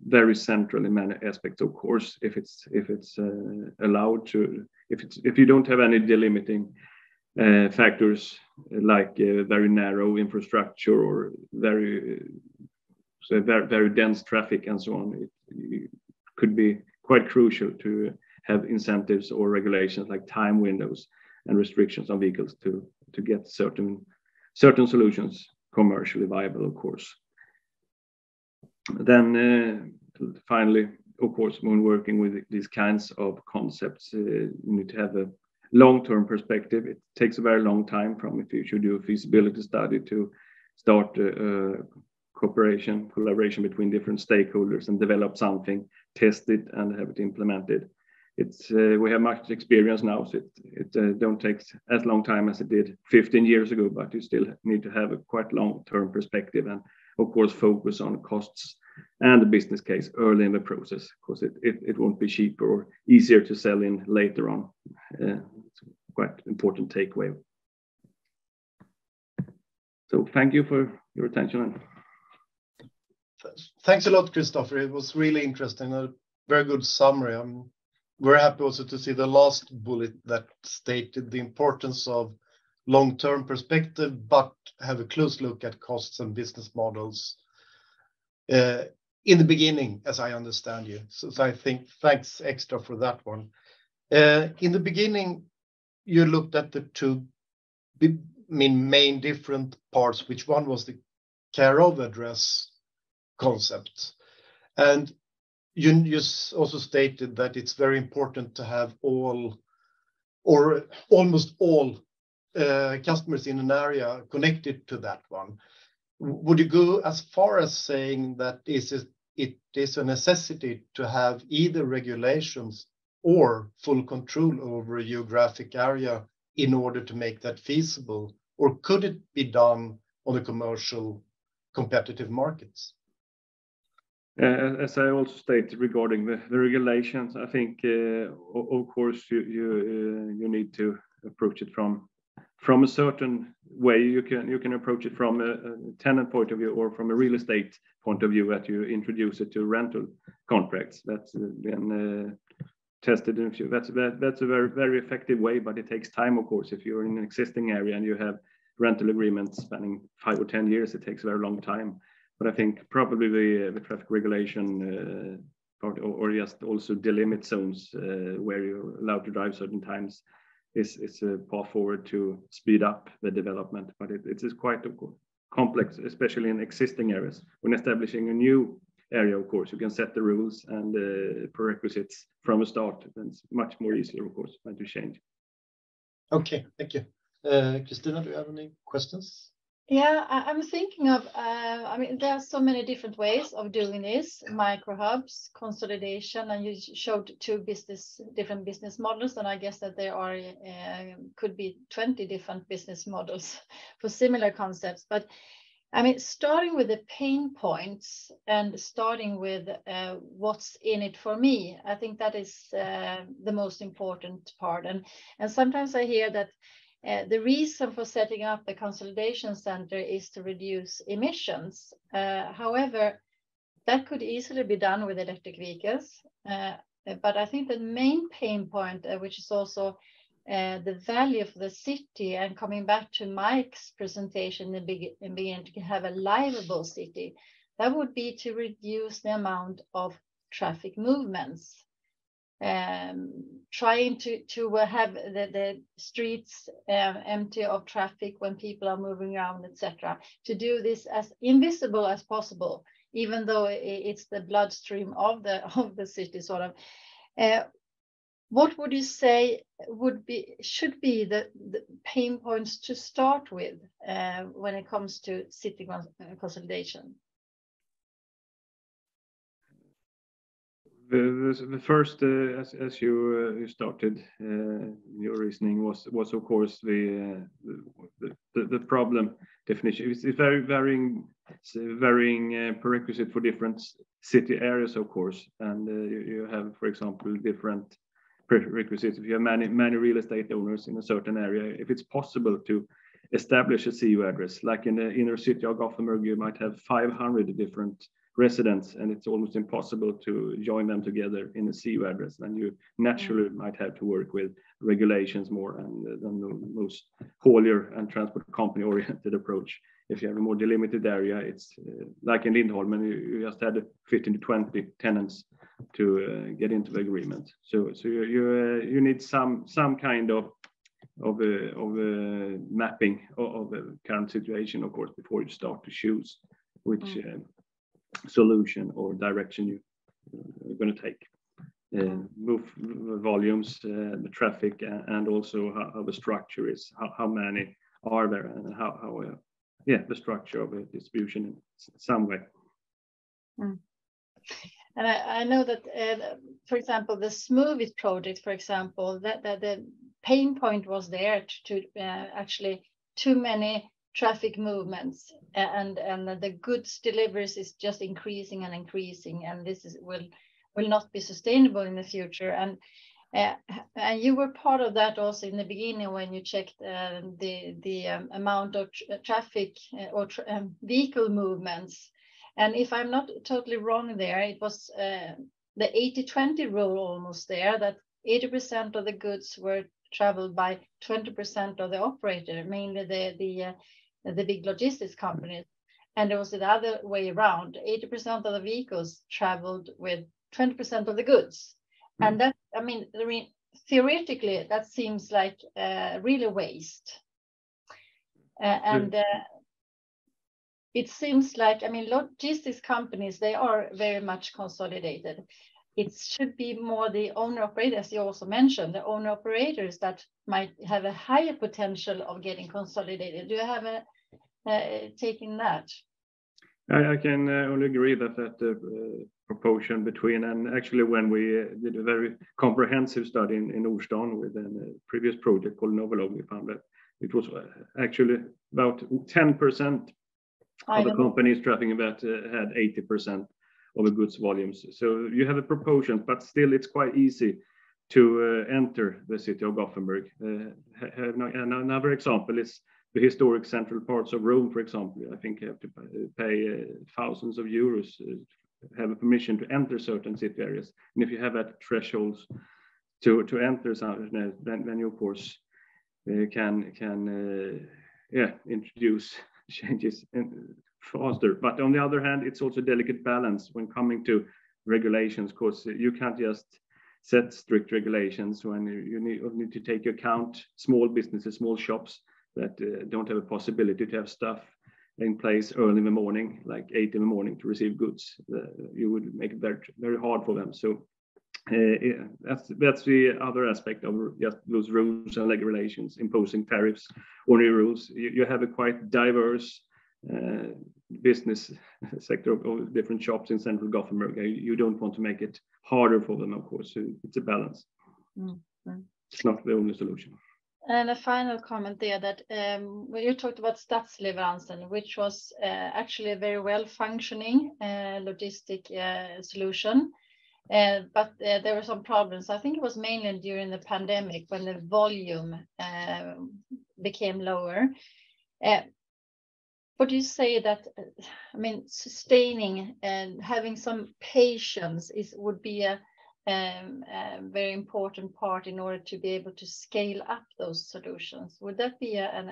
very central in many aspects, of course. If it's allowed to, if you don't have any delimiting factors like very narrow infrastructure or very dense traffic and so on, it could be quite crucial to have incentives or regulations like time windows and restrictions on vehicles to get certain solutions commercially viable, of course. Then finally, of course, when working with these kinds of concepts, you need to have a long-term perspective. It takes a very long time from if you should do a feasibility study to start collaboration between different stakeholders and develop something, test it and have it implemented. We have much experience now, so it don't take as long time as it did 15 years ago, but you still need to have a quite long-term perspective and, of course, focus on costs and the business case early in the process, because it won't be cheaper or easier to sell in later on. It's quite important takeaway. So thank you for your attention. Thanks a lot, Christoffer. It was really interesting, a very good summary. I'm very happy also to see the last bullet that stated the importance of long-term perspective, but have a close look at costs and business models in the beginning, as I understand you. So I think thanks extra for that one. In the beginning, you looked at the two main different parts, which one was the care of address concept. And you also stated that it's very important to have all or almost all customers in an area connected to that one. Would you go as far as saying that it is a necessity to have either regulations or full control over a geographic area in order to make that feasible? Or could it be done on the commercial competitive markets? As I also stated regarding the regulations, I think, of course, you need to approach it from a certain way. You can approach it from a tenant point of view or from a real estate point of view, that you introduce it to rental contracts. That's been tested in a few. That's a very effective way, but it takes time, of course. If you're in an existing area and you have rental agreements spanning 5 or 10 years, it takes a very long time. But I think probably the traffic regulation part, or just also delimit zones where you're allowed to drive certain times, is a path forward to speed up the development. But it is quite complex, especially in existing areas. When establishing a new area, of course, you can set the rules and prerequisites from the start. Then it's much more easier, of course, than to change. Okay, thank you. Christina, do you have any questions? Yeah, I'm thinking of, I mean, there are so many different ways of doing this, micro hubs, consolidation, and you showed two different business models, and I guess that there are, could be 20 different business models for similar concepts. But I mean, starting with the pain points and starting with what's in it for me, I think that is the most important part. And sometimes I hear that the reason for setting up the consolidation center is to reduce emissions. However, that could easily be done with electric vehicles. But I think the main pain point, which is also the value of the city, and coming back to Mike's presentation in the beginning, to have a livable city, that would be to reduce the amount of traffic movements. Trying to have the streets empty of traffic when people are moving around, etc. To do this as invisible as possible, even though it's the bloodstream of the city, sort of. What would you say should be the pain points to start with when it comes to city consolidation? The first, as you started your reasoning, was of course the problem definition. It's very varying prerequisite for different city areas, of course, and you have, for example, different prerequisites. If you have many real estate owners in a certain area, if it's possible to establish a CU address, like in the inner city of Gothenburg, you might have 500 different residents, and it's almost impossible to join them together in a CU address. And you naturally might have to work with regulations more and than the most haulier and transport company oriented approach. If you have a more delimited area, it's like in Lindholmen, you just had 15 to 20 tenants to get into the agreement. So you need some kind of mapping of the current situation, of course, before you start to choose which solution or direction you're going to take. Move volumes, the traffic, and also how the structure is, how many are there, and how the structure of a distribution in some way. And I know that, for example, the Smoothie project, for example, that the pain point was there to actually too many traffic movements, and the goods deliveries is just increasing and increasing, and this will not be sustainable in the future. And you were part of that also in the beginning when you checked the amount of traffic or vehicle movements. And if I'm not totally wrong there, it was the 80-20 rule almost there, that 80% of the goods were traveled by 20% of the operator, mainly the big logistics companies. And it was the other way around. 80% of the vehicles traveled with 20% of the goods. And that, I mean, theoretically, that seems like really waste. It seems like, I mean, logistics companies, they are very much consolidated. It should be more the owner-operators, as you also mentioned, the owner-operators that might have a higher potential of getting consolidated. Do you have a take in that? I can only agree that the proportion between, and actually when we did a very comprehensive study in Uhrdin with a previous project called Novolog, we found that it was actually about 10% of the companies trafficking that had 80% of the goods volumes. So you have a proportion, but still it's quite easy to enter the city of Gothenburg. Another example is the historic central parts of Rome, for example. I think you have to pay thousands of euros to have a permission to enter certain city areas. And if you have that thresholds to enter something, then you of course can introduce changes faster. But on the other hand, it's also a delicate balance when coming to regulations, because you can't just set strict regulations when you need to take into account small businesses, small shops that don't have a possibility to have stuff in place early in the morning, like 8 in the morning, to receive goods. You would make it very, very hard for them. So that's the other aspect of just those rules and regulations, imposing tariffs or new rules. You have a quite diverse business sector of different shops in central Gothenburg. You don't want to make it harder for them, of course. So it's a balance. Mm-hmm. It's not the only solution. And a final comment there that when you talked about Stadsleveransen, which was actually a very well functioning logistic solution, but there were some problems. I think it was mainly during the pandemic when the volume became lower. Would you say that, I mean, sustaining and having some patience would be a very important part in order to be able to scale up those solutions? Would that be an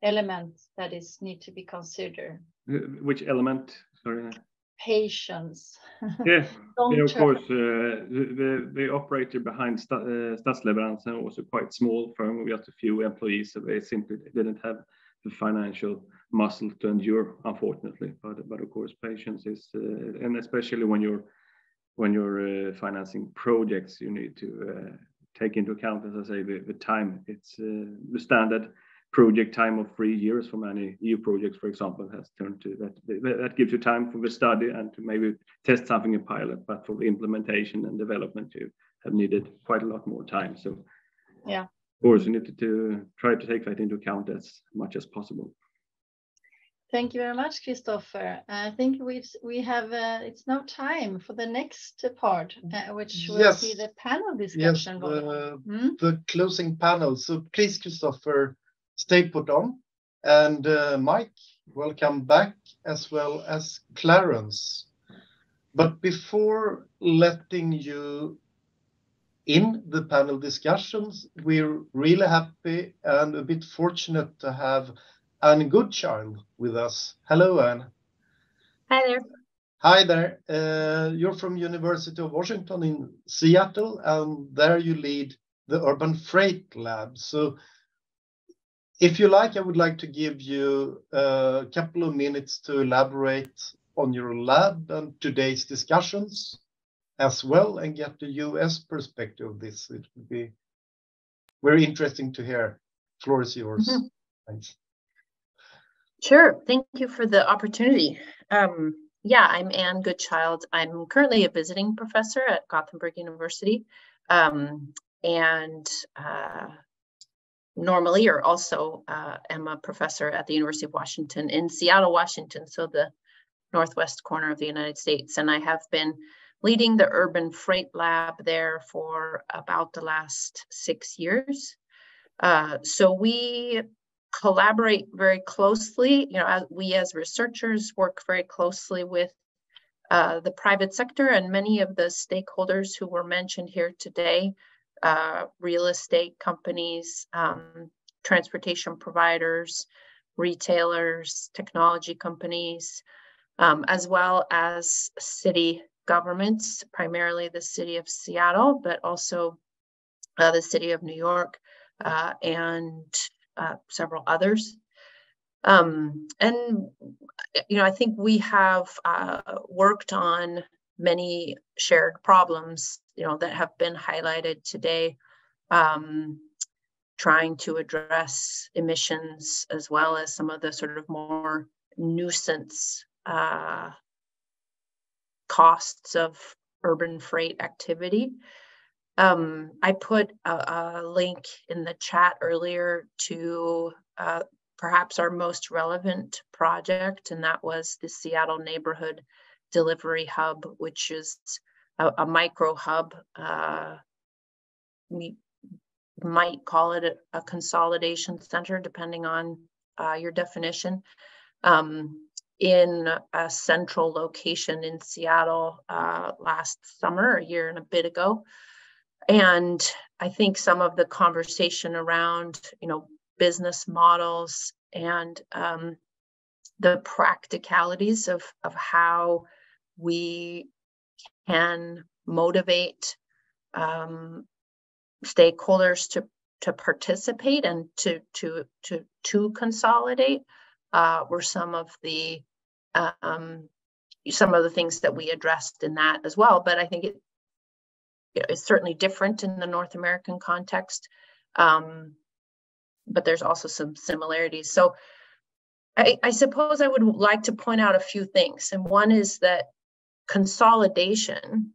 element that need to be considered? Which element? Sorry. Patience. Yeah, of course. The operator behind Stadsleveransen was a quite small firm with just a few employees, so they simply didn't have the financial muscle to endure, unfortunately. But of course, patience is, and especially when you're financing projects, you need to take into account, as I say, the time. It's the standard project time of 3 years for many EU projects, for example, has turned to that gives you time for the study and to maybe test something in pilot, but for the implementation and development, you have needed quite a lot more time. So yeah, of course, you need to try to take that into account as much as possible. Thank you very much, Christoffer. I think we have it's now time for the next part, which will be the panel discussion. Yes, the closing panel. So please, Christoffer, stay put on. And Mike, welcome back, as well as Clarence. But before letting you in the panel discussions, we're really happy and a bit fortunate to have Anne Goodchild with us. Hello, Anne. Hi there. Hi there. You're from University of Washington in Seattle, and there you lead the Urban Freight Lab. So if you like, I would like to give you a couple of minutes to elaborate on your lab and today's discussions as well, and get the US perspective of this. It would be very interesting to hear. The floor is yours. Mm-hmm. Thanks. Sure. Thank you for the opportunity. Yeah, I'm Anne Goodchild. I'm currently a visiting professor at Gothenburg University, and normally, or also, am a professor at the University of Washington in Seattle, Washington, so the northwest corner of the United States. And I have been leading the Urban Freight Lab there for about the last 6 years. So we collaborate very closely. You know, we as researchers work very closely with the private sector and many of the stakeholders who were mentioned here today, real estate companies, transportation providers, retailers, technology companies, as well as city governments, primarily the city of Seattle, but also the city of New York, and several others. And, you know, I think we have worked on many shared problems, you know, that have been highlighted today, trying to address emissions as well as some of the sort of more nuisance costs of urban freight activity. I put a link in the chat earlier to perhaps our most relevant project, and that was the Seattle Neighborhood Delivery Hub, which is a micro hub. We might call it a consolidation center, depending on your definition, in a central location in Seattle last summer, a year and a bit ago. And I think some of the conversation around, you know, business models and the practicalities of how we can motivate stakeholders to participate and to consolidate were some of the things that we addressed in that as well. But I think it's certainly different in the North American context, but there's also some similarities. So I suppose I would like to point out a few things, and one is that consolidation,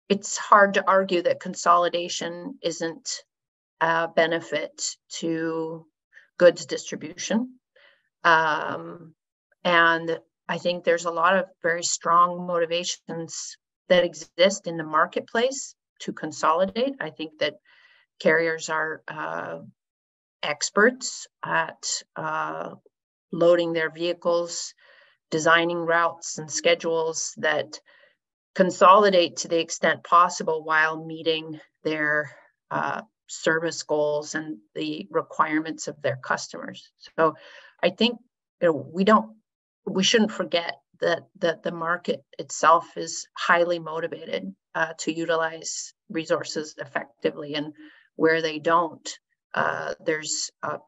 it's hard to argue that consolidation isn't a benefit to goods distribution. And I think there's a lot of very strong motivations that exist in the marketplace to consolidate. I think that carriers are experts at loading their vehicles, designing routes and schedules that consolidate to the extent possible while meeting their service goals and the requirements of their customers. So I think we shouldn't forget that the market itself is highly motivated to utilize resources effectively, and where they don't, there's a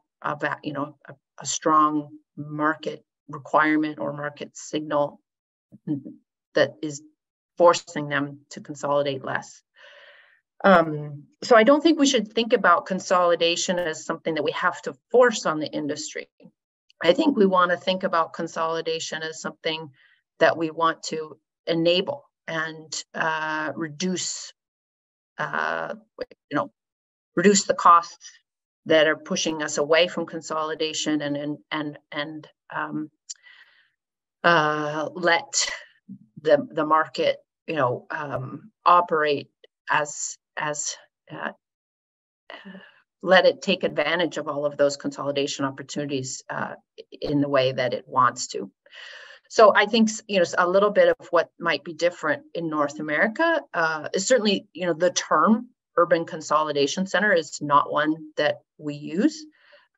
strong market requirement or market signal that is forcing them to consolidate less. So I don't think we should think about consolidation as something that we have to force on the industry. I think we want to think about consolidation as something that we want to enable and reduce the costs that are pushing us away from consolidation, and let the market operate as let it take advantage of all of those consolidation opportunities in the way that it wants to. So I think a little bit of what might be different in North America is certainly the term urban consolidation center is not one that we use,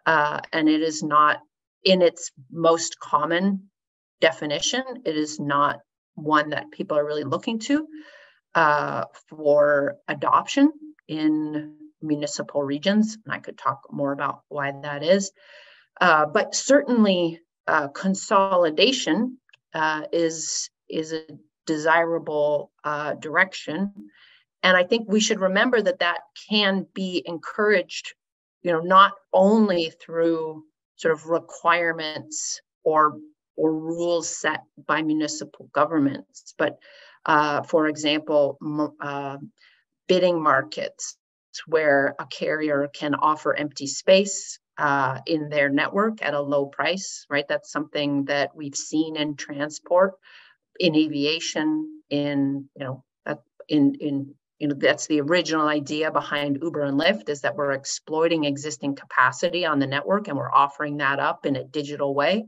and it is not in its most common definition. It is not one that people are really looking to for adoption in municipal regions, and I could talk more about why that is. But certainly consolidation is a desirable direction. And I think we should remember that can be encouraged, not only through sort of requirements or rules set by municipal governments, but for example, bidding markets where a carrier can offer empty space in their network at a low price, right? That's something that we've seen in transport, in aviation, that's the original idea behind Uber and Lyft, is that we're exploiting existing capacity on the network and we're offering that up in a digital way.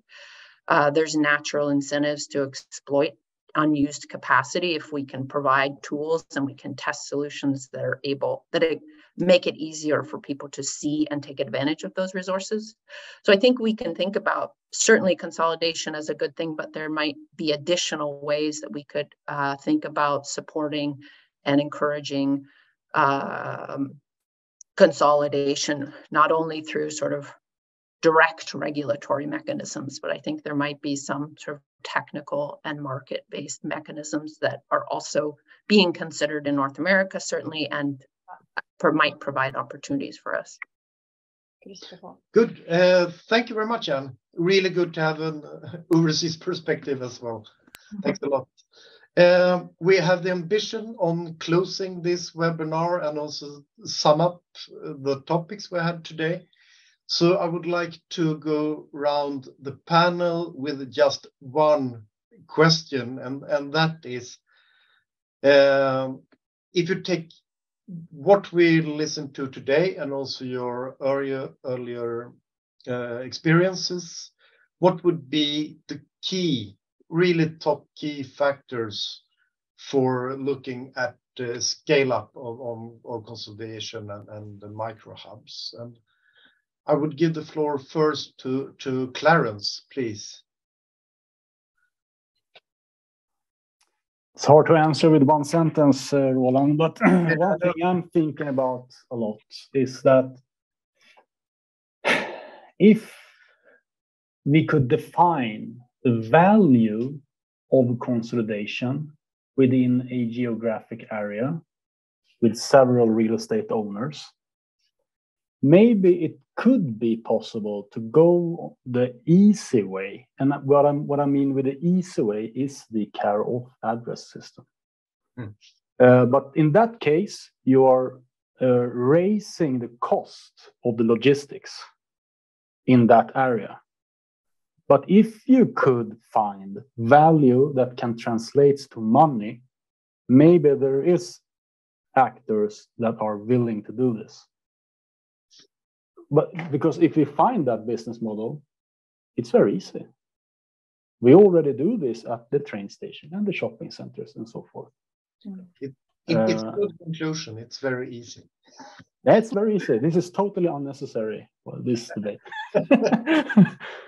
There's natural incentives to exploit unused capacity if we can provide tools and we can test solutions that make it easier for people to see and take advantage of those resources. So I think we can think about certainly consolidation as a good thing, but there might be additional ways that we could think about supporting and encouraging consolidation, not only through sort of direct regulatory mechanisms, but I think there might be some sort of technical and market-based mechanisms that are also being considered in North America, certainly, and might provide opportunities for us. Good. Thank you very much, Anne. Really good to have an overseas perspective as well. Thanks a lot. We have the ambition on closing this webinar and also sum up the topics we had today. So I would like to go around the panel with just one question, and that is, if you take what we listened to today and also your earlier experiences, what would be the really top key factors for looking at the scale up of consolidation and the micro hubs? And I would give the floor first to Clarence, please. It's hard to answer with one sentence, Roland, but one thing I'm thinking about a lot is that if we could define the value of consolidation within a geographic area with several real estate owners, maybe it could be possible to go the easy way. And what I mean with the easy way is the care of address system. But in that case, you are raising the cost of the logistics in that area. But if you could find value that can translate to money, maybe there is actors that are willing to do this. But because if we find that business model, it's very easy. We already do this at the train station and the shopping centers and so forth. It's a good conclusion. It's very easy. That's very easy. This is totally unnecessary for this debate.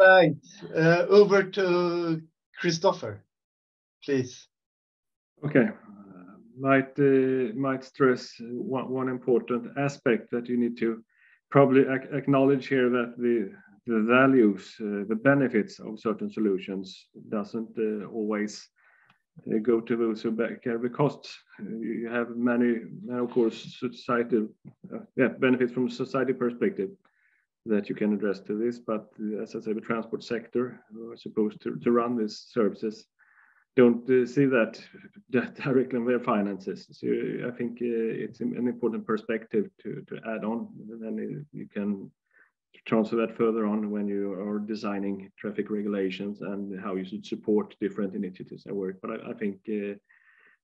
Right. Over to Christoffer, please. Okay. Might stress one important aspect that you need to probably acknowledge here, that the values, the benefits of certain solutions doesn't always go to those who carry the costs. You have many, of course, societal benefits from a society perspective that you can address to this. But as I say, the transport sector, who are supposed to run these services, don't see that directly in their finances. So I think it's an important perspective to add on. And then you can transfer that further on when you are designing traffic regulations and how you should support different initiatives at work. But I think to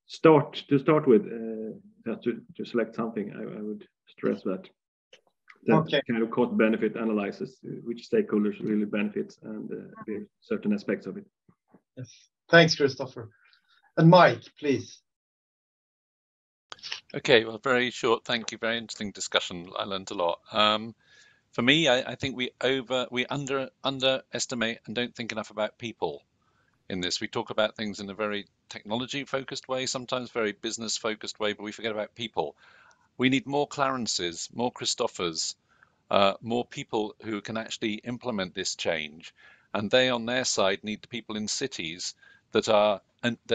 start with, to select something, I would stress that kind of cost benefit analysis, which stakeholders really benefit, and certain aspects of it. Yes. Thanks, Christoffer. And Mike, please. Okay, well, very short. Thank you. Very interesting discussion. I learned a lot. For me, I think we underestimate and don't think enough about people in this. We talk about things in a very technology-focused way, sometimes very business-focused way, but we forget about people. We need more Clarences, more Christoffers, more people who can actually implement this change. And they, on their side, need the people in cities that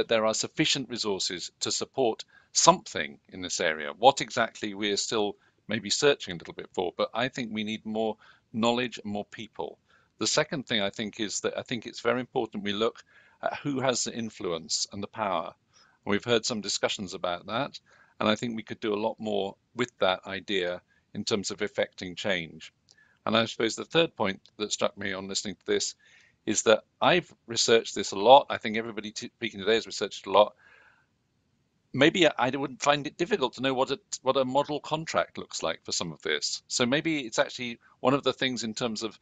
there are sufficient resources to support something in this area. What exactly we are still maybe searching a little bit for, but I think we need more knowledge and more people. The second thing I think is that I think it's very important we look at who has the influence and the power. And we've heard some discussions about that, and I think we could do a lot more with that idea in terms of effecting change. And I suppose the third point that struck me on listening to this is that I've researched this a lot. I think everybody speaking today has researched a lot. Maybe I wouldn't find it difficult to know what a model contract looks like for some of this. So maybe it's actually one of the things in terms of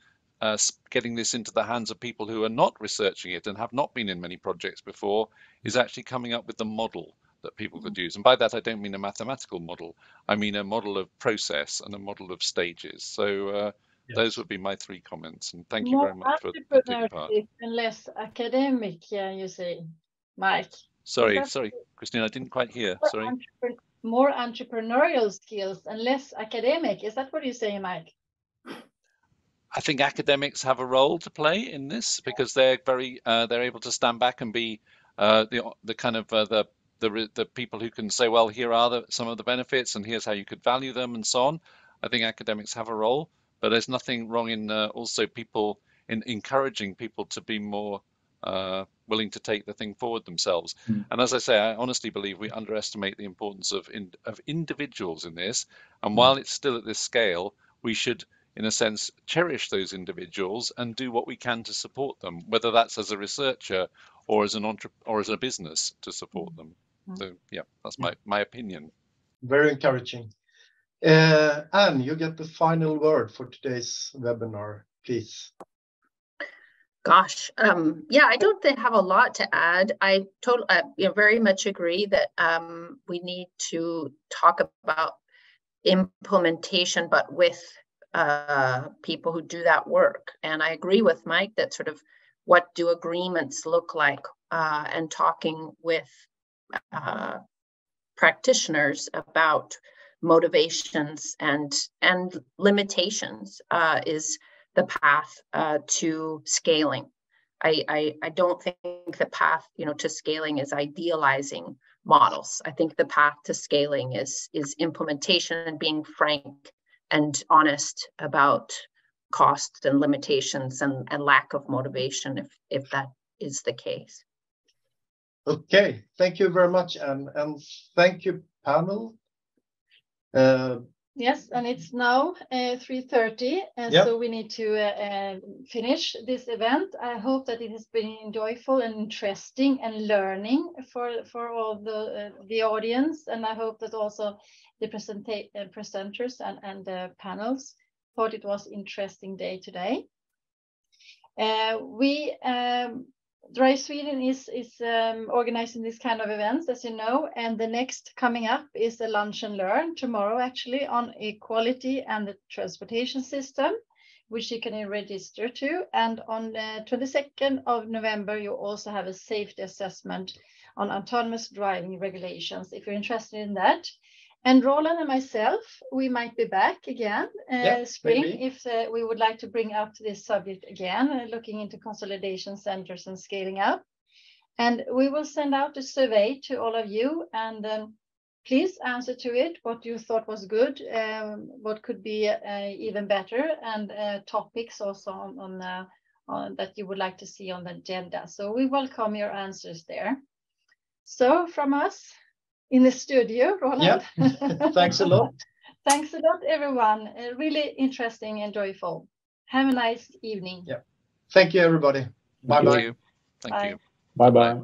getting this into the hands of people who are not researching it and have not been in many projects before, is actually coming up with the model that people could use. And by that, I don't mean a mathematical model. I mean a model of process and a model of stages. So those would be my three comments. And thank you very much for taking part. And less academic, you say, Mike. Sorry, Christina, I didn't quite hear. Sorry. More entrepreneurial skills and less academic. Is that what you're saying, Mike? I think academics have a role to play in this because they're they're able to stand back and be the kind of the people who can say, well, here are some of the benefits and here's how you could value them and so on. I think academics have a role, but there's nothing wrong in also people in encouraging people to be more willing to take the thing forward themselves. And as I say, I honestly believe we underestimate the importance of individuals in this. And while it's still at this scale, we should, in a sense, cherish those individuals and do what we can to support them, whether that's as a researcher or as an or as a business to support them. So yeah, that's my opinion. Very encouraging. Anne, you get the final word for today's webinar, please. Gosh, yeah, I don't have a lot to add. I very much agree that we need to talk about implementation, but with people who do that work. And I agree with Mike that sort of what do agreements look like, and talking with practitioners about motivations and limitations is the path to scaling. I don't think the path, to scaling is idealizing models. I think the path to scaling is implementation and being frank and honest about costs and limitations and lack of motivation, if that is the case. Okay, thank you very much, and thank you, panel. Yes, and it's now 3:30, and so we need to finish this event. I hope that it has been joyful and interesting and learning for all the audience, and I hope that also the presenters and the panels thought it was interesting day today. Drive Sweden is organizing this kind of events, as you know, and the next coming up is a lunch and learn tomorrow, actually, on equality and the transportation system, which you can register to. And on the 22nd of November, you also have a safety assessment on autonomous driving regulations, if you're interested in that. And Roland and myself, we might be back again spring, maybe, if we would like to bring up this subject again, looking into consolidation centers and scaling up. And we will send out a survey to all of you, and please answer to it what you thought was good, what could be even better, and topics also on that you would like to see on the agenda. So we welcome your answers there. So from us in the studio, Roland. Yeah, thanks a lot. Thanks a lot, everyone. Really interesting and joyful. Have a nice evening. Yeah. Thank you, everybody. Bye-bye. Thank you. Bye. Bye-bye.